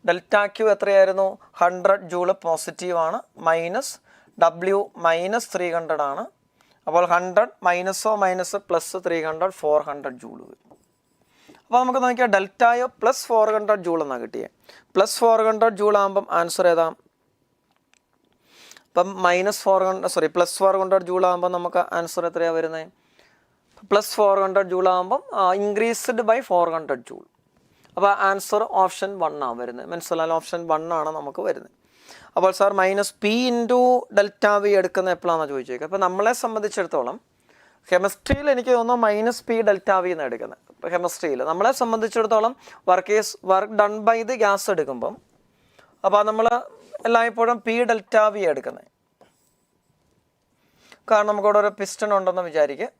ഡെൽറ്റ Q എത്രയായിരുന്നു? 100 ജൂള് പോസിറ്റീവ് ആണ്. W -300 ആണ്. അപ്പോൾ 100 മൈനസോ മൈനസ് +300 400 ജൂൾ വരും. അപ്പോൾ നമുക്ക് നോക്കിയാൽ ഡെൽറ്റ U +400 ജൂൾ എന്നാണ് കിട്ടിയത്. +400 ജൂൾ ആകുമ്പം ആൻസർ ഏതാ? അപ്പം +400 ജൂൾ ആകുമ്പോൾ നമുക്ക് ആൻസർ എത്രയാണ് വരുന്നത്? +400 ജൂൾ ആകുമ്പം ഇൻക്രീസ്ഡ് ബൈ 400 ജൂൾ. അപ്പോൾ ആൻസർ ഓപ്ഷൻ 1 ആണ് വരുന്നത്. മനസ്സിലായാലും ഓപ്ഷൻ 1 ആണ് നമുക്ക് വരുന്നത്. അപ്പോൾ sir -P into delta V എടുക്കുന്ന എപ്പോഴാണെന്ന് ചോദിച്ചേക്കുക. അപ്പോൾ നമ്മളെ സംബന്ധിച്ചിടത്തോളം കെമിസ്ട്രിയിൽ എനിക്ക് തോന്നുന്നു -P ഡെൽറ്റ V എന്ന് എടുക്കുന്നത്. ഇപ്പോൾ കെമിസ്ട്രിയിൽ നമ്മളെ സംബന്ധിച്ചിടത്തോളം work done by the gas എടുക്കുമ്പം അപ്പോൾ നമ്മൾ എല്ലായ്പ്പോഴും P ഡെൽറ്റ V എടുക്കുന്നത്. കാരണം നമുക്കിവിടെ ഒരു പിസ്റ്റൺ ഉണ്ടെന്ന് വിചാരിക്കുക.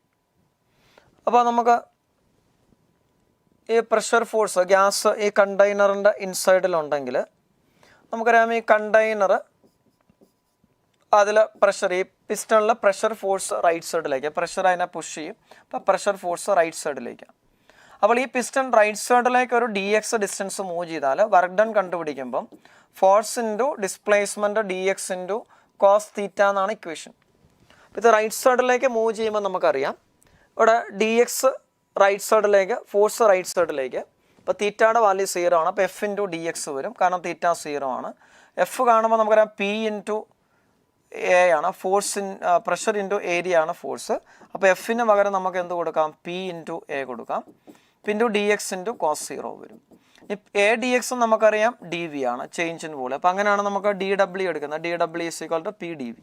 അപ്പോൾ നമുക്ക് ഈ പ്രഷർ ഫോഴ്സ് ഗ്യാസ് ഈ കണ്ടെയ്നറിൻ്റെ ഇൻസൈഡിലുണ്ടെങ്കിൽ നമുക്കറിയാം ഈ കണ്ടെയ്നർ അതിൽ പ്രഷർ ഈ പിസ്റ്റണിൽ പ്രഷർ ഫോഴ്സ് റൈറ്റ് സൈഡിലേക്ക്, പ്രഷർ അതിനെ പുഷ് ചെയ്യും. അപ്പോൾ പ്രഷർ ഫോഴ്സ് റൈറ്റ് സൈഡിലേക്കാണ്. അപ്പോൾ ഈ പിസ്റ്റൺ റൈറ്റ് സൈഡിലേക്ക് ഒരു dx ഡിസ്റ്റൻസ് മൂവ് ചെയ്താൽ വർക്ക് ഡൺ കണ്ടുപിടിക്കുമ്പം force into displacement dx into cos theta എന്നാണ് ഇക്വേഷൻ. അപ്പോൾ ഇത് റൈറ്റ് സൈഡിലേക്ക് മൂവ് ചെയ്യുമ്പോൾ നമുക്കറിയാം ഇവിടെ dx റൈറ്റ് സൈഡിലേക്ക്, ഫോഴ്സ് റൈറ്റ് സൈഡിലേക്ക്. അപ്പോൾ തീറ്റയുടെ വാല്യൂ 0 ആണ്. അപ്പോൾ F ഇൻറ്റു dx വരും. കാരണം തീറ്റ 0 ആണ്. F കാണുമ്പോൾ നമുക്കറിയാം P ഇൻറ്റു A ആണ്. ഫോഴ്സ് പ്രഷർ ഇൻറ്റു ഏരിയ ആണ് ഫോഴ്സ്. അപ്പോൾ Fന് പകരം നമുക്ക് എന്ത് കൊടുക്കാം? P ഇൻറ്റു A കൊടുക്കാം. ഇൻറ്റു dx ഇൻറ്റു കോസ് 0 വരും. ഈ A dx നമുക്കറിയാം dV ആണ്, ചേഞ്ച് ഇൻ വോളിയം. അപ്പോൾ അങ്ങനെയാണ് നമുക്ക് dW എടുക്കുന്നത്. dW is equal to P dV.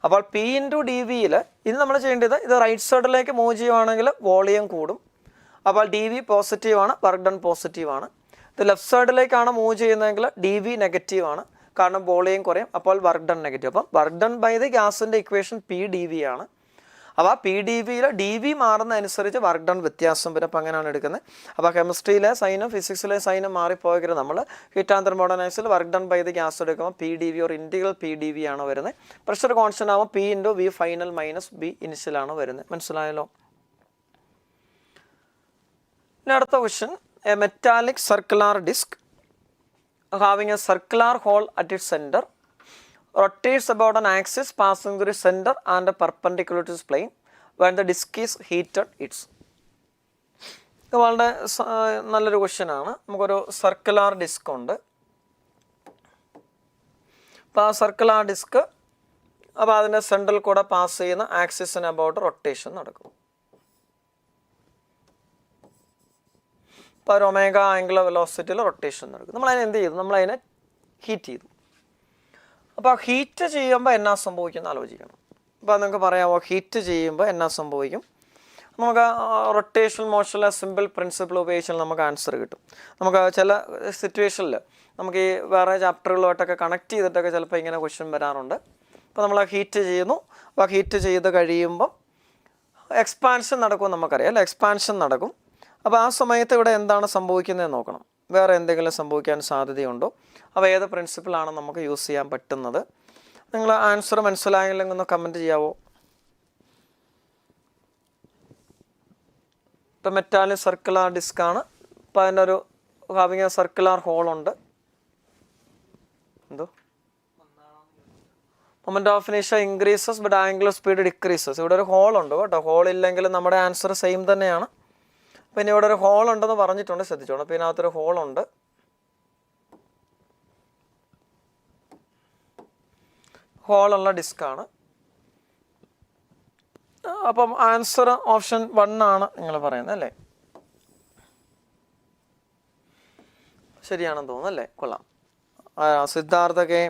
അപ്പോൾ P ഇൻറ്റു dVയിൽ ഇത് നമ്മൾ ചെയ്യേണ്ടത് ഇത് റൈറ്റ് സൈഡിലേക്ക് മൂവ് ചെയ്യുവാണെങ്കിൽ വോളിയം കൂടും. അപ്പോൾ dV പോസിറ്റീവ് ആണ്, വർക്ക് ഡൺ പോസിറ്റീവ് ആണ്. ഇത് ലെഫ്റ്റ് സൈഡിലേക്കാണ് മൂവ് ചെയ്യുന്നതെങ്കിൽ dV നെഗറ്റീവ് ആണ്, കാരണം വോളിയം കുറയും. അപ്പോൾ വർക്ക് ഡൺ നെഗറ്റീവ്. അപ്പം വർക്ക് ഡൺ ബൈ ദി ഗ്യാസിൻ്റെ ഇക്വേഷൻ P dV ആണ്. അപ്പോൾ P dVയിൽ dV മാറുന്നതനുസരിച്ച് വർക്ക് ഡൺ വ്യത്യാസം വരും. അപ്പോൾ അങ്ങനെയാണ് എടുക്കുന്നത്. അപ്പോൾ കെമിസ്ട്രിയിലെ സൈനും ഫിസിക്സിലെ സൈനും മാറിപ്പോയത് നമ്മൾ ഹീറ്റ് ആൻഡ് തെർമോഡൈനാമിക്സിൽ work done by the gas എടുക്കുമ്പോൾ P dV or integral P dV ആണ് വരുന്നത്. പ്രഷർ കോൺസ്റ്റന്റ് ആകുമ്പോൾ P into V final minus B initial ആണ് വരുന്നത്. മനസ്സിലായല്ലോ? ഇനി അടുത്ത question, a metallic circular disc having a circular hole at its centre rotates about an axis passing through the center and perpendicular to its plane when the disk is heated. ഇത് വളരെ നല്ലൊരു ക്വസ്റ്റ്യനാണ്. നമുക്കൊരു സർക്കുലാർ ഡിസ്ക് ഉണ്ട്. അപ്പോൾ ആ circular disk, അപ്പോൾ അതിൻ്റെ സെൻട്രൽ കൂടെ പാസ് ചെയ്യുന്ന ആക്സിസിന് അബൌട്ട് റൊട്ടേഷൻ നടക്കും. അപ്പോൾ ഒരു ഒമേഗ ആംഗുലർ വെലോസിറ്റിയിൽ റൊട്ടേഷൻ നടക്കും. നമ്മളതിനെ എന്ത് ചെയ്തു? നമ്മളതിനെ ഹീറ്റ് ചെയ്തു. അപ്പോൾ ഹീറ്റ് ചെയ്യുമ്പോൾ എന്നാ സംഭവിക്കുമെന്ന് ആലോചിക്കണം. അപ്പോൾ നിങ്ങൾക്ക് പറയാമോ ഹീറ്റ് ചെയ്യുമ്പോൾ എന്നാ സംഭവിക്കും? നമുക്ക് റൊട്ടേഷൻ മോഷനിലെ സിമ്പിൾ പ്രിൻസിപ്പിൾ ഉപയോഗിച്ചാൽ നമുക്ക് ആൻസർ കിട്ടും. നമുക്ക് ചില സിറ്റുവേഷനിൽ നമുക്ക് ഈ വേറെ ചാപ്റ്ററുകളുമായിട്ടൊക്കെ കണക്ട് ചെയ്തിട്ടൊക്കെ ചിലപ്പോൾ ഇങ്ങനെ ക്വസ്റ്റ്യൻ വരാറുണ്ട്. അപ്പോൾ നമ്മൾ ഹീറ്റ് ചെയ്യുന്നു. അപ്പോൾ ഹീറ്റ് ചെയ്ത് കഴിയുമ്പം എക്സ്പാൻഷൻ നടക്കുമെന്ന് നമുക്കറിയാം അല്ലേ? എക്സ്പാൻഷൻ നടക്കും. അപ്പോൾ ആ സമയത്ത് ഇവിടെ എന്താണ് സംഭവിക്കുന്നതെന്ന് നോക്കണം. വേറെ എന്തെങ്കിലും സംഭവിക്കാൻ സാധ്യതയുണ്ടോ? അപ്പോൾ ഏത് പ്രിൻസിപ്പിളാണ് നമുക്ക് യൂസ് ചെയ്യാൻ പറ്റുന്നത്? നിങ്ങൾ ആൻസർ മനസ്സിലായില്ലെങ്കിൽ ഒന്ന് കമൻറ്റ് ചെയ്യാവോ? ഇപ്പോൾ മെറ്റാലിക് സർക്കുലാർ ഡിസ്ക്കാണ്. അപ്പോൾ അതിൻ്റെ ഒരു ഹാവിങ് എ സർക്കുലാർ ഹോളുണ്ട്. എന്തോ മൊമെൻ്റ് ഓഫ് ഇനേഷ്യ increases but angular speed decreases. ഇവിടെ ഒരു ഹോളുണ്ട് കേട്ടോ. ഹോളില്ലെങ്കിൽ നമ്മുടെ ആൻസർ സെയിം തന്നെയാണ്. പിന്നെ ഇവിടെ ഒരു ഹോൾ ഉണ്ടെന്ന് പറഞ്ഞിട്ടുണ്ട്, ശ്രദ്ധിച്ചോണം. അപ്പോൾ ഇതിനകത്തൊരു ഹോളുണ്ട്. ഹോളുള്ള ഡിസ്ക്കാണ്. അപ്പം ആൻസർ ഓപ്ഷൻ 1 ആണ് നിങ്ങൾ പറയുന്നത് അല്ലേ? ശരിയാണെന്ന് തോന്നുന്നു അല്ലേ? കൊള്ളാം. സിദ്ധാർത്ഥക്കെ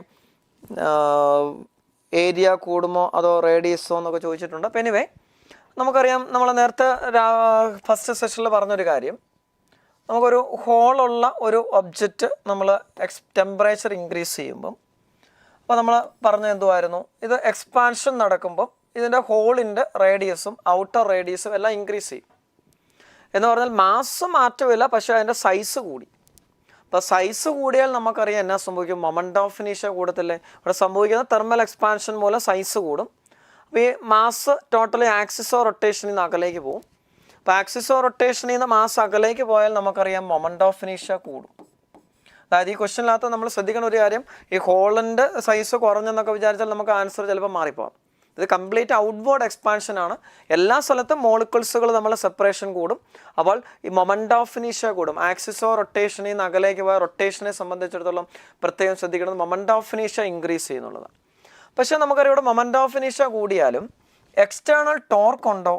ഏരിയ കൂടുമോ അതോ റേഡിയസോ എന്നൊക്കെ ചോദിച്ചിട്ടുണ്ട്. അപ്പം എനിവേ നമുക്കറിയാം, നമ്മൾ നേരത്തെ ഫസ്റ്റ് സെഷനിൽ പറഞ്ഞൊരു കാര്യം, നമുക്കൊരു ഹോളുള്ള ഒരു ഒബ്ജക്റ്റ് നമ്മൾ ടെമ്പറേച്ചർ ഇൻക്രീസ് ചെയ്യുമ്പം, അപ്പോൾ നമ്മൾ പറഞ്ഞ എന്തുമായിരുന്നു, ഇത് എക്സ്പാൻഷൻ നടക്കുമ്പം ഇതിൻ്റെ ഹോളിൻ്റെ റേഡിയസും ഔട്ടർ റേഡിയസും എല്ലാം ഇൻക്രീസ് ചെയ്യും. എന്ന് പറഞ്ഞാൽ മാസ് മാറ്റമില്ല, പക്ഷേ അതിൻ്റെ സൈസ് കൂടി. അപ്പോൾ സൈസ് കൂടിയാൽ നമുക്കറിയാം എന്നാ സംഭവിക്കും? മൊമെൻ്റ് ഓഫ് ഇനേഷ്യ കൂടത്തില്ലേ? ഇവിടെ സംഭവിക്കുന്ന തെർമൽ എക്സ്പാൻഷൻ മൂലം സൈസ് കൂടും. അപ്പോൾ ഈ മാസ് ടോട്ടലി ആക്സിസ് ഓഫ് റൊട്ടേഷനിൽ നിന്ന് അകലേക്ക് പോകും. അപ്പോൾ ആക്സിസ് ഓഫ് റൊട്ടേഷനിൽ നിന്ന് മാസ് അകലേക്ക് പോയാൽ നമുക്കറിയാം മൊമെൻ്റ് ഓഫ് ഇനേഷ്യ കൂടും. അതായത് ഈ ക്വസ്റ്റ്യനിനകത്ത് നമ്മൾ ശ്രദ്ധിക്കുന്ന ഒരു കാര്യം, ഈ ഹോളിൻ്റെ സൈസ് കുറഞ്ഞെന്നൊക്കെ വിചാരിച്ചാൽ നമുക്ക് ആൻസർ ചിലപ്പോൾ മാറിപ്പോകാം. ഇത് കംപ്ലീറ്റ് ഔട്ട്വേർഡ് എക്സ്പാൻഷൻ ആണ്. എല്ലാ സ്ഥലത്തും മോളിക്യൂൾസുകൾ നമ്മൾ സെപ്പറേഷൻ കൂടും. അപ്പോൾ ഈ മൊമെൻ്റ് ഓഫ് ഇനേഷ്യ കൂടും. ആക്സിസ് ഓഫ് റൊട്ടേഷനിൽ നിന്ന് അകലേക്ക് പോയ റൊട്ടേഷനെ സംബന്ധിച്ചിടത്തോളം പ്രത്യേകം ശ്രദ്ധിക്കുന്നത് മൊമെൻ്റ് ഓഫ് ഇനേഷ്യ ഇൻക്രീസ് ചെയ്യുന്നുള്ളതാണ്. പക്ഷേ നമുക്കറിയാം ഇവിടെ മൊമെൻ്റ് ഓഫ് ഇനേഷ്യ കൂടിയാലും എക്സ്റ്റേണൽ ടോർക്ക് ഉണ്ടോ?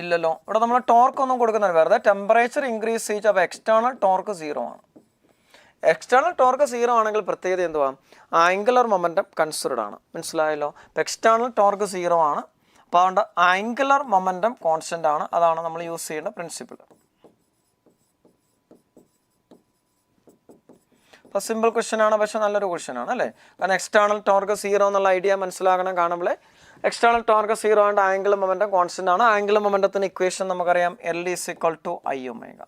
ഇല്ലല്ലോ. ഇവിടെ നമ്മൾ ടോർക്ക് ഒന്നും കൊടുക്കുന്നില്ല, വെറുതെ ടെമ്പറേച്ചർ ഇൻക്രീസ് ചെയ്യിച്ചു. അപ്പോൾ എക്സ്റ്റേണൽ ടോർക്ക് 0 ആണ്. എക്സ്റ്റേണൽ ടോർക്ക് 0 ആണെങ്കിൽ പ്രത്യേകത എന്തുവാ? ആംഗുലർ മൊമെൻറ്റം കൺസിഡർഡ് ആണ്. മനസ്സിലായല്ലോ? അപ്പോൾ എക്സ്റ്റേണൽ ടോർക്ക് 0 ആണ്. അപ്പോൾ അതുകൊണ്ട് ആംഗുലർ മൊമെൻറ്റം കോൺസ്റ്റൻ്റ് ആണ്. അതാണ് നമ്മൾ യൂസ് ചെയ്യേണ്ട പ്രിൻസിപ്പിൾ. അപ്പോൾ സിമ്പിൾ ക്വസ്റ്റ്യൻ ആണ്, പക്ഷേ നല്ലൊരു ക്വസ്റ്റ്യൻ ആണ് അല്ലേ? കാരണം എക്സ്റ്റേണൽ ടോർക്ക് 0 എന്നുള്ള ഐഡിയ മനസ്സിലാക്കണം. കാണുമ്പോൾ എക്സ്റ്റേണൽ ടോർക്ക് 0 ആണ്ട് ആംഗുലർ മൊമെൻറ്റം കോൺസ്റ്റൻ്റ് ആണ്. ആംഗുലർ മൊമെൻറ്റത്തിന് ഇക്വേഷൻ നമുക്കറിയാം, L = I⍵.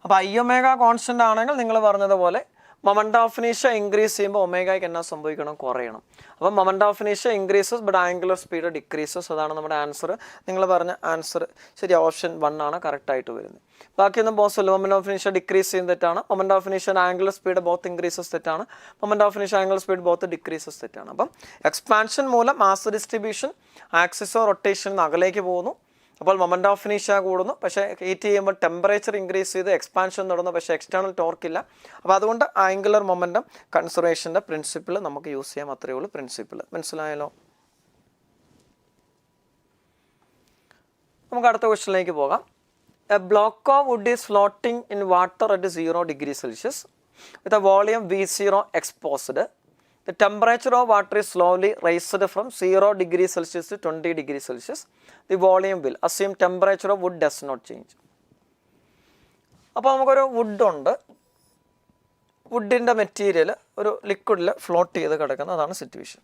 അപ്പോൾ I⍵ കോൺസ്റ്റൻ്റ് ആണെങ്കിൽ നിങ്ങൾ പറഞ്ഞതുപോലെ മൊമെൻ്റ് ഓഫ് ഇനേഷ്യ ഇൻക്രീസ് ചെയ്യുമ്പോൾ ഒമേഗയ്ക്ക് എന്നാ സംഭവിക്കണം? കുറയണം. അപ്പോൾ മൊമെൻ്റ് ഓഫ് ഇനേഷ്യ increases but angular speed decreases. അതാണ് നമ്മുടെ ആൻസർ. നിങ്ങൾ പറഞ്ഞ ആൻസർ ശരി, ഓപ്ഷൻ 1 ആണ് കറക്റ്റായിട്ട് വരുന്നത്. ബാക്കിയൊന്നും പോസിബിൾ. മൊമെൻ്റ് ഓഫ് ഇനേഷ്യ ഡിക്രീസ് ചെയ്യുന്ന തെറ്റാണ്. മൊമെൻ്റ് ഓഫ് ഇനേഷ്യ ആംഗുലർ സ്പീഡ് ബോത്ത് ഇൻക്രീസസ് തെറ്റാണ്. മൊമെൻ്റ് ഓഫ് ഇനേഷ്യ ആംഗുലർ സ്പീഡ് ബോത്ത് ഡിക്രീസസ് തെറ്റാണ്. അപ്പം എക്സ്പാൻഷൻ മൂലം മാസ് ഡിസ്ട്രിബ്യൂഷൻ ആക്സിസ് റൊട്ടേഷൻ അകലേക്ക് പോകുന്നു. അപ്പോൾ മൊമെൻ്റ് ഓഫ് ഇനേഷ്യ കൂടുന്നു, പക്ഷേ ഹീറ്റ് ചെയ്യുമ്പോൾ ടെമ്പറേച്ചർ ഇൻക്രീസ് ചെയ്ത് എക്സ്പാൻഷൻ നടന്നു, പക്ഷേ എക്സ്റ്റേണൽ ടോർക്ക് ഇല്ല. അപ്പോൾ അതുകൊണ്ട് ആംഗുലർ മൊമെൻറ്റം കൺസർവേഷൻ്റെ പ്രിൻസിപ്പിൾ നമുക്ക് യൂസ് ചെയ്യാം. അത്രയേ ഉള്ളൂ പ്രിൻസിപ്പിൾ. മനസ്സിലായല്ലോ? നമുക്ക് അടുത്ത ക്വസ്റ്റ്യനിലേക്ക് പോകാം. A block of wood is floating in water at 0 degree Celsius with a volume V0 exposed. The temperature of water is slowly raised from 0 degree Celsius to 20 degree Celsius. The volume will assume temperature of wood does not change. അപ്പോൾ നമുക്കൊരു would ഉണ്ട്. വുഡിൻ്റെ material ഒരു ലിക്വിഡിൽ float ചെയ്ത് കിടക്കുന്ന അതാണ് situation.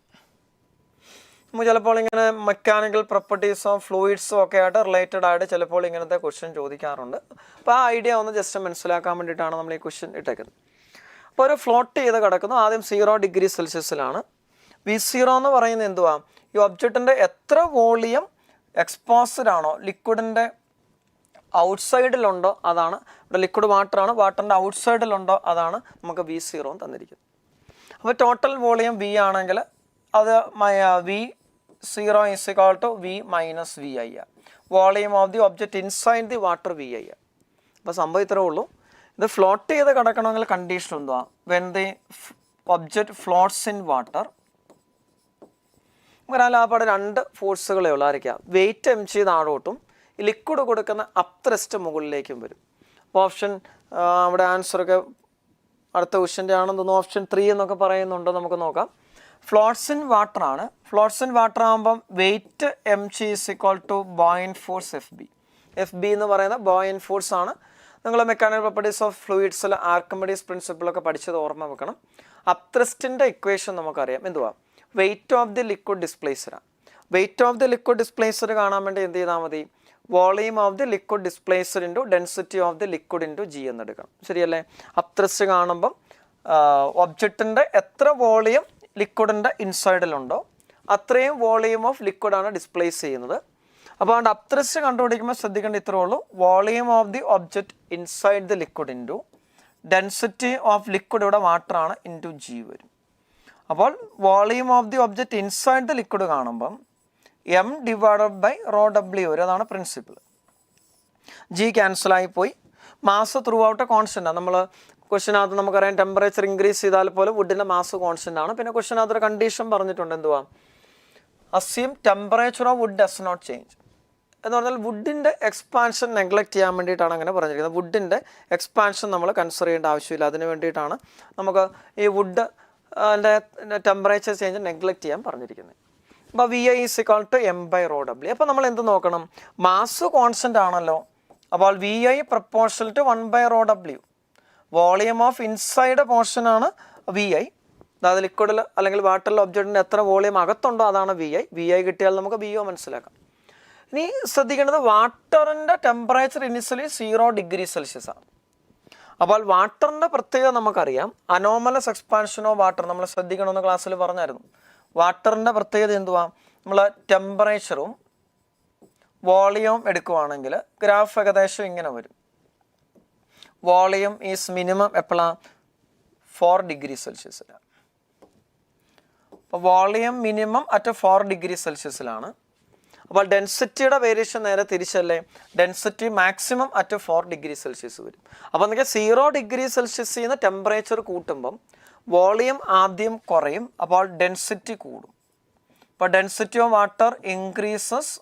നമുക്ക് ചിലപ്പോൾ ഇങ്ങനെ മെക്കാനിക്കൽ പ്രോപ്പർട്ടീസോ ഫ്ലൂയിഡ്സോ ഒക്കെ ആയിട്ട് റിലേറ്റഡ് ആയിട്ട് ചിലപ്പോൾ ഇങ്ങനത്തെ ക്വസ്റ്റ്യൻ ചോദിക്കാറുണ്ട്. അപ്പോൾ ആ ഐഡിയ ഒന്ന് ജസ്റ്റ് മനസ്സിലാക്കാൻ വേണ്ടിയിട്ടാണ് നമ്മൾ ഈ ക്വസ്റ്റ്യൻ ഇട്ടേക്കുന്നത്. അപ്പോൾ ഒരു ഫ്ലോട്ട് ചെയ്ത് കിടക്കുന്നു. ആദ്യം 0 degree Celsiusലാണ്. V0 എന്ന് പറയുന്നത് എന്തുവാ? ഈ ഒബ്ജക്റ്റിൻ്റെ എത്ര വോളിയം എക്സ്പോസ്ഡ് ആണോ, ലിക്വിഡിൻ്റെ ഔട്ട്സൈഡിലുണ്ടോ അതാണ്. ഇവിടെ ലിക്വിഡ് വാട്ടറാണ്, വാട്ടറിൻ്റെ ഔട്ട്സൈഡിലുണ്ടോ അതാണ് നമുക്ക് V0 തന്നിരിക്കുന്നത്. അപ്പോൾ ടോട്ടൽ വോളിയം V ആണെങ്കിൽ അത് V 0 is equal to V minus VI. Volume of the object inside the water VI. അപ്പോൾ സംഭവം ഇത്രേ ഉള്ളൂ. ഇത് ഫ്ലോട്ട് ചെയ്ത് കിടക്കണമെങ്കിൽ കണ്ടീഷൻ എന്തുവാ? When the object floats in water. ഒരാൾ ആ പാടെ രണ്ട് ഫോഴ്സുകളേ ഉള്ളൂ. ആയിരിക്കാം വെയിറ്റ് എം ചെയ്ത് താഴോട്ടും ലിക്വിഡ് കൊടുക്കുന്ന അപ്ത്രസ്റ്റ് മുകളിലേക്കും വരും. അപ്പോൾ ഓപ്ഷൻ അവിടെ ആൻസറൊക്കെ അടുത്ത ക്വസ്റ്റ്യൻ്റെ ആണെന്ന് തോന്നുന്നു. ഓപ്ഷൻ 3 എന്നൊക്കെ പറയുന്നുണ്ടോ നമുക്ക് നോക്കാം. ഫ്ലോട്ട്സ് ഇൻ വാട്ടർ ആണ്. ഫ്ലോട്ട്സ് ഇൻ വാട്ടർ ആകുമ്പം weight M G is equal to buoyant force F B. F B എന്ന് പറയുന്ന ബോയിൻറ്റ് ഫോഴ്സ് ആണ്. നിങ്ങൾ മെക്കാനിക്കൽ പ്രോപ്പർട്ടീസ് ഓഫ് ഫ്ലൂയിഡ്സിൽ ആർക്കിമിഡീസ് പ്രിൻസിപ്പിളൊക്കെ പഠിച്ചത് ഓർമ്മ വെക്കണം. അപ്ത്രസ്റ്റിൻ്റെ ഇക്വേഷൻ നമുക്കറിയാം. എന്തുവാ? വെയിറ്റ് ഓഫ് ദി ലിക്വിഡ് ഡിസ്പ്ലേസറാണ്. Weight of the liquid displaced കാണാൻ വേണ്ടി എന്ത് ചെയ്താൽ മതി? Volume of the liquid displaced into density of the liquid into G എന്നെടുക്കണം. ശരിയല്ലേ? അപ്ത്രസ്റ്റ് കാണുമ്പം ഒബ്ജക്റ്റിൻ്റെ എത്ര വോളിയം ലിക്വിഡിൻ്റെ ഇൻസൈഡിലുണ്ടോ അത്രയും വോളിയം ഓഫ് ലിക്വിഡാണ് ഡിസ്പ്ലേസ് ചെയ്യുന്നത്. അപ്പോൾ അതുകൊണ്ട് അപ്ത്രസ്റ്റ് കണ്ടുപിടിക്കുമ്പോൾ ശ്രദ്ധിക്കേണ്ട ഇത്രേ ഉള്ളൂ. Volume of the object inside the liquid into density of liquid ഇവിടെ വാട്ടർ ആണ് ഇൻറ്റു ജി വരും. അപ്പോൾ volume of the object inside the liquid കാണുമ്പം M divided by rho W വരും. അതാണ് പ്രിൻസിപ്പിൾ. ജി ക്യാൻസലായി പോയി. മാസ് ത്രൂ ഔട്ട് കോൺസ്റ്റൻ്റാണ്. നമ്മൾ ക്വസ്റ്റിനകത്ത് നമുക്കറിയാം ടെമ്പറേച്ചർ ഇൻക്രീസ് ചെയ്താൽ പോലും വുഡിൻ്റെ മാസ് കോൺസ്റ്റൻ്റ് ആണ്. പിന്നെ ക്വസ്റ്റിനകത്ത് ഒരു കണ്ടീഷൻ പറഞ്ഞിട്ടുണ്ട്. എന്തുവാ? Assume temperature of wood does not change എന്ന് പറഞ്ഞാൽ വുഡിൻ്റെ എക്സ്പാൻഷൻ നെഗ്ലക്ട് ചെയ്യാൻ വേണ്ടിയിട്ടാണ് അങ്ങനെ പറഞ്ഞിരിക്കുന്നത്. വുഡിൻ്റെ എക്സ്പാൻഷൻ നമ്മൾ കൺസിഡർ ചെയ്യേണ്ട ആവശ്യമില്ല. അതിന് വേണ്ടിയിട്ടാണ് നമുക്ക് ഈ വുഡ് ടെമ്പറേച്ചർ ചേഞ്ച് നെഗ്ലക്ട് ചെയ്യാൻ പറഞ്ഞിരിക്കുന്നത്. അപ്പോൾ V I is equal to M by rho W. അപ്പോൾ നമ്മൾ എന്ത് നോക്കണം? മാസ് കോൺസ്റ്റൻ്റ് ആണല്ലോ. അപ്പോൾ V I proportional to 1 by rho W. Volume of inside പോർഷനാണ് വി ഐ. അതായത് ലിക്വിഡിൽ അല്ലെങ്കിൽ വാട്ടറിൽ ഒബ്ജക്റ്റിൻ്റെ എത്ര വോളിയം അകത്തുണ്ടോ അതാണ് വി ഐ. വി ഐ കിട്ടിയാൽ നമുക്ക് വി ഒ മനസ്സിലാക്കാം. ഇനി ശ്രദ്ധിക്കേണ്ടത് വാട്ടറിൻ്റെ ടെമ്പറേച്ചർ ഇനിഷ്യലി 0 ഡിഗ്രി സെൽഷ്യസ് ആണ്. അപ്പോൾ വാട്ടറിൻ്റെ പ്രത്യേകത നമുക്കറിയാം. അനോമലസ് എക്സ്പാൻഷൻ ഓഫ് വാട്ടർ നമ്മൾ ശ്രദ്ധിക്കണമെന്ന് ക്ലാസ്സിൽ പറഞ്ഞായിരുന്നു. വാട്ടറിൻ്റെ പ്രത്യേകത എന്തുവാ? നമ്മൾ ടെമ്പറേച്ചറും വോളിയവും എടുക്കുവാണെങ്കിൽ ഗ്രാഫ് ഏകദേശം ഇങ്ങനെ വരും. വോളിയം ഈസ് മിനിമം എപ്പോഴാണ്? 4 ഡിഗ്രി സെൽഷ്യസിലാണ്. അപ്പോൾ വോളിയം മിനിമം അറ്റ് 4 ഡിഗ്രി സെൽഷ്യസിലാണ്. അപ്പോൾ ഡെൻസിറ്റിയുടെ വേരിയേഷൻ നേരെ തിരിച്ചല്ലേ? Density maximum at 4 degree Celsius വരും. അപ്പോൾ നമുക്ക് 0 ഡിഗ്രി സെൽഷ്യസിൽ നിന്ന് ടെമ്പറേച്ചർ കൂട്ടുമ്പം വോളിയം ആദ്യം കുറയും. അപ്പോൾ ഡെൻസിറ്റി കൂടും. അപ്പോൾ density of water increases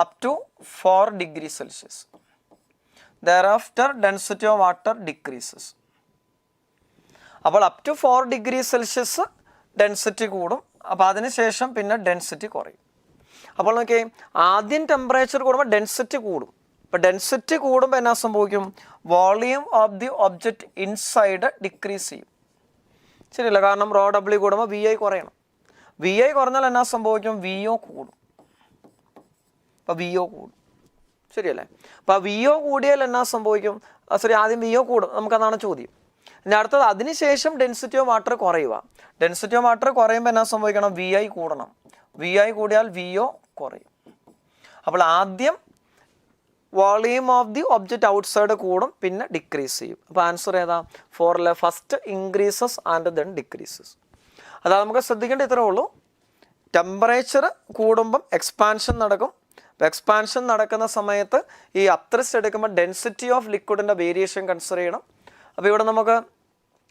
up to 4 degree Celsius. thereafter density of water decreases. അപ്പോൾ up to 4 degree Celsius density കൂടും. അപ്പോൾ അതിനുശേഷം പിന്നെ ഡെൻസിറ്റി കുറയും. അപ്പോൾ നോക്കി ആദ്യം ടെമ്പറേച്ചർ കൂടുമ്പോൾ ഡെൻസിറ്റി കൂടും. അപ്പോൾ ഡെൻസിറ്റി കൂടുമ്പോൾ എന്നാ സംഭവിക്കും? Volume of the object inside decrease ചെയ്യും. ശരിയല്ല? കാരണം റോ ഡബ്ല്യു കൂടുമ്പോൾ വി ഐ കുറയണം. വി ഐ കുറഞ്ഞാൽ എന്നാ സംഭവിക്കും? വി ഒ കൂടും. അപ്പോൾ വി ഒ കൂടും. ശരിയല്ലേ? അപ്പോൾ വി ഒ കൂടിയാൽ എന്നാ സംഭവിക്കും? സോറി, ആദ്യം വി ഒ കൂടും. നമുക്കതാണ് ചോദ്യം. ഇനി അടുത്തത് അതിനുശേഷം ഡെൻസിറ്റി ഓഫ് വാട്ടർ കുറയുക. ഡെൻസിറ്റി ഓഫ് വാട്ടർ കുറയുമ്പോൾ എന്നാ സംഭവിക്കണം? വി ഐ കൂടണം. വി ഐ കൂടിയാൽ വി ഒ കുറയും. അപ്പോൾ ആദ്യം volume of the object outside കൂടും, പിന്നെ ഡിക്രീസ് ചെയ്യും. അപ്പോൾ ആൻസർ ഏതാ? 4 first increases and then decreases. അതായത് നമുക്ക് ശ്രദ്ധിക്കേണ്ട ഇത്രേ ഉള്ളൂ. ടെമ്പറേച്ചർ കൂടുമ്പം എക്സ്പാൻഷൻ നടക്കും. അപ്പോൾ എക്സ്പാൻഷൻ നടക്കുന്ന സമയത്ത് ഈ അപ്ത്രസ്റ്റ് എടുക്കുമ്പോൾ ഡെൻസിറ്റി ഓഫ് ലിക്വിഡിൻ്റെ വേരിയേഷൻ കൺസിഡർ ചെയ്യണം. അപ്പോൾ ഇവിടെ നമുക്ക്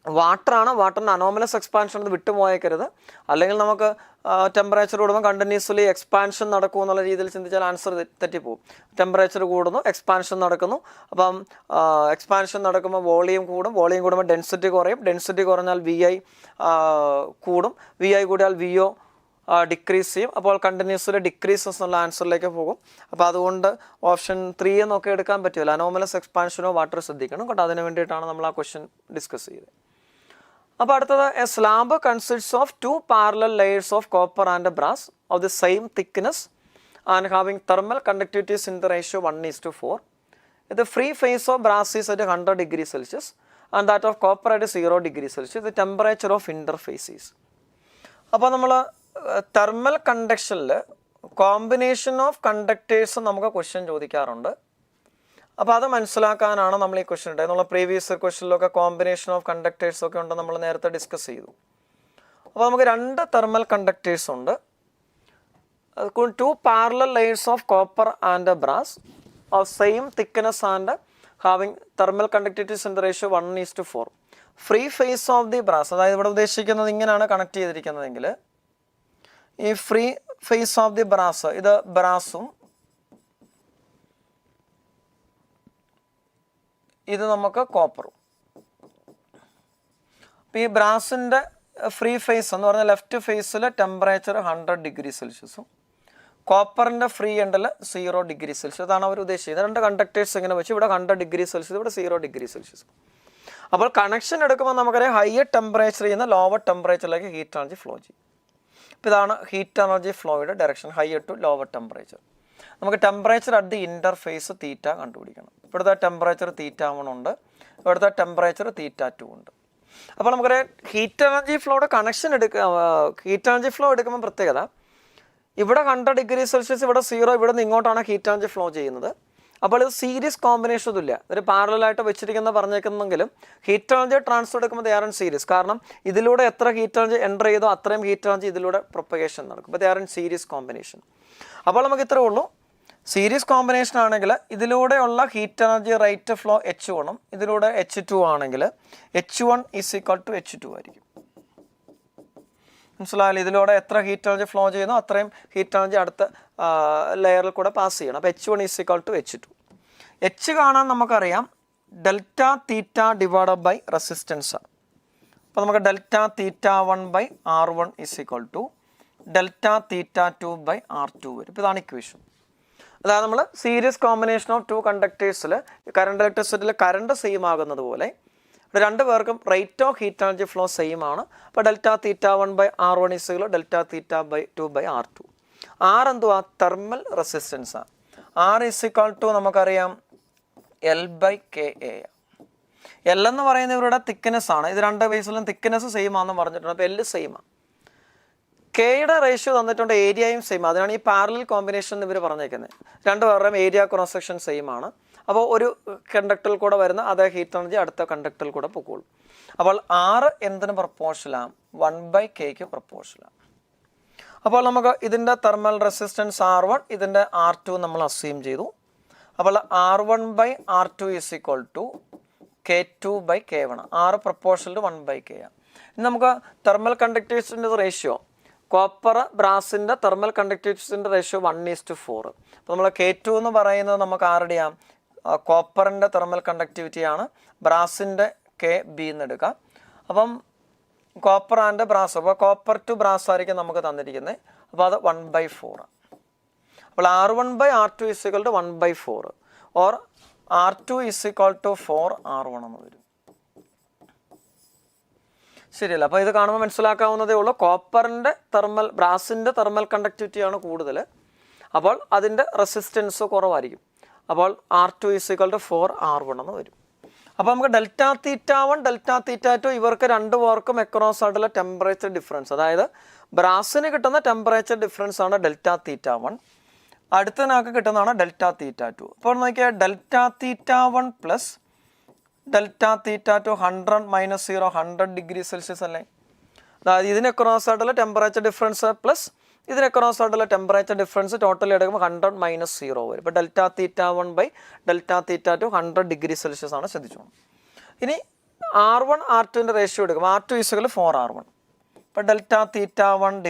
വാട്ടറാണ്. വാട്ടറിൻ്റെ അനോമലസ് എക്സ്പാൻഷൻ അത് വിട്ടുപോയേക്കരുത്. അല്ലെങ്കിൽ നമുക്ക് ടെമ്പറേച്ചർ കൂടുമ്പോൾ കണ്ടിന്യൂസ്ലി എക്സ്പാൻഷൻ നടക്കും എന്നുള്ള രീതിയിൽ ചിന്തിച്ചാൽ ആൻസർ തെറ്റിപ്പോവും. ടെമ്പറേച്ചർ കൂടുന്നു, എക്സ്പാൻഷൻ നടക്കുന്നു. അപ്പം എക്സ്പാൻഷൻ നടക്കുമ്പോൾ വോളിയം കൂടും. വോളിയം കൂടുമ്പോൾ ഡെൻസിറ്റി കുറയും. ഡെൻസിറ്റി കുറഞ്ഞാൽ വി ഐ കൂടും. വി ഐ കൂടിയാൽ വി ഒ ഡിക്രീസ് ചെയ്യും. അപ്പോൾ കണ്ടിന്യൂസ്ലി ഡിക്രീസസ് എന്നുള്ള ആൻസറിലേക്ക് പോകും. അപ്പോൾ അതുകൊണ്ട് ഓപ്ഷൻ 3 എന്നൊക്കെ എടുക്കാൻ പറ്റില്ല. അനോമലസ് എക്സ്പാൻഷനോ വാട്ടർ ശ്രദ്ധിക്കണം കേട്ടോ. അതിന് വേണ്ടിയിട്ടാണ് നമ്മൾ ആ ക്വസ്റ്റ്യൻ ഡിസ്കസ് ചെയ്തത്. അപ്പോൾ അടുത്തത് A slab consists of 2 parallel layers of copper and brass of the same thickness and having thermal conductivities in the ratio 1:4. The free phase of brass is at 100 degrees Celsius and that of copper at 0 degrees Celsius. The temperature of interface is. അപ്പോൾ നമ്മൾ thermal കണ്ടക്ഷനിൽ combination of conductors നമുക്ക് question ചോദിക്കാറുണ്ട്. അപ്പോൾ അത് മനസ്സിലാക്കാനാണ് നമ്മൾ ഈ ക്വസ്റ്റ്യൻ ഉണ്ടായത്. നമ്മൾ പ്രീവിയസ് ക്വസ്റ്റ്യനിലൊക്കെ കോമ്പിനേഷൻ ഓഫ് കണ്ടക്ടേഴ്സ് ഒക്കെ ഉണ്ട്, നമ്മൾ നേരത്തെ ഡിസ്കസ് ചെയ്തു. അപ്പോൾ നമുക്ക് രണ്ട് തെർമൽ കണ്ടക്ടേഴ്സ് ഉണ്ട്. Two parallel layers of copper and brass of same thickness and having thermal conductivities in the ratio 1:4. Free face of the brass, അതായത് ഇവിടെ ഉദ്ദേശിക്കുന്നത് ഇങ്ങനെയാണ് കണക്ട് ചെയ്തിരിക്കുന്നതെങ്കിൽ ഈ free face of the brass, ഇത് ബ്രാസും ഇത് നമുക്ക് കോപ്പറും. അപ്പോൾ ഈ ബ്രാസിൻ്റെ ഫ്രീ ഫേസ് എന്ന് പറഞ്ഞാൽ ലെഫ്റ്റ് ഫേസിൽ ടെമ്പറേച്ചർ 100 ഡിഗ്രി സെൽഷ്യസും കോപ്പറിൻ്റെ ഫ്രീ എൻഡിൽ 0 ഡിഗ്രി സെൽഷ്യസ്. അതാണ് അവർ ഉദ്ദേശിക്കുന്നത്. രണ്ട് കണ്ടക്ടേഴ്സ് ഇങ്ങനെ വെച്ച് ഇവിടെ 100 ഡിഗ്രി സെൽഷ്യസ്, ഇവിടെ 0 ഡിഗ്രി സെൽഷ്യസ്. അപ്പോൾ കണക്ഷൻ എടുക്കുമ്പോൾ നമുക്കറിയാം ഹയർ ടെമ്പറേച്ചറിൽ നിന്ന് ലോവർ ടെമ്പറേച്ചറിലേക്ക് ഹീറ്റ് എനർജി ഫ്ലോ ചെയ്യും. അപ്പോൾ ഇതാണ് ഹീറ്റ് എനർജി ഫ്ലോയുടെ direction, higher to lower temperature. നമുക്ക് temperature at the interface theta കണ്ടുപിടിക്കണം. ഇവിടുത്തെ ടെമ്പറേച്ചർ θ1 ഉണ്ട്, ഇവിടുത്തെ ടെമ്പറേച്ചർ θ2 ഉണ്ട്. അപ്പോൾ നമുക്കറിയാം ഹീറ്റ് എനർജി ഫ്ലോയുടെ കണക്ഷൻ ഹീറ്റ് എനർജി ഫ്ലോ എടുക്കുമ്പോൾ പ്രത്യേകത ഇവിടെ 100 ഡിഗ്രി സെൽഷ്യസ്, ഇവിടെ 0, ഇവിടെ നിന്ന് ഇങ്ങോട്ടാണ് ഹീറ്റ് എനർജി ഫ്ലോ ചെയ്യുന്നത്. അപ്പോൾ ഇത് സീരീസ് കോമ്പിനേഷൻ ഒന്നുമില്ല, ഒരു പാരലായിട്ട് വെച്ചിരിക്കുന്ന പറഞ്ഞേക്കുന്നെങ്കിലും ഹീറ്റ് എനർജി ട്രാൻസ്ഫർ എടുക്കുമ്പോൾ ദേ ആർ ഇൻ സീരീസ്. കാരണം ഇതിലൂടെ എത്ര ഹീറ്റ് എനർജി എൻ്റർ ചെയ്തോ അത്രയും ഹീറ്റ് എനർജി ഇതിലൂടെ പ്രൊപ്പഗേഷൻ നടക്കും. അപ്പോൾ they are in series combination. അപ്പോൾ നമുക്ക് ഇത്രേ ഉള്ളൂ. സീരീസ് കോമ്പിനേഷൻ ആണെങ്കിൽ ഇതിലൂടെയുള്ള heat energy rate flow H1 ഇതിലൂടെ H2 ആണെങ്കിൽ H1 = H2 ആയിരിക്കും. മനസ്സിലായാലും ഇതിലൂടെ എത്ര ഹീറ്റ് എനർജി ഫ്ലോ ചെയ്യുന്നോ അത്രയും ഹീറ്റ് എനർജി അടുത്ത ലെയറിൽ കൂടെ പാസ് ചെയ്യണം. അപ്പോൾ H1 = H2. H കാണാൻ നമുക്കറിയാം delta theta divided by resistance. അപ്പോൾ നമുക്ക് ഡെൽറ്റ θ1/R1 = ഡെൽറ്റ θ2/R2 വരും. ഇപ്പോൾ ഇതാണ് ഇക്വേഷൻ. അതായത് നമ്മൾ സീരീസ് കോമ്പിനേഷൻ ഓഫ് ടു കണ്ടക്ടേഴ്സിൽ കറണ്ട് ഇലക്ട്രിസിറ്റിയിൽ കറണ്ട് സെയിം ആകുന്നത് പോലെ രണ്ട് പേർക്കും rate of heat energy flow same ആണ്. അപ്പോൾ delta θ1/R1 = delta θ2/R2. R എന്തുവാ? തെർമൽ റെസിസ്റ്റൻസാണ്. R = നമുക്കറിയാം L/KA. L എന്ന് പറയുന്നത് ഇവരുടെ തിക്നെസ് ആണ്. ഇത് രണ്ട് ബേസിലും തിക്നെസ് സെയിം ആണെന്ന് പറഞ്ഞിട്ടുണ്ട്. അപ്പോൾ L സെയിം ആണ്. കെയുടെ റേഷ്യോ തന്നിട്ടുണ്ട്, ഏരിയയും സെയിം. അതിനാണ് ഈ പാരലൽ കോമ്പിനേഷൻ ഇവർ പറഞ്ഞേക്കുന്നത്. രണ്ട് പേരുടെയും ഏരിയ ക്രോസ് സെക്ഷൻ സെയിം ആണ്. അപ്പോൾ ഒരു കണ്ടക്ടറിൽ കൂടെ വരുന്ന അതേ ഹീറ്റ് എനർജി അടുത്ത കണ്ടക്ടറിൽ കൂടെ പൊക്കോളും. അപ്പോൾ R എന്തിന് പ്രപ്പോർഷനാണ്? 1/K പ്രപ്പോർഷനാണ്. അപ്പോൾ നമുക്ക് ഇതിൻ്റെ തെർമൽ റെസിസ്റ്റൻസ് R1, ഇതിൻ്റെ R2 നമ്മൾ അസ്യൂം ചെയ്തു. അപ്പോൾ R1/R2 = K2/K1. R proportional 1/K ആണ്. ഇനി നമുക്ക് തെർമൽ കണ്ടക്ടേഴ്സിൻ്റെ റേഷ്യോ, കോപ്പർ ബ്രാസിൻ്റെ തെർമൽ കണ്ടക്ടിവിറ്റീസിൻ്റെ റേഷ്യോ 1:4. അപ്പോൾ നമ്മൾ K2 എന്ന് പറയുന്നത് നമുക്ക് ആരുടെയാ? കോപ്പറിൻ്റെ തെർമൽ കണ്ടക്ടിവിറ്റിയാണ്. ബ്രാസിൻ്റെ KB എന്ന് എടുക്കാം. അപ്പം കോപ്പർ ആൻഡ് ബ്രാസ്, അപ്പോൾ കോപ്പർ ടു ബ്രാസ് ആയിരിക്കും നമുക്ക് തന്നിരിക്കുന്നത്. അപ്പോൾ അത് 1/4. അപ്പോൾ R1/R2 = 1/4 ഓർ R2 = 4R1 എന്ന് വരും. ശരിയല്ല? അപ്പോൾ ഇത് കാണുമ്പോൾ മനസ്സിലാക്കാവുന്നതേ ഉള്ളൂ. കോപ്പറിൻ്റെ ബ്രാസിൻ്റെ തെർമൽ കണ്ടക്ടിവിറ്റിയാണ് കൂടുതൽ, അപ്പോൾ അതിൻ്റെ റെസിസ്റ്റൻസ് കുറവായിരിക്കും. അപ്പോൾ R2 = 4R1 എന്ന് വരും. അപ്പോൾ നമുക്ക് ഡെൽറ്റ θ1 ഡെൽറ്റ θ2 ഇവർക്ക് രണ്ട് പേർക്കും അക്രോസ് ആയിട്ടുള്ള ടെമ്പറേച്ചർ ഡിഫറൻസ്, അതായത് ബ്രാസിന് കിട്ടുന്ന ടെമ്പറേച്ചർ ഡിഫറൻസ് ആണ് ഡെൽറ്റ θ1, അടുത്തതിനൊക്കെ കിട്ടുന്നതാണ് ഡെൽറ്റ θ2. അപ്പോൾ നോക്കിയാൽ delta θ1 plus delta θ2 100 - 0 100 degree Celsius അല്ലേ? അതായത് ഇതിന് അക്രോസ് ആയിട്ടുള്ള ടെമ്പറേച്ചർ ഡിഫറൻസ് പ്ലസ് ഇതിന് അക്രോസ് ആയിട്ടുള്ള ടെമ്പറേച്ചർ ഡിഫറൻസ് ടോട്ടൽ എടുക്കുമ്പോൾ 100 - 0 വരും. ഇപ്പോൾ ഡെൽറ്റ θ1/ഡെൽറ്റ θ2 100 ഡിഗ്രി സെൽഷ്യസ് ആണ്, ശ്രദ്ധിച്ചു. ഇനി R1 R2ൻ്റെ റേഷ്യോ എടുക്കും. R2 = 4R1. ഇപ്പോൾ ഡെൽറ്റ θ1 /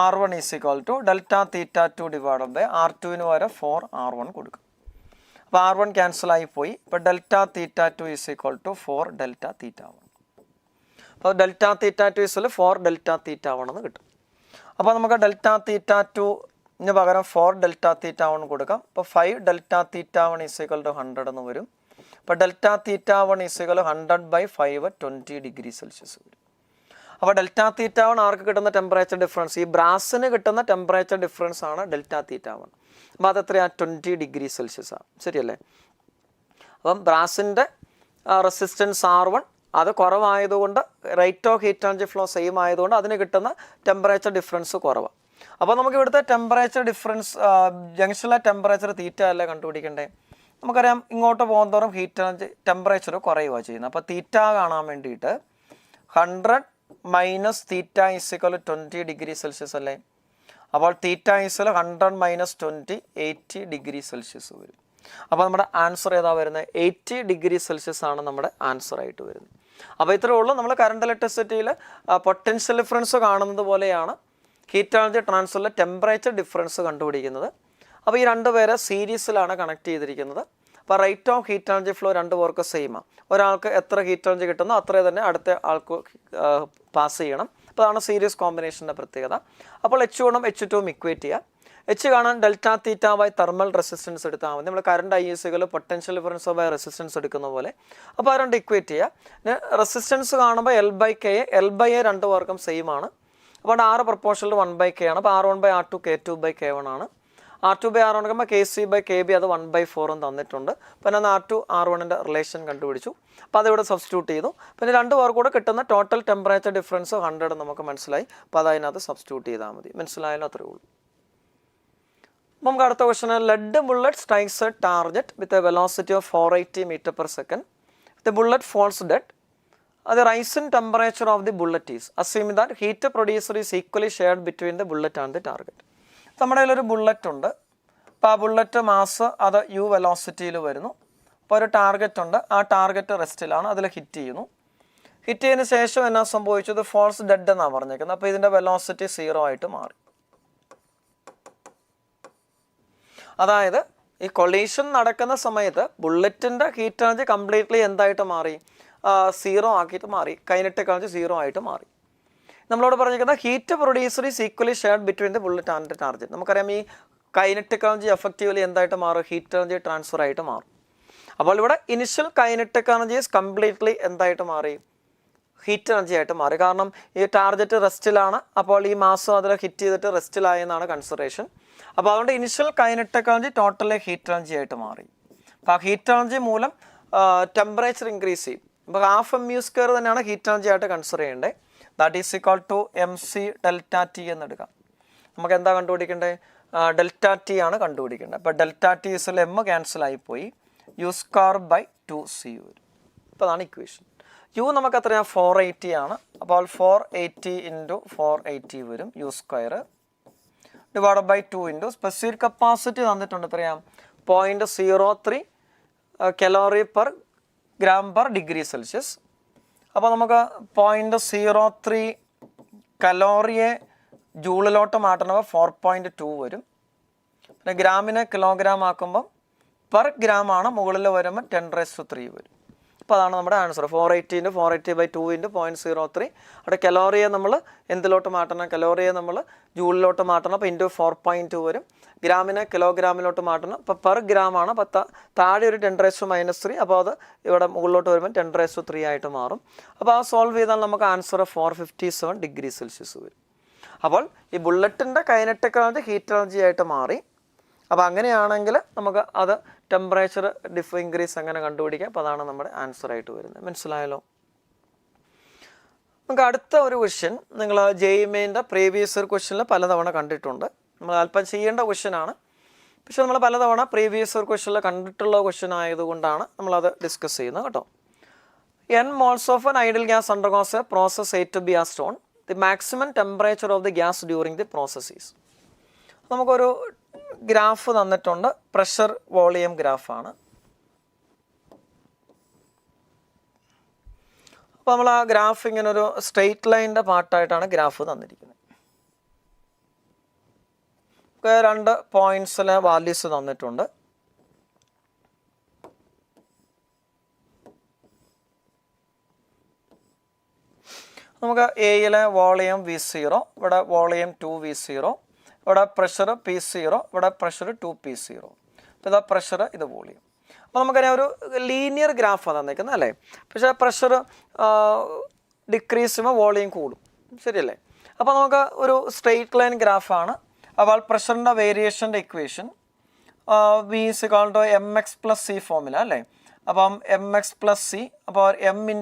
R1 = ഡെൽറ്റ θ2 / R2 പകരം 4R1 കൊടുക്കും. അപ്പോൾ R1 ക്യാൻസൽ ആയി പോയി. ഇപ്പോൾ ഡെൽറ്റ θ2 = 4 ഡെൽറ്റ θ1. അപ്പോൾ ഡെൽറ്റ θ2 = 4 ഡെൽറ്റ θ1 എന്ന് കിട്ടും. അപ്പോൾ നമുക്ക് ഡെൽറ്റ θ2 പകരം 4 ഡെൽറ്റ θ1 കൊടുക്കാം. അപ്പോൾ 5 ഡെൽറ്റ θ1 = 100 എന്ന് വരും. അപ്പോൾ ഡെൽറ്റ θ1 = 100/5 20 ഡിഗ്രി സെൽഷ്യസ് വരും. അപ്പോൾ ഡെൽറ്റ θ1 ആർക്ക് കിട്ടുന്ന ടെമ്പറേച്ചർ ഡിഫറൻസ്? ഈ ബ്രാസിന് കിട്ടുന്ന ടെമ്പറേച്ചർ ഡിഫറൻസ് ആണ് ഡെൽറ്റ θ1. അപ്പോൾ അതെത്രയാണ്? 20 ഡിഗ്രി സെൽഷ്യസ് ആണ്. ശരിയല്ലേ? അപ്പം ബ്രാസിൻ്റെ റെസിസ്റ്റൻസ് R1 അത് കുറവായതുകൊണ്ട് rate of heat energy flow same ആയതുകൊണ്ട് അതിന് കിട്ടുന്ന ടെമ്പറേച്ചർ ഡിഫറൻസ് കുറവാണ്. അപ്പോൾ നമുക്ക് ഇവിടുത്തെ ടെമ്പറേച്ചർ ഡിഫറൻസ് ജംഗ്ഷനിലെ ടെമ്പറേച്ചർ തീറ്റ അല്ലേ കണ്ടുപിടിക്കണ്ടേ? നമുക്കറിയാം ഇങ്ങോട്ട് പോകുന്നതോറും ഹീറ്റ് എനർജി ടെമ്പറേച്ചർ കുറയുകയാണ് ചെയ്യുന്നത്. അപ്പോൾ തീറ്റ കാണാൻ വേണ്ടിയിട്ട് 100 minus theta is equal 20 degree Celsius അല്ലേ? അപ്പോൾ theta is 100 minus 20 80 degree Celsius വരും. അപ്പോൾ നമ്മുടെ ആൻസർ ഏതാ വരുന്നത്? 80 ഡിഗ്രി സെൽഷ്യസ് ആണ് നമ്മുടെ ആൻസർ ആയിട്ട് വരുന്നത്. അപ്പോൾ ഇത്രയേ ഉള്ളൂ. നമ്മൾ കറണ്ട് ഇലക്ട്രിസിറ്റിയിൽ പൊട്ടൻഷ്യൽ ഡിഫറൻസ് കാണുന്നത് പോലെയാണ് ഹീറ്റ് എനർജി ട്രാൻസ്ഫറിലെ ടെമ്പറേച്ചർ ഡിഫറൻസ് കണ്ടുപിടിക്കുന്നത്. അപ്പോൾ ഈ രണ്ട് പേരെ സീരീസിലാണ് കണക്ട് ചെയ്തിരിക്കുന്നത്. അപ്പോൾ rate of heat energy flow രണ്ട് പേർക്ക് സെയിമാണ്. ഒരാൾക്ക് എത്ര ഹീറ്റ് എനർജി കിട്ടുന്നോ അത്രയും തന്നെ അടുത്ത ആൾക്ക് പാസ് ചെയ്യണം. അപ്പോൾ അതാണ് സീരീസ് കോമ്പിനേഷൻ്റെ പ്രത്യേകത. അപ്പോൾ H1ഉം H2ഉം ഇക്വേറ്റ് ചെയ്യുക. H കാണാൻ delta theta by thermal resistance എടുത്താൽ മതി. നമ്മൾ കറണ്ട് ISകൾ പൊട്ടൻഷ്യൽ ഡിഫറൻസ് ബൈ റെസിസ്റ്റൻസ് എടുക്കുന്ന പോലെ. അപ്പോൾ അത് രണ്ട് ഇക്വേറ്റ് ചെയ്യുക. റെസിസ്റ്റൻസ് കാണുമ്പോൾ L/K, L/A രണ്ട് പേർക്കും സെയിം ആണ്. അപ്പോൾ R പ്രൊപ്പോർഷണൽ 1/K ആണ്. അപ്പോൾ R1/R2 K2/K1 ആണ്. R2/R1 എടുക്കുമ്പോൾ KC/KB അത് 1/4 തന്നിട്ടുണ്ട്. പിന്നെ R2 R1ൻ്റെ റിലേഷൻ കണ്ടുപിടിച്ചു. അപ്പോൾ അതിവിടെ സബ്സ്റ്റിറ്റ്യൂട്ട് ചെയ്തു. പിന്നെ രണ്ട് പേർ കൂടെ കിട്ടുന്ന ടോട്ടൽ ടെമ്പറേച്ചർ ഡിഫറൻസ് 100 നമുക്ക് മനസ്സിലായി. അപ്പോൾ അതിനകത്ത് സബ്സ്റ്റിറ്റ്യൂട്ട് ചെയ്താൽ മതി. മനസ്സിലായാലും അത്രയേ ഉള്ളൂ. അപ്പോൾ നമുക്ക് അടുത്ത question, lead bullet strikes a target with a velocity of 480 m/s. The bullet falls dead. The rise in temperature of the bullet is, assuming that heat producer is equally shared between the bullet and the target. നമ്മുടെ കയ്യിലൊരു bullet ഉണ്ട്. അപ്പോൾ ആ bullet mass അത് u വെലോസിറ്റിയിൽ വരുന്നു. അപ്പോൾ ഒരു target ഉണ്ട്. ആ ടാർഗറ്റ് റെസ്റ്റിലാണ്. അതിൽ ഹിറ്റ് ചെയ്യുന്നു. ഹിറ്റ് ചെയ്തതിന് ശേഷം എന്നാ സംഭവിച്ചത്? ഫോൾസ് ഡെഡ് എന്നാണ് പറഞ്ഞേക്കുന്നത്. അപ്പോൾ ഇതിൻ്റെ വെലോസിറ്റി 0 ആയിട്ട് മാറി. അതായത് ഈ കൊളീഷൻ നടക്കുന്ന സമയത്ത് ബുള്ളറ്റിൻ്റെ ഹീറ്റ് എനർജി കംപ്ലീറ്റ്ലി എന്തായിട്ട് മാറി? 0 ആക്കിയിട്ട് മാറി. കൈനറ്റിക് എനർജി 0 ആയിട്ട് മാറി. നമ്മളോട് പറഞ്ഞിരിക്കുന്ന heat producer is equally shared between the bullet and the target. നമുക്കറിയാം ഈ കൈനറ്റിക് എനർജി എഫക്റ്റീവ്ലി എന്തായിട്ട് മാറും? ഹീറ്റ് എനർജി ട്രാൻസ്ഫർ ആയിട്ട് മാറും. അപ്പോൾ ഇവിടെ initial kinetic energy is completely എന്തായിട്ട് മാറി? ഹീറ്റ് എനർജി ആയിട്ട് മാറി. കാരണം ഈ ടാർഗറ്റ് റെസ്റ്റിലാണ്. അപ്പോൾ ഈ മാസം അതിൽ ഹിറ്റ് ചെയ്തിട്ട് റെസ്റ്റിലായെന്നാണ് കൺസിഡറേഷൻ. അപ്പോൾ അതുകൊണ്ട് initial kinetic energy totally heat energy ആയിട്ട് മാറി. അപ്പോൾ ആ ഹീറ്റ് എനർജി മൂലം ടെമ്പറേച്ചർ ഇൻക്രീസ് ചെയ്യും. അപ്പോൾ ½ mu² തന്നെയാണ് ഹീറ്റ് എനർജി ആയിട്ട് കൺസിഡർ ചെയ്യേണ്ടത്. That is equal to MC delta T എന്ന് എടുക്കാം. നമുക്ക് എന്താ കണ്ടുപിടിക്കേണ്ടത്? ഡെൽറ്റ T ആണ് കണ്ടുപിടിക്കേണ്ടത്. അപ്പോൾ ഡെൽറ്റ T ഇസിൽ M ക്യാൻസൽ ആയിപ്പോയി. U²/2C വരും. അപ്പോൾ അതാണ് ഇക്വേഷൻ. U നമുക്ക് എത്രയാണ്? 480 ആണ്. അപ്പോൾ 480 × 480 വരും. U² /2 ഇൻറ്റു സ്പെസിഫിക് കപ്പാസിറ്റി തന്നിട്ടുണ്ട്. എത്രയാണ്? 0.03 kg/g/degree. അപ്പോൾ നമുക്ക് 0.03 കലോറിയെ ജൂളിലോട്ട് മാറ്റണമ്പോൾ 4.2 വരും. പിന്നെ ഗ്രാമിനെ കിലോഗ്രാം ആക്കുമ്പം പെർ ഗ്രാം ആണ്. മുകളിൽ വരുമ്പോൾ 10⁻³ വരും. അപ്പോൾ അതാണ് നമ്മുടെ ആൻസർ. 480 × 480/2 × 0.03. അവിടെ കലോറിയെ നമ്മൾ എന്തിലോട്ട് മാറ്റണം? കലോറിയെ നമ്മൾ ജൂളിലോട്ട് മാറ്റണം. അപ്പോൾ ഇൻറ്റു 4.2 വരും. ഗ്രാമിനെ കിലോഗ്രാമിലോട്ട് മാറ്റണം. അപ്പോൾ പെർ ഗ്രാം ആണ്. അപ്പോൾ താഴെ ഒരു 10⁻³ അപ്പോൾ അത് ഇവിടെ മുകളിലോട്ട് വരുമ്പോൾ 10⁻³ ആയിട്ട് മാറും. അപ്പോൾ ആ സോൾവ് ചെയ്താൽ നമുക്ക് ആൻസർ 457 ഡിഗ്രി സെൽഷ്യസ് വരും. അപ്പോൾ ഈ ബുള്ളറ്റിൻ്റെ കൈനറ്റിക് എനർജി ഹീറ്റ് എനർജി ആയിട്ട് മാറി. അപ്പോൾ അങ്ങനെയാണെങ്കിൽ നമുക്ക് അത് ടെമ്പറേച്ചർ ഇൻക്രീസ് അങ്ങനെ കണ്ടുപിടിക്കാം. അപ്പോൾ അതാണ് നമ്മുടെ ആൻസർ ആയിട്ട് വരുന്നത്. മനസ്സിലായല്ലോ? നമുക്ക് അടുത്ത ഒരു ക്വസ്റ്റ്യൻ നിങ്ങൾ JEE Mainൻ്റെ പ്രീവിയസ് ഇയർ ക്വസ്റ്റ്യനിൽ പലതവണ കണ്ടിട്ടുണ്ട്. നമ്മൾ അല്പം ചെയ്യേണ്ട ക്വസ്റ്റ്യനാണ്. പക്ഷെ നമ്മൾ പലതവണ പ്രീവിയസ് ഇയർ ക്വസ്റ്റ്യനിൽ കണ്ടിട്ടുള്ള ക്വസ്റ്റ്യൻ ആയതുകൊണ്ടാണ് നമ്മളത് ഡിസ്കസ് ചെയ്യുന്നത് കേട്ടോ. N moles of an ideal gas undergoes a process A to B as shown. The maximum temperature of the gas during the process is. നമുക്കൊരു ഗ്രാഫ് തന്നിട്ടുണ്ട്. പ്രഷർ വോളിയം ഗ്രാഫാണ്. അപ്പോൾ നമ്മൾ ആ ഗ്രാഫ് ഇങ്ങനെ ഒരു സ്ട്രെയിറ്റ് ലൈനിൻ്റെ പാർട്ടായിട്ടാണ് ഗ്രാഫ് തന്നിരിക്കുന്നത്. രണ്ട് പോയിൻറ്റ്സിലെ വാല്യൂസ് തന്നിട്ടുണ്ട്. നമുക്ക് എയിലെ വോളിയം V0, ഇവിടെ വോളിയം 2V0, ഇവിടെ പ്രഷർ P0, ഇവിടെ പ്രഷർ 2P0. അപ്പോൾ ഇതാ പ്രഷർ, ഇത് വോളിയം. അപ്പോൾ നമുക്കറിയാം ഒരു ലീനിയർ ഗ്രാഫാണ് തന്നിരിക്കുന്നത് അല്ലേ? പക്ഷേ പ്രഷർ ഡിക്രീസ് ചെയ്യുമ്പോൾ വോളിയം കൂടും. ശരിയല്ലേ? അപ്പോൾ നമുക്ക് ഒരു സ്ട്രെയിറ്റ് ലൈൻ ഗ്രാഫാണ്. അപ്പോൾ പ്രഷറിൻ്റെ വേരിയേഷൻ്റെ ഇക്വേഷൻ V = mx + c ഫോമില അല്ലേ? അപ്പം mx + c, അപ്പോൾ m ×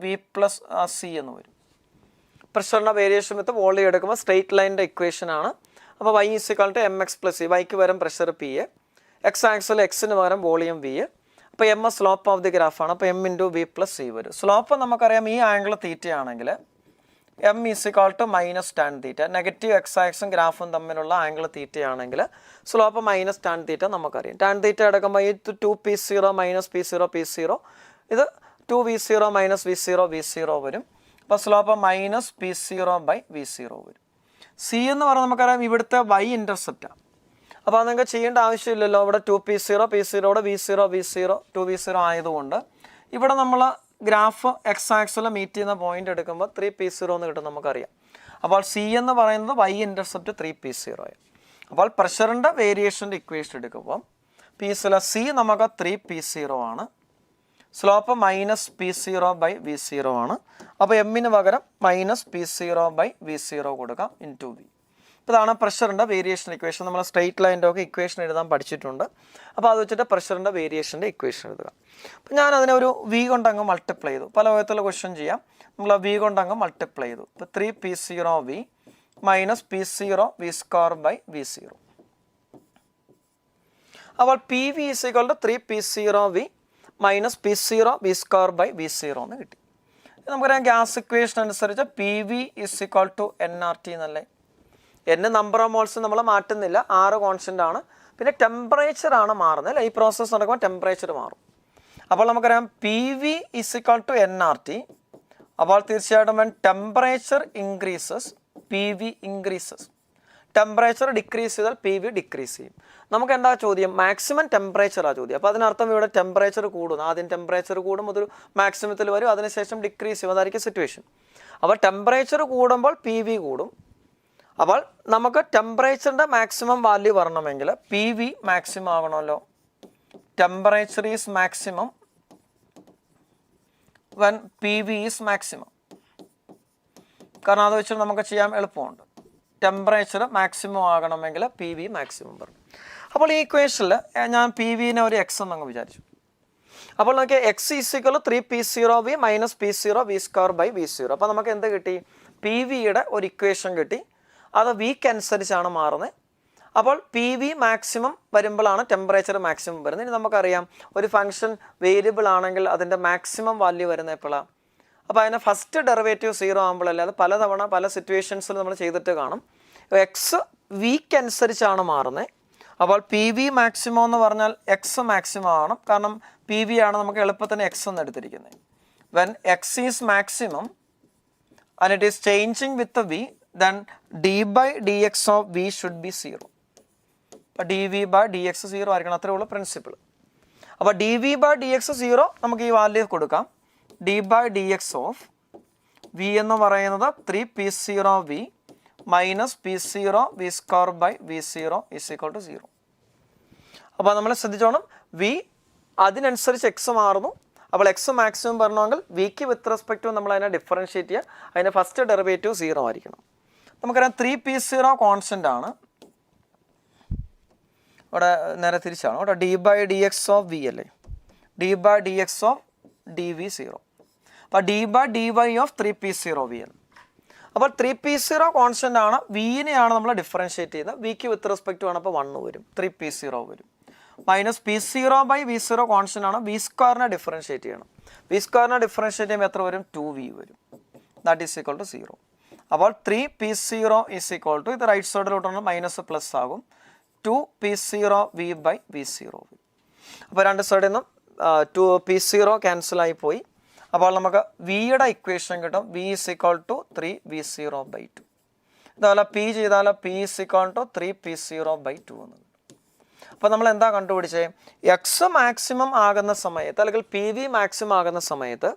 V + c എന്ന് വരും. പ്രഷറിൻ്റെ വേരിയേഷൻ വിത്ത് വോളിയം എടുക്കുമ്പോൾ സ്ട്രെയിറ്റ് ലൈനിൻ്റെ ഇക്വേഷനാണ്. അപ്പോൾ y = mx + c. വൈക്ക് പകരം പ്രഷർ P, എക്സ് ആക്സിൽ എക്സിന് പകരം വോളിയം V. അപ്പോൾ m സ്ലോപ്പ് ഓഫ് ദി ഗ്രാഫാണ്. അപ്പോൾ m × V + c വരും. സ്ലോപ്പ് നമുക്കറിയാം ഈ ആംഗിൾ തീറ്റയാണെങ്കിൽ M is equal to minus tan theta. Negative X ആക്സും ഗ്രാഫും തമ്മിലുള്ള ആംഗിൾ തീറ്റയാണെങ്കിൽ സ്ലോപ്പ് മൈനസ് ടാൻ തീറ്റ നമുക്കറിയാം. ടാൻ തീറ്റ എടുക്കുമ്പോൾ ഈ 2p0 മൈനസ് p0 p0, ഇത് 2v0 മൈനസ് v0 വരും. അപ്പോൾ slope minus p0 by v0 വരും. സി എന്ന് പറഞ്ഞാൽ നമുക്കറിയാം ഇവിടുത്തെ y ഇൻ്റർസെപ്റ്റാണ്. അപ്പോൾ അത് നിങ്ങൾക്ക് ചെയ്യേണ്ട ആവശ്യമില്ലല്ലോ. ഇവിടെ 2p0 p0 v0 2v0 ആയതുകൊണ്ട് ഇവിടെ നമ്മൾ ഗ്രാഫ് എക്സ് ആക്സിൽ മീറ്റ് ചെയ്യുന്ന പോയിന്റ് എടുക്കുമ്പോൾ 3p0 എന്ന് കിട്ടും നമുക്കറിയാം. അപ്പോൾ സി എന്ന് പറയുന്നത് y ഇൻ്റർസെപ്റ്റ് 3p0 ആയി. അപ്പോൾ പ്രഷറിൻ്റെ വേരിയേഷൻ്റെ ഇക്വേഷൻ എടുക്കുമ്പോൾ സി നമുക്ക് 3p0 ആണ്. Slope minus p0 by v0 ആണ്. അപ്പോൾ എമ്മിന് പകരം മൈനസ് p0 ബൈ v0 കൊടുക്കാം ഇൻറ്റു വി. ഇതാണ് പ്രഷറിൻ്റെ വേരിയേഷൻ ഇക്വേഷൻ. നമ്മൾ സ്ട്രെയിറ്റ് ലൈൻ്റെ ഒക്കെ ഇക്വേഷൻ എഴുതാൻ പഠിച്ചിട്ടുണ്ട്. അപ്പോൾ അത് വെച്ചിട്ട് പ്രഷറിൻ്റെ വേരിയേഷൻ്റെ ഇക്വേഷൻ എഴുതുക. അപ്പോൾ ഞാൻ അതിനെ ഒരു വി കൊണ്ട് അങ്ങ് മൾട്ടിപ്ലൈ ചെയ്തു. പല വിധത്തിലുള്ള ക്വസ്റ്റ്യൻ ചെയ്യാം. നമ്മൾ വി കൊണ്ട് അങ്ങ് മൾട്ടിപ്ലൈ ചെയ്തു. ഇപ്പോൾ 3p0 V minus p0 v square by v0. അപ്പോൾ P V is equal to 3p0 V minus p0 v square by v0 എന്ന് കിട്ടി. നമുക്കറിയാം ഗ്യാസ് ഇക്വേഷൻ അനുസരിച്ച് P V is equal to nRT എന്നല്ലേ. n നമ്പർ ഓഫ് മോൾസ് നമ്മൾ മാറ്റുന്നില്ല, 6 constant ആണ്. പിന്നെ ടെമ്പറേച്ചറാണ് മാറുന്നത് അല്ലേ. ഈ പ്രോസസ്സ് നടക്കുമ്പോൾ ടെമ്പറേച്ചർ മാറും. അപ്പോൾ നമുക്കറിയാം P V is equal to nRT. അപ്പോൾ തീർച്ചയായിട്ടും when temperature increases P V increases. Temperature decrease ചെയ്താൽ പി വി ഡിക്രീസ് ചെയ്യും. നമുക്ക് എന്താ ചോദ്യം? മാക്സിമം ടെമ്പറേച്ചറാണ് ചോദ്യം. അപ്പോൾ അതിനർത്ഥം ഇവിടെ ടെമ്പറേച്ചർ കൂടും. ആദ്യം ടെമ്പറേച്ചർ കൂടും, അതൊരു മാക്സിമത്തിൽ വരും, അതിനുശേഷം ഡിക്രീസ് ചെയ്യും. അതായിരിക്കും സിറ്റുവേഷൻ. അപ്പോൾ ടെമ്പറേച്ചർ കൂടുമ്പോൾ പി വി കൂടും. അപ്പോൾ നമുക്ക് ടെമ്പറേച്ചറിൻ്റെ മാക്സിമം വാല്യൂ വരണമെങ്കിൽ പി വി മാക്സിമം ആകണമല്ലോ. Temperature is maximum when P V is maximum. കാരണം അത് വെച്ച് നമുക്ക് ചെയ്യാൻ എളുപ്പമുണ്ട്. ടെമ്പറേച്ചർ മാക്സിമം ആകണമെങ്കിൽ പി വി മാക്സിമം പറഞ്ഞു. അപ്പോൾ ഈ ഇക്വേഷനിൽ ഞാൻ പി വിനെ ഒരു എക്സ് എന്നങ്ങ് വിചാരിച്ചു. അപ്പോൾ നമുക്ക് X is equal 3p0 V minus p0 v square by v0. അപ്പോൾ നമുക്ക് എന്ത് കിട്ടി? പി വിയുടെ ഒരു ഇക്വേഷൻ കിട്ടി. അത് വീക്ക് അനുസരിച്ചാണ് മാറുന്നത്. അപ്പോൾ പി വി മാക്സിമം വരുമ്പോഴാണ് ടെമ്പറേച്ചർ മാക്സിമം വരുന്നത്. ഇനി നമുക്കറിയാം ഒരു ഫംഗ്ഷൻ വേരിയബിൾ ആണെങ്കിൽ അതിൻ്റെ മാക്സിമം വാല്യൂ വരുന്നത് എപ്പോഴാണ്? അപ്പോൾ അതിന് ഫസ്റ്റ് ഡെറിവേറ്റീവ് 0 ആകുമ്പോഴല്ലേ. അത് പലതവണ പല സിറ്റുവേഷൻസിൽ നമ്മൾ ചെയ്തിട്ട് കാണും. എക്സ് വീക്ക് അനുസരിച്ചാണ് മാറുന്നത്. അപ്പോൾ പി വി മാക്സിമം എന്ന് പറഞ്ഞാൽ എക്സ് മാക്സിമം ആണ്. കാരണം പി വി ആണ് നമുക്ക് എളുപ്പത്തിന് എക്സ് എന്ന് എടുത്തിരിക്കുന്നത്. When X is maximum and it is changing with V, then d by dx of v should be 0. അപ്പോൾ dv by dx 0 ആയിരിക്കണം. അത്രേ ഉള്ളൂ പ്രിൻസിപ്പിൾ. അപ്പോൾ dv by dx 0 നമുക്ക് ഈ വാല്യൂ കൊടുക്കാം. d by dx of v എന്ന് പറയുന്നത് 3p0 v minus p0 v square by v0 is equal to 0. അപ്പോൾ നമ്മൾ ശ്രദ്ധിച്ചോണം, v അതിനനുസരിച്ച് എക്സ് മാറുന്നു. അപ്പോൾ എക്സ് മാക്സിമം പറഞ്ഞെങ്കിൽ വിക്ക് വിത്ത് റെസ്പെക്ട് നമ്മൾ അതിനെ ഡിഫറൻഷ്യേറ്റ് ചെയ്യുക. അതിൻ്റെ ഫസ്റ്റ് ഡെറിവേറ്റീവ് 0 ആയിരിക്കണം. നമുക്കറിയാം 3p0 കോൺസ്റ്റൻ്റ് ആണ്. ഇവിടെ നേരെ തിരിച്ചാണ് കേട്ടോ. D by D X of V അല്ലേ. D by D X of D V 0. അപ്പോൾ D by D Y of 3p0 V ആണ്. അപ്പോൾ 3p0 കോൺസ്റ്റൻ്റ് ആണ്. വിനെയാണ് നമ്മൾ ഡിഫറൻഷ്യേറ്റ് ചെയ്യുന്നത്. വിക്ക് വിത്ത് റെസ്പെക്റ്റ് ആണ്. അപ്പോൾ 1 വരും, 3p0 വരും. Minus p0 by v0 constant ആണ്. വി സ്ക്വയറിനെ ഡിഫറൻഷ്യേറ്റ് ചെയ്യണം. വി സ്ക്വയറിനെ ഡിഫറൻഷ്യേറ്റ് ചെയ്യുമ്പോൾ എത്ര വരും? 2v വരും. That is equal to 0. അപ്പോൾ 3p0 ഈസ് ഈക്വൽ ടു, ഇത് റൈറ്റ് സൈഡിലോട്ടാണ് മൈനസ് പ്ലസ് ആകും, 2p0 v ബൈ v0. അപ്പോൾ രണ്ട് സൈഡിൽ നിന്നും 2p0 ക്യാൻസലായി പോയി. അപ്പോൾ നമുക്ക് വിയുടെ ഇക്വേഷൻ കിട്ടും. v is equal to 3v0 by 2. ഇതുപോലെ പി ചെയ്താൽ p is equal to 3p0 by 2 എന്ന് കിട്ടും. അപ്പോൾ നമ്മൾ എന്താ കണ്ടുപിടിച്ചത്? എക്സ് മാക്സിമം ആകുന്ന സമയത്ത് അല്ലെങ്കിൽ പി വി മാക്സിമം ആകുന്ന സമയത്ത്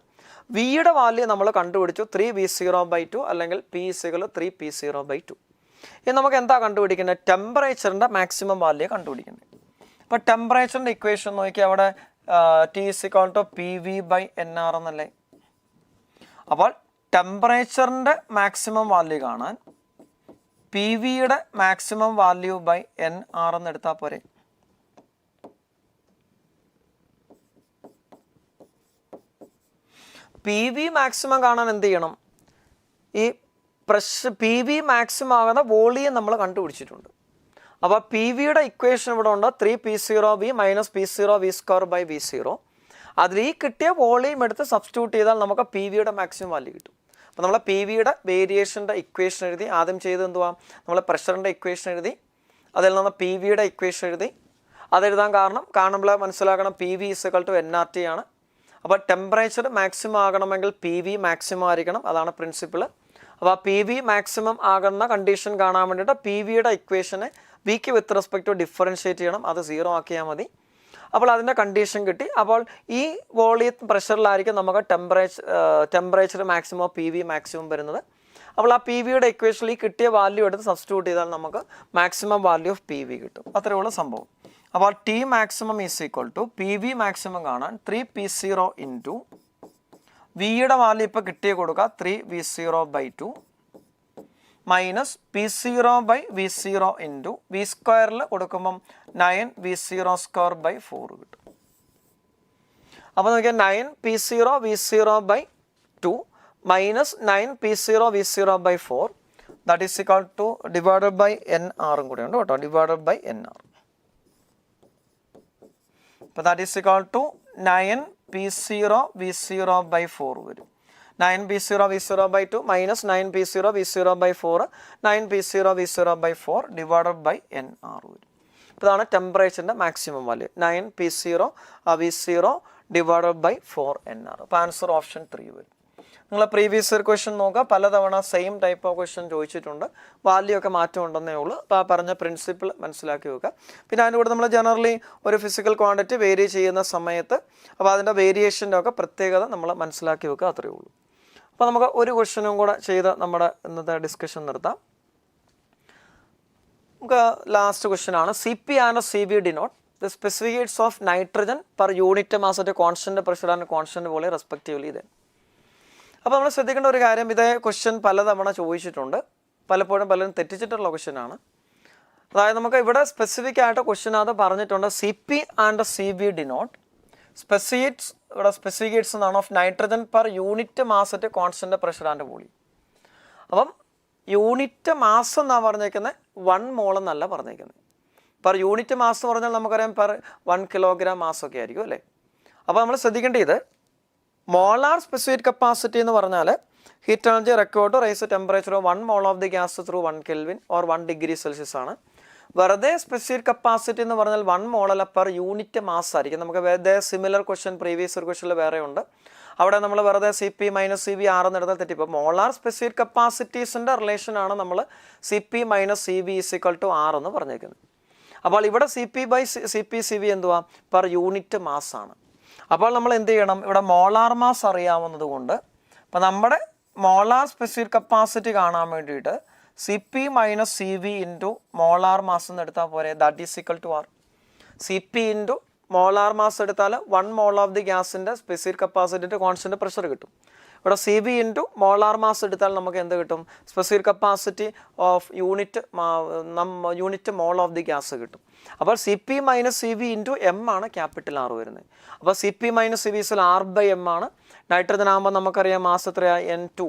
വിയുടെ വാല്യൂ നമ്മൾ കണ്ടുപിടിച്ചു 3v0 ബൈ 2 അല്ലെങ്കിൽ p ഈക്വൽ 3p0 ബൈ 2. ഇനി നമുക്ക് എന്താ കണ്ടുപിടിക്കേണ്ടത്? ടെമ്പറേച്ചറിൻ്റെ മാക്സിമം വാല്യൂ കണ്ടുപിടിക്കേണ്ടത്. അപ്പോൾ ടെമ്പറേച്ചറിൻ്റെ ഇക്വേഷൻ നോക്കി, അവിടെ T equal to P V by N R എന്നല്ലേ. അപ്പോൾ ടെമ്പറേച്ചറിൻ്റെ മാക്സിമം വാല്യൂ കാണാൻ പി വിയുടെ maximum value by N R എന്ന് എടുത്താൽ പോരെ. പി വി മാക്സിമം കാണാൻ എന്ത് ചെയ്യണം? ഈ പി വി മാക്സിമം ആകുന്ന വോളിയം നമ്മൾ കണ്ടുപിടിച്ചിട്ടുണ്ട്. അപ്പോൾ പി വിയുടെ ഇക്വേഷൻ ഇവിടെ ഉണ്ട്, 3p0 v minus p0 v square by v0. അതിൽ ഈ കിട്ടിയ വോളിയം എടുത്ത് സബ്സ്റ്റിറ്റ്യൂട്ട് ചെയ്താൽ നമുക്ക് പി വിയുടെ മാക്സിമം വാല്യൂ കിട്ടും. അപ്പോൾ നമ്മൾ പി വിയുടെ വേരിയേഷൻ്റെ ഇക്വേഷൻ എഴുതി. ആദ്യം ചെയ്ത് എന്തുവാ, നമ്മൾ പ്രഷറിൻ്റെ ഇക്വേഷൻ എഴുതി, അതിൽ നിന്ന് പി വിയുടെ ഇക്വേഷൻ എഴുതി. അതെഴുതാൻ കാരണം നമ്മൾ മനസ്സിലാക്കണം പി വി = NRT ആണ്. അപ്പോൾ ടെമ്പറേച്ചർ മാക്സിമം ആകണമെങ്കിൽ പി വി മാക്സിമം ആയിരിക്കണം, അതാണ് പ്രിൻസിപ്പിൾ. അപ്പോൾ ആ പി വി മാക്സിമം ആകുന്ന കണ്ടീഷൻ കാണാൻ വേണ്ടിയിട്ട് പി വിയുടെ ഇക്വേഷനെ വിക്ക് വിത്ത് റെസ്പെക്ട് ടു ഡിഫറൻഷ്യേറ്റ് ചെയ്യണം, അത് 0 ആക്കിയാൽ മതി. അപ്പോൾ അതിൻ്റെ കണ്ടീഷൻ കിട്ടി. അപ്പോൾ ഈ വോളിയം പ്രഷറിലായിരിക്കും നമുക്ക് temperature maximum P V maximum വരുന്നത്. അപ്പോൾ ആ പി വിയുടെ ഇക്വേഷനിൽ ഈ കിട്ടിയ വാല്യൂ എടുത്ത് സബ്സ്റ്റിറ്റ്യൂട്ട് ചെയ്താൽ നമുക്ക് maximum value of P V കിട്ടും. അത്രയേ ഉള്ളൂ സംഭവം. അപ്പോൾ T maximum = P V maximum കാണാൻ 3P0 ഇൻറ്റു വിയുടെ വാല്യൂ ഇപ്പോൾ കിട്ടിയ കൊടുക്കുക 3V0/2 minus P0/V0 into V സ്ക്വയറിൽ കൊടുക്കുമ്പം 9V0² കിട്ടും. അപ്പോൾ നോക്കിയാൽ 9P0V0/2 minus 9P0V0/4 that is equal to divided by NR കൂടെ ഉണ്ട് കേട്ടോ, ഡിവൈഡഡ് ബൈ NR. അപ്പോൾ that is equal to 9P0V0/4 വരും. 9P0V0/2 minus 9P0V0/4 9P0V0/4 divided by NR വരും. ഇതാണ് ടെമ്പറേച്ചറിൻ്റെ maximum value 9P0V0 divided by 4NR. അപ്പോൾ answer option 3 വരും. നിങ്ങൾ പ്രീവിയസ് ഇയർ ക്വസ്റ്റ്യൻ നോക്കുക, പലതവണ സെയിം ടൈപ്പ് ഓഫ് ക്വസ്റ്റ്യൻ ചോദിച്ചിട്ടുണ്ട്, വാല്യൂ ഒക്കെ മാറ്റം ഉണ്ടെന്നേ ഉള്ളൂ. അപ്പോൾ ആ പറഞ്ഞ പ്രിൻസിപ്പിൾ മനസ്സിലാക്കി വെക്കുക. പിന്നെ അതിൻ്റെ കൂടെ നമ്മൾ ജനറലി ഒരു ഫിസിക്കൽ ക്വാണ്ടിറ്റി വേരി ചെയ്യുന്ന സമയത്ത് അപ്പോൾ അതിൻ്റെ വേരിയേഷൻ്റെ ഒക്കെ പ്രത്യേകത നമ്മൾ മനസ്സിലാക്കി വെക്കുക, അത്രയേ ഉള്ളൂ. അപ്പോൾ നമുക്ക് ഒരു ക്വസ്റ്റ്യനും കൂടെ ചെയ്ത് നമ്മുടെ ഇന്നത്തെ ഡിസ്കഷൻ നിർത്താം. നമുക്ക് ലാസ്റ്റ് ക്വസ്റ്റ്യൻ ആണ്. CP and CV denote the specific heats of nitrogen per unit mass at constant pressure and constant volume respectively. ഇത് അപ്പോൾ നമ്മൾ ശ്രദ്ധിക്കേണ്ട ഒരു കാര്യം, ഇതേ ക്വസ്റ്റ്യൻ പലതവണ ചോദിച്ചിട്ടുണ്ട്, പലപ്പോഴും പലരും തെറ്റിച്ചിട്ടുള്ള ക്വസ്റ്റ്യനാണ്. അതായത് നമുക്ക് ഇവിടെ സ്പെസിഫിക് ആയിട്ട് ക്വസ്റ്റ്യനകത്ത് പറഞ്ഞിട്ടുണ്ട് CP ആൻഡ് CV ഡിനോട്ട് സ്പെസിഫിക്കേറ്റ്സ്, ഇവിടെ സ്പെസിഫിക്കേറ്റ്സ് എന്നാണ് of nitrogen per unit mass at constant pressure and volume. അപ്പം യൂണിറ്റ് മാസ് എന്നാണ് പറഞ്ഞേക്കുന്നത്, 1 മോൾ എന്നല്ല പറഞ്ഞേക്കുന്നത്. പെർ യൂണിറ്റ് മാസ് എന്ന് പറഞ്ഞാൽ നമുക്കറിയാം പെർ 1 കിലോഗ്രാം മാസ് ഒക്കെ ആയിരിക്കും അല്ലേ. അപ്പോൾ നമ്മൾ ശ്രദ്ധിക്കേണ്ടത് മോളാർ സ്പെസിഫിക് കപ്പാസിറ്റി എന്ന് പറഞ്ഞാൽ heat energy required to rise temperature of 1 mole of the gas through 1 Kelvin or 1 degree Celsius ആണ്. വെറുതെ സ്പെസിഫിക് കപ്പാസിറ്റി എന്ന് പറഞ്ഞാൽ 1 മോൾ അല്ല, പെർ യൂണിറ്റ് മാസ് ആയിരിക്കും. നമുക്ക് വെറുതെ സിമിലർ ക്വസ്റ്റ്യൻ പ്രീവിയസ് ഇയർ ക്വസ്റ്റ്യനിൽ വേറെ ഉണ്ട്, അവിടെ നമ്മൾ വെറുതെ CP - CV R എന്ന് എടുത്താൽ തെറ്റി. ഇപ്പോൾ മോളാർ സ്പെസിഫിക് കപ്പാസിറ്റീസിൻ്റെ റിലേഷനാണ് നമ്മൾ CP - CV = R എന്ന് പറഞ്ഞേക്കുന്നത്. അപ്പോൾ ഇവിടെ CP/CV എന്തുവാ, പെർ യൂണിറ്റ് മാസ് ആണ്. അപ്പോൾ നമ്മൾ എന്ത് ചെയ്യണം, ഇവിടെ മോളാർ മാസ് അറിയാവുന്നത് കൊണ്ട് അപ്പോൾ നമ്മുടെ മോളാർ സ്പെസിഫിക് കപ്പാസിറ്റി കാണാൻ വേണ്ടിയിട്ട് CP - CV into molar mass എന്ന് എടുത്താൽ പോരെ, that is equal to R. CP into molar mass എടുത്താൽ 1 മോൾ ഓഫ് ദി ഗ്യാസിൻ്റെ സ്പെസിഫിക് കപ്പാസിറ്റി കോൺസ്റ്റന്റ് പ്രഷർ കിട്ടും. ഇവിടെ CV ഇൻറ്റു മോളാർ മാസ് എടുത്താൽ നമുക്ക് എന്ത് കിട്ടും, specific capacity of unit mall of the gas കിട്ടും. അപ്പോൾ CP - CV ഇൻറ്റു M ആണ് ക്യാപിറ്റൽ R വരുന്നത്. അപ്പോൾ CP - CV R/M ആണ്. നൈട്രജൻ ആകുമ്പോൾ നമുക്കറിയാം മാസ് എത്രയാണ്,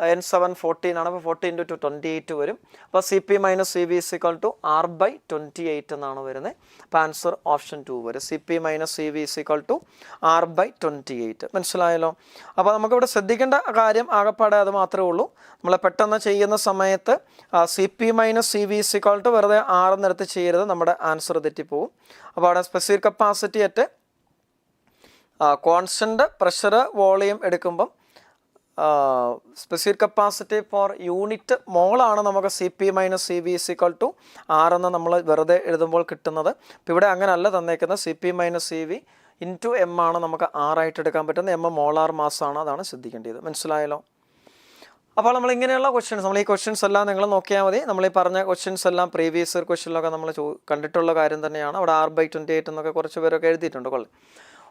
N714 ആണ്. അപ്പോൾ 40 × 2 28 വരും. അപ്പോൾ CP - CV = R/28 എന്നാണ് വരുന്നത്. അപ്പോൾ ആൻസർ ഓപ്ഷൻ 2 വരും. CP - CV = R/28. മനസ്സിലായല്ലോ. അപ്പോൾ നമുക്കിവിടെ ശ്രദ്ധിക്കേണ്ട കാര്യം ആകെപ്പാടെ അത് മാത്രമേ ഉള്ളൂ. നമ്മൾ പെട്ടെന്ന് ചെയ്യുന്ന സമയത്ത് CP - CV = വെറുതെ R എന്നെടുത്ത് ചെയ്യരുത്, നമ്മുടെ ആൻസർ തെറ്റിപ്പോവും. അപ്പോൾ അവിടെ specific capacity at constant pressure volume എടുക്കുമ്പം സ്പെസിഫിക് കപ്പാസിറ്റി ഫോർ യൂണിറ്റ് മോളാണ് നമുക്ക് CP - CV = R എന്ന് നമ്മൾ വെറുതെ എഴുതുമ്പോൾ കിട്ടുന്നത്. അപ്പോൾ ഇവിടെ അങ്ങനെയല്ല തന്നേക്കുന്നത്, CP - CV ഇൻറ്റു M ആണ് നമുക്ക് R ആയിട്ട് എടുക്കാൻ പറ്റുന്നത്. M മോളാർ മാസാണ്, അതാണ് ശ്രദ്ധിക്കേണ്ടത്. മനസ്സിലായല്ലോ. അപ്പോൾ നമ്മൾ ഇങ്ങനെയുള്ള ക്വസ്റ്റ്യൻസ്, നമ്മൾ ഈ ക്വസ്റ്റ്യൻസ് എല്ലാം നിങ്ങൾ നോക്കിയാൽ മതി. നമ്മൾ ഈ പറഞ്ഞ ക്വസ്റ്റ്യൻസ് എല്ലാം പ്രീവിയസ് ഇയർ ക്വസ്റ്റ്യനിലൊക്കെ നമ്മൾ കണ്ടിട്ടുള്ള കാര്യം തന്നെയാണ്. അവിടെ R/28 എന്നൊക്കെ കുറച്ച് പേരൊക്കെ എഴുതിയിട്ടുണ്ട്. കൊള്ളാം.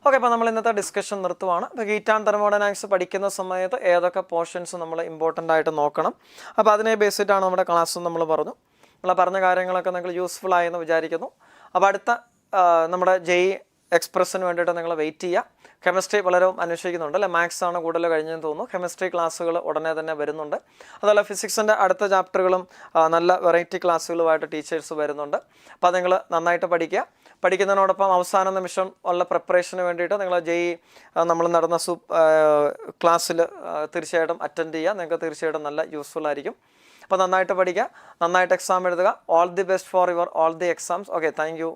ഓക്കെ, അപ്പോൾ നമ്മൾ ഇന്നത്തെ ഡിസ്കഷൻ നിർത്തുവാണ്. അപ്പോൾ ഹീറ്റ് ആൻഡ് തെർമോഡൈനാമിക്സ് പഠിക്കുന്ന സമയത്ത് ഏതൊക്കെ പോർഷൻസ് നമ്മൾ ഇമ്പോർട്ടൻ്റ് ആയിട്ട് നോക്കണം, അപ്പോൾ അതിനെ ബേസ് ചെയ്തിട്ടാണ് നമ്മുടെ ക്ലാസ് നമ്മൾ പറഞ്ഞു. നമ്മൾ പറഞ്ഞ കാര്യങ്ങളൊക്കെ നിങ്ങൾക്ക് യൂസ്ഫുൾ ആയെന്ന് വിചാരിക്കുന്നു. അപ്പോൾ അടുത്ത നമ്മുടെ JEE എക്സ്പ്രസ്സിന് വേണ്ടിയിട്ട് നിങ്ങൾ വെയിറ്റ് ചെയ്യുക. കെമിസ്ട്രി വളരെ അന്വേഷിക്കുന്നുണ്ട് അല്ലേ, മാത്സ് ആണ് കൂടുതൽ കഴിഞ്ഞെന്ന് തോന്നുന്നു. കെമിസ്ട്രി ക്ലാസ്സുകൾ ഉടനെ തന്നെ വരുന്നുണ്ട്. അതുപോലെ ഫിസിക്സിൻ്റെ അടുത്ത ചാപ്റ്ററുകളും നല്ല വെറൈറ്റി ക്ലാസ്സുകളുമായിട്ട് ടീച്ചേഴ്സ് വരുന്നുണ്ട്. അപ്പോൾ അത് നിങ്ങൾ നന്നായിട്ട് പഠിക്കുക. പഠിക്കുന്നതിനോടൊപ്പം അവസാന നിമിഷം ഉള്ള പ്രിപ്പറേഷന് വേണ്ടിയിട്ട് നിങ്ങൾ JEE നമ്മൾ നടന്ന ക്ലാസ്സിൽ തീർച്ചയായിട്ടും അറ്റൻഡ് ചെയ്യുക. നിങ്ങൾക്ക് തീർച്ചയായിട്ടും നല്ല യൂസ്ഫുൾ ആയിരിക്കും. അപ്പോൾ നന്നായിട്ട് പഠിക്കുക, നന്നായിട്ട് എക്സാം എഴുതുക. All the best for your all the exams. Okay, thank you.